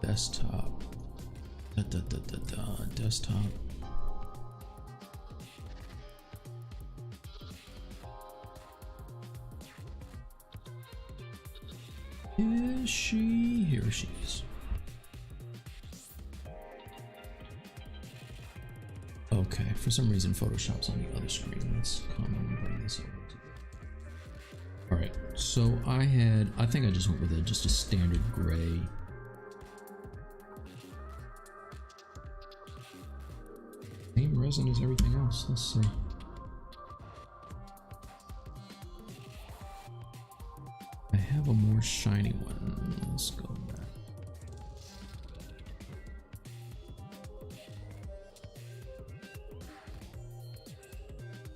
Desktop. Desktop. Is she? Here she is. Okay, for some reason Photoshop's on the other screen. Let's come and bring this over to the... Alright, so I think I just went with just a standard gray. Same resin as everything else. Let's see. I have a more shiny one. Let's go back.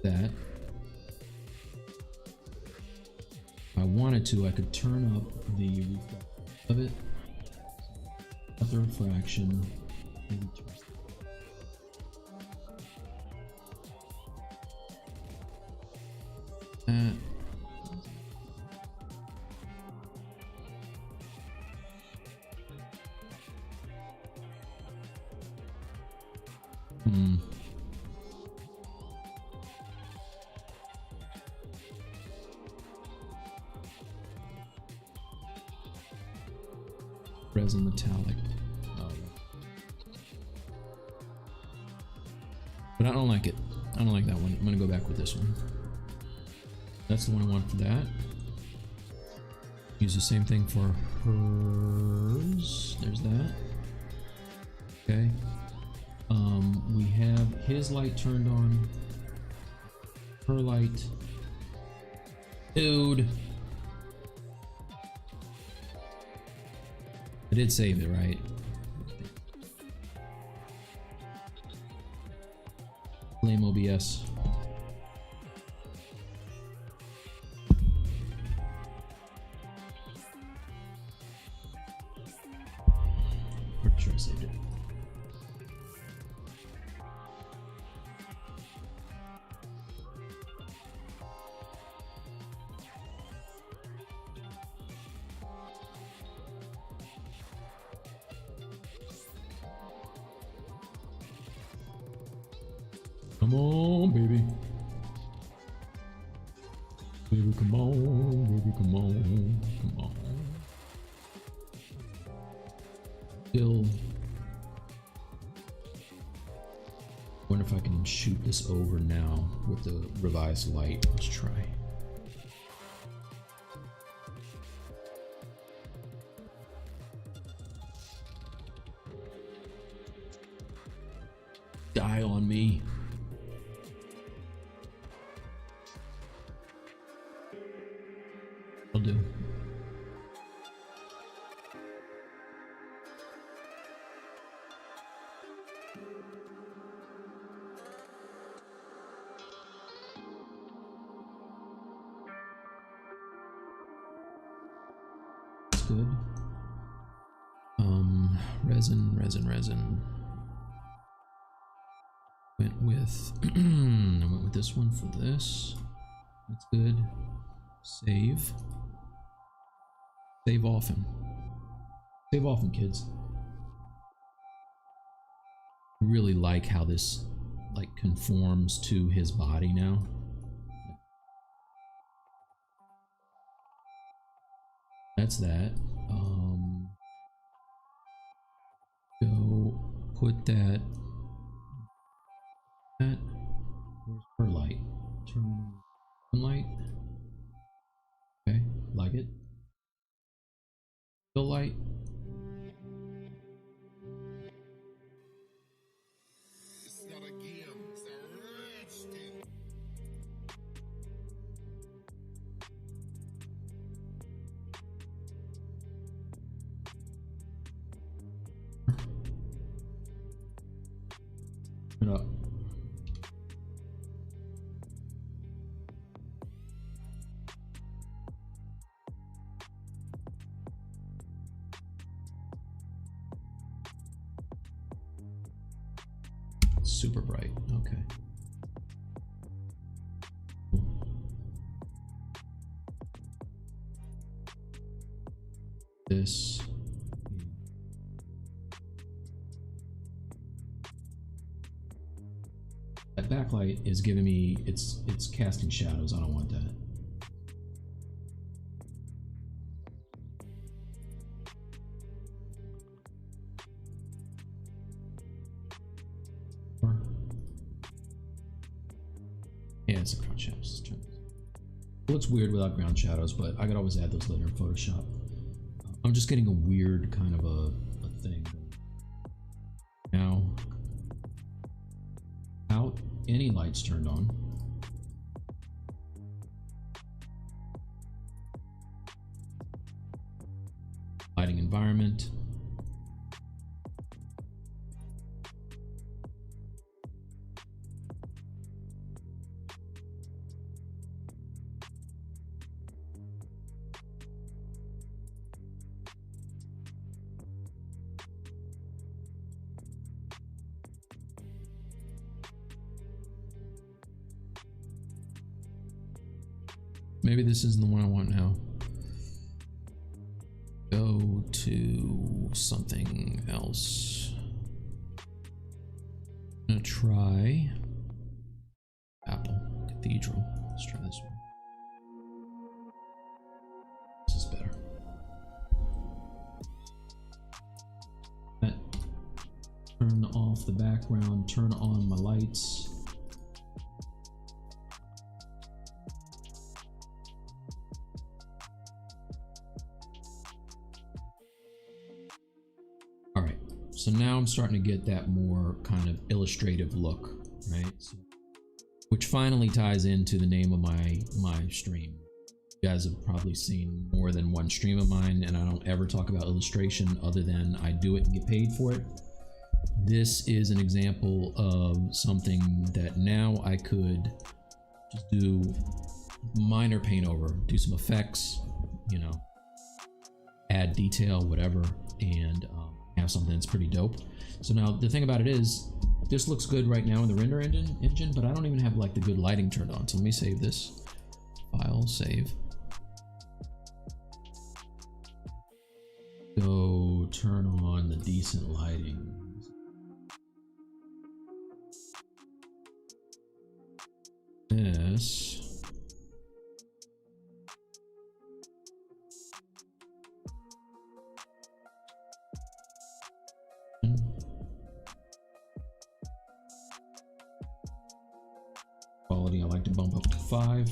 That. If I wanted to, I could turn up the reflection of it. Up the refraction. Maybe that. Resin metallic. But I don't like it. I don't like that one. I'm gonna go back with this one. That's the one I want for that. Use the same thing for hers. There's that. Okay. We have his light turned on. Her light. Dude. I did save it, right? Blame OBS. Pretty sure I saved it. Come on, baby. Baby, come on, baby, come on, come on. Still wonder if I can shoot this over now with the revised light. Let's try. Die on me. I'll do. That's good. Resin. Went with I went with this one for this. That's good. Save. Save often. Save often, kids. I really like how this like conforms to his body now. That's that. Go put that. Where's her light? Turn on light. Okay, like it. Still light. It's not a game, it's a rich thing. Turn it up. Super bright. Okay. This. That backlight is giving me, it's casting shadows. I don't want that. Yeah, it's a ground shadows. It looks weird without ground shadows, but I could always add those later in Photoshop. I'm just getting a weird kind of a thing. Now, out any lights turned on. Lighting environment. Maybe this isn't the one I want now. Go to something else. I'm gonna try Apple Cathedral. Let's try this one. This is better. Turn off the background, turn on my lights. So now I'm starting to get that more kind of illustrative look, right? So, which finally ties into the name of my stream. You guys have probably seen more than one stream of mine, and I don't ever talk about illustration other than I do it and get paid for it. This is an example of something that now I could just do minor paint over, do some effects, you know, add detail, whatever, and have something that's pretty dope. So now the thing about it is, this looks good right now in the render engine, but I don't even have like the good lighting turned on. So let me save this. File, save. Go turn on the decent lighting. This. Quality I like to bump up to 5.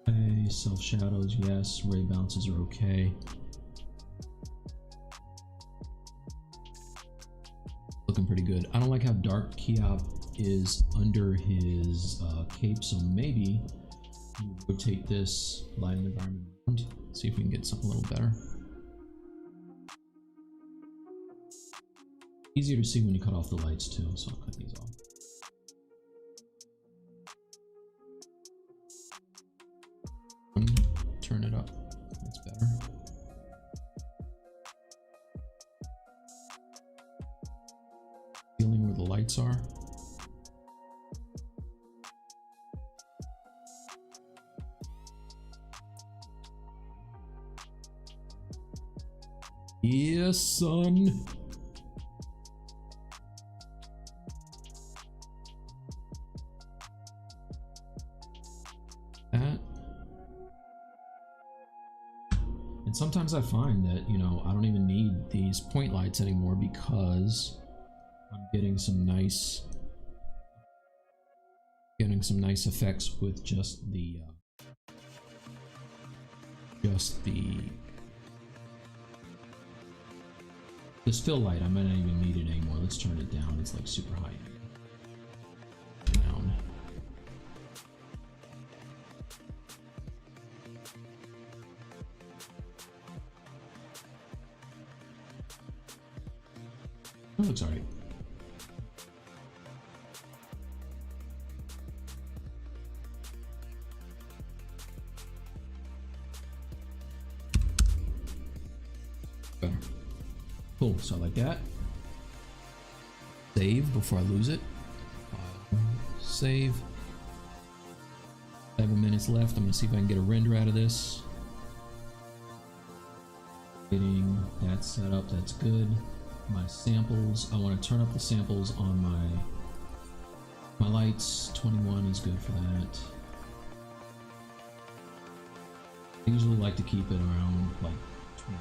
Okay, self shadows, yes. Ray bounces are okay. Looking pretty good. I don't like how dark Keyshot is under his cape, so maybe you rotate this lighting environment around. See if we can get something a little better. Easier to see when you cut off the lights too, so I'll cut these off. Turn it up. That's better. Feeling where the lights are. Yes, son. And sometimes I find that, you know, I don't even need these point lights anymore because I'm getting some nice effects with just the this fill light. I might not even need it anymore. Let's turn it down. It's like super high. Down. That looks alright. Better. Cool, so I like that. Save before I lose it. Save. 7 minutes left. I'm gonna see if I can get a render out of this. Getting that set up, that's good. My samples, I want to turn up the samples on my lights. 21 is good for that. I usually like to keep it around like 20.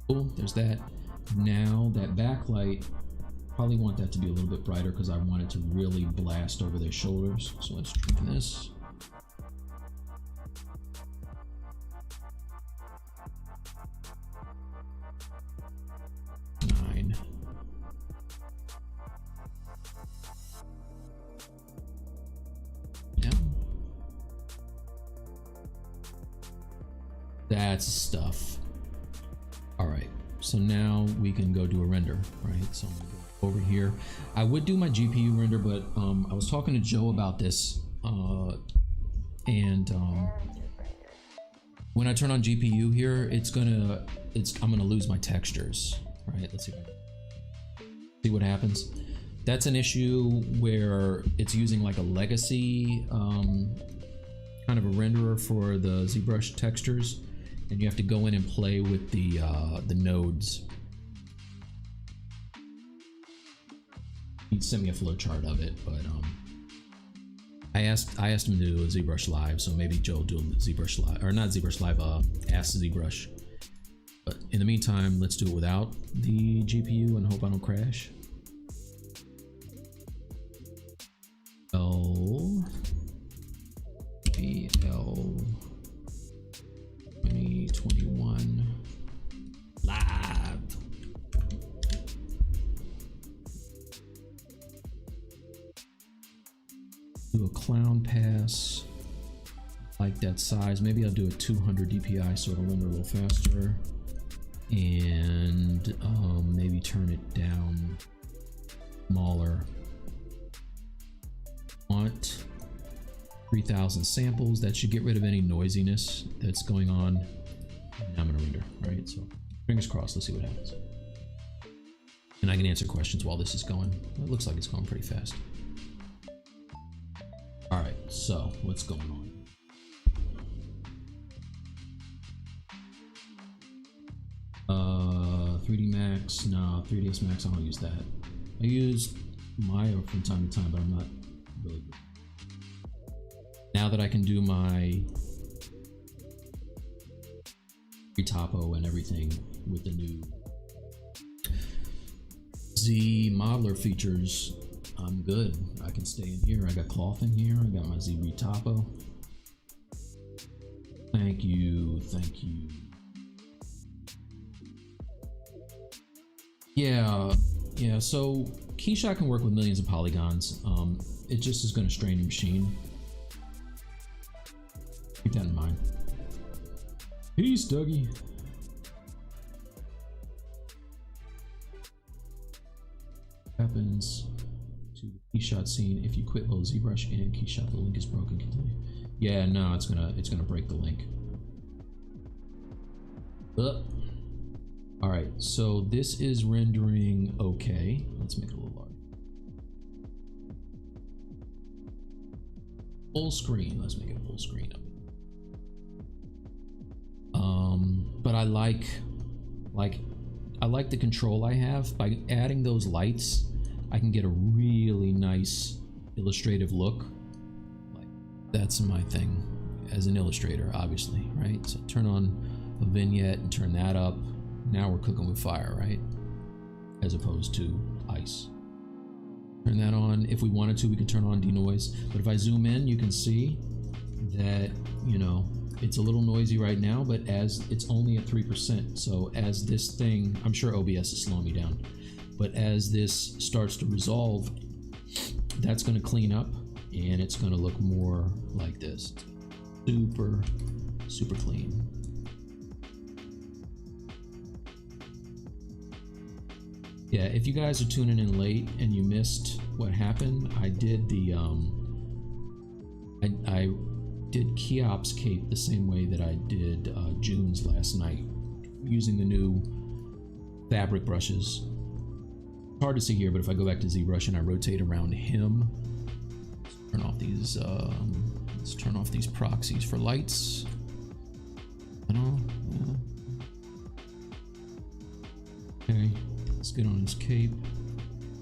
Cool, there's that. Now that backlight, probably want that to be a little bit brighter because I want it to really blast over their shoulders. So let's trim this. That's stuff. All right, so now we can go do a render, right? So I'm gonna go over here. I would do my GPU render, but I was talking to Joe about this, and when I turn on GPU here, I'm gonna lose my textures, right? Let's see what happens. That's an issue where it's using like a legacy kind of a renderer for the ZBrush textures, and you have to go in and play with the nodes. He sent me a flowchart of it, but I asked him to do a ZBrush live, so maybe Joe will do a ZBrush live, or not ZBrush live, ask ZBrush. But in the meantime, let's do it without the GPU and hope I don't crash. BL 2021 live. yes. Like that size. Maybe I'll do a 200 DPI so it'll render a little faster. And maybe turn it down smaller. Want 3,000 samples. That should get rid of any noisiness that's going on. And I'm gonna render, right? So fingers crossed, let's see what happens. And I can answer questions while this is going. It looks like it's going pretty fast. All right, so what's going on? 3D Max, no, 3ds Max, I don't use that. I use Maya from time to time, but I'm not really good. Now that I can do my retopo and everything with the new Z modeler features, I'm good. I can stay in here. I got cloth in here. I got my Z retopo. Thank you, thank you. Yeah, so Keyshot can work with millions of polygons. It just is going to strain your machine. Keep that in mind. Peace, Dougie. Happens to the Keyshot scene if you quit both ZBrush and Keyshot. The link is broken. Continue. Yeah, no, it's gonna break the link. All right, so this is rendering okay. Let's make it a little larger. Full screen. Let's make it full screen up. But I like the control I have. By adding those lights, I can get a really nice illustrative look. Like, that's my thing as an illustrator, obviously, right? So turn on a vignette and turn that up. Now we're cooking with fire, right? As opposed to ice. Turn that on. If we wanted to, we could turn on denoise. But if I zoom in, you can see that, you know, it's a little noisy right now, but as it's only at 3%. So as this thing, I'm sure OBS is slowing me down, but as this starts to resolve, that's going to clean up and it's going to look more like this. Super, super clean. Yeah, if you guys are tuning in late and you missed what happened, I did the I did Keop's cape the same way that I did June's last night, using the new fabric brushes. Hard to see here, but if I go back to ZBrush and I rotate around him, let's turn off these proxies for lights. Okay, let's get on his cape.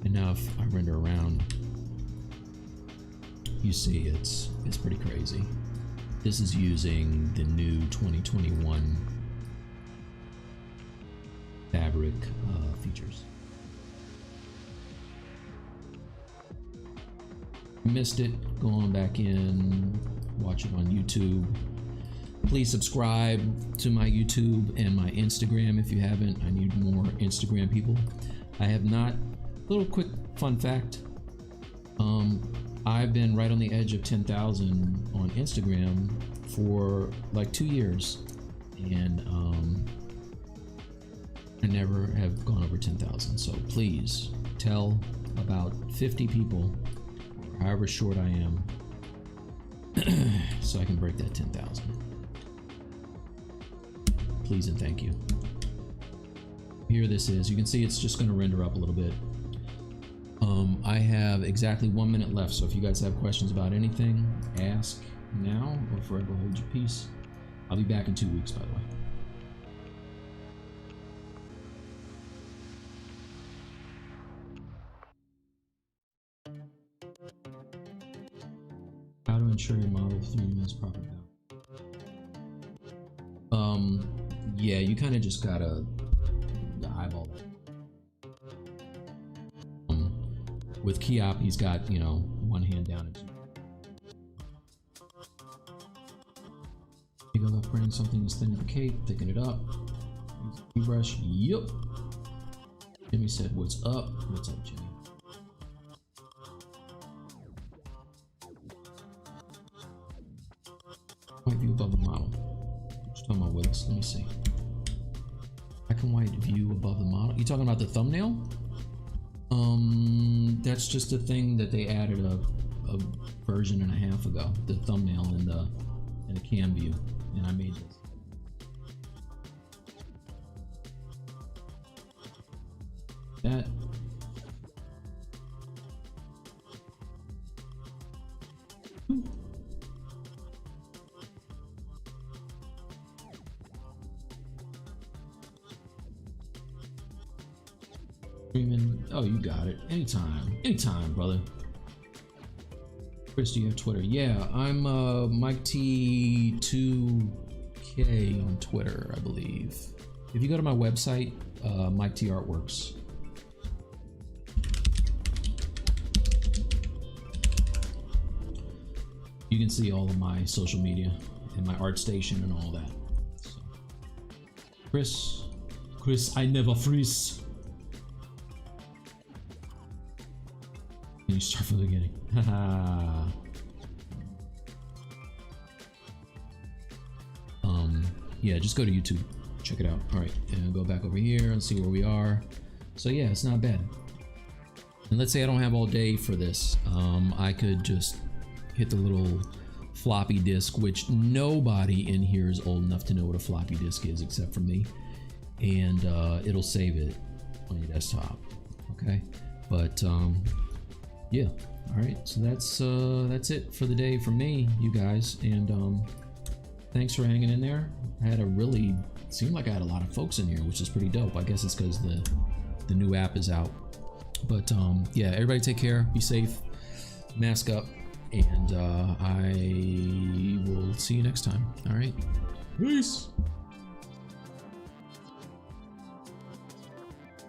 And now if I render around, you see it's pretty crazy. This is using the new 2021 fabric features. Missed it, go on back in, watch it on YouTube. Please subscribe to my YouTube and my Instagram if you haven't. I need more Instagram people. I have not. Little quick fun fact. I've been right on the edge of 10,000 on Instagram for like 2 years, and I never have gone over 10,000. So please tell about 50 people, or however short I am, so I can break that 10,000. Please and thank you. Here this is. You can see it's just going to render up a little bit. I have exactly 1 minute left, so if you guys have questions about anything, ask now or forever hold your peace. I'll be back in 2 weeks, by the way. How to ensure your model 3D minutes proper now. Yeah, you kind of just gotta eyeball that. With Keop, he's got, you know, one hand down and two. You go up bring something as thin as the cape, thicken it up. Use ZBrush. Yup. Jimmy said, "What's up?" What's up, Jimmy? Come on with us. Let me see. Black and white view above the model. You talking about the thumbnail? That's just a thing that they added a version and a half ago. The thumbnail and the cam view, and I made this. That. Oh, you got it. Anytime, brother. Chris, do you have Twitter? Yeah, I'm Mike T2K on Twitter, I believe. If you go to my website, Mike T Artworks. You can see all of my social media and my art station and all that. So. Chris, I never freeze. You start from the beginning. Yeah, just go to YouTube, check it out. All right, and go back over here and see where we are. So yeah, it's not bad. And let's say I don't have all day for this. I could just hit the little floppy disk, which nobody in here is old enough to know what a floppy disk is except for me, and it'll save it on your desktop. Okay, but yeah, all right, so that's it for the day from me, you guys, and thanks for hanging in there. I had seemed like I had a lot of folks in here, which is pretty dope. I guess it's because the new app is out. But yeah, everybody take care, be safe, mask up, and I will see you next time. All right, peace.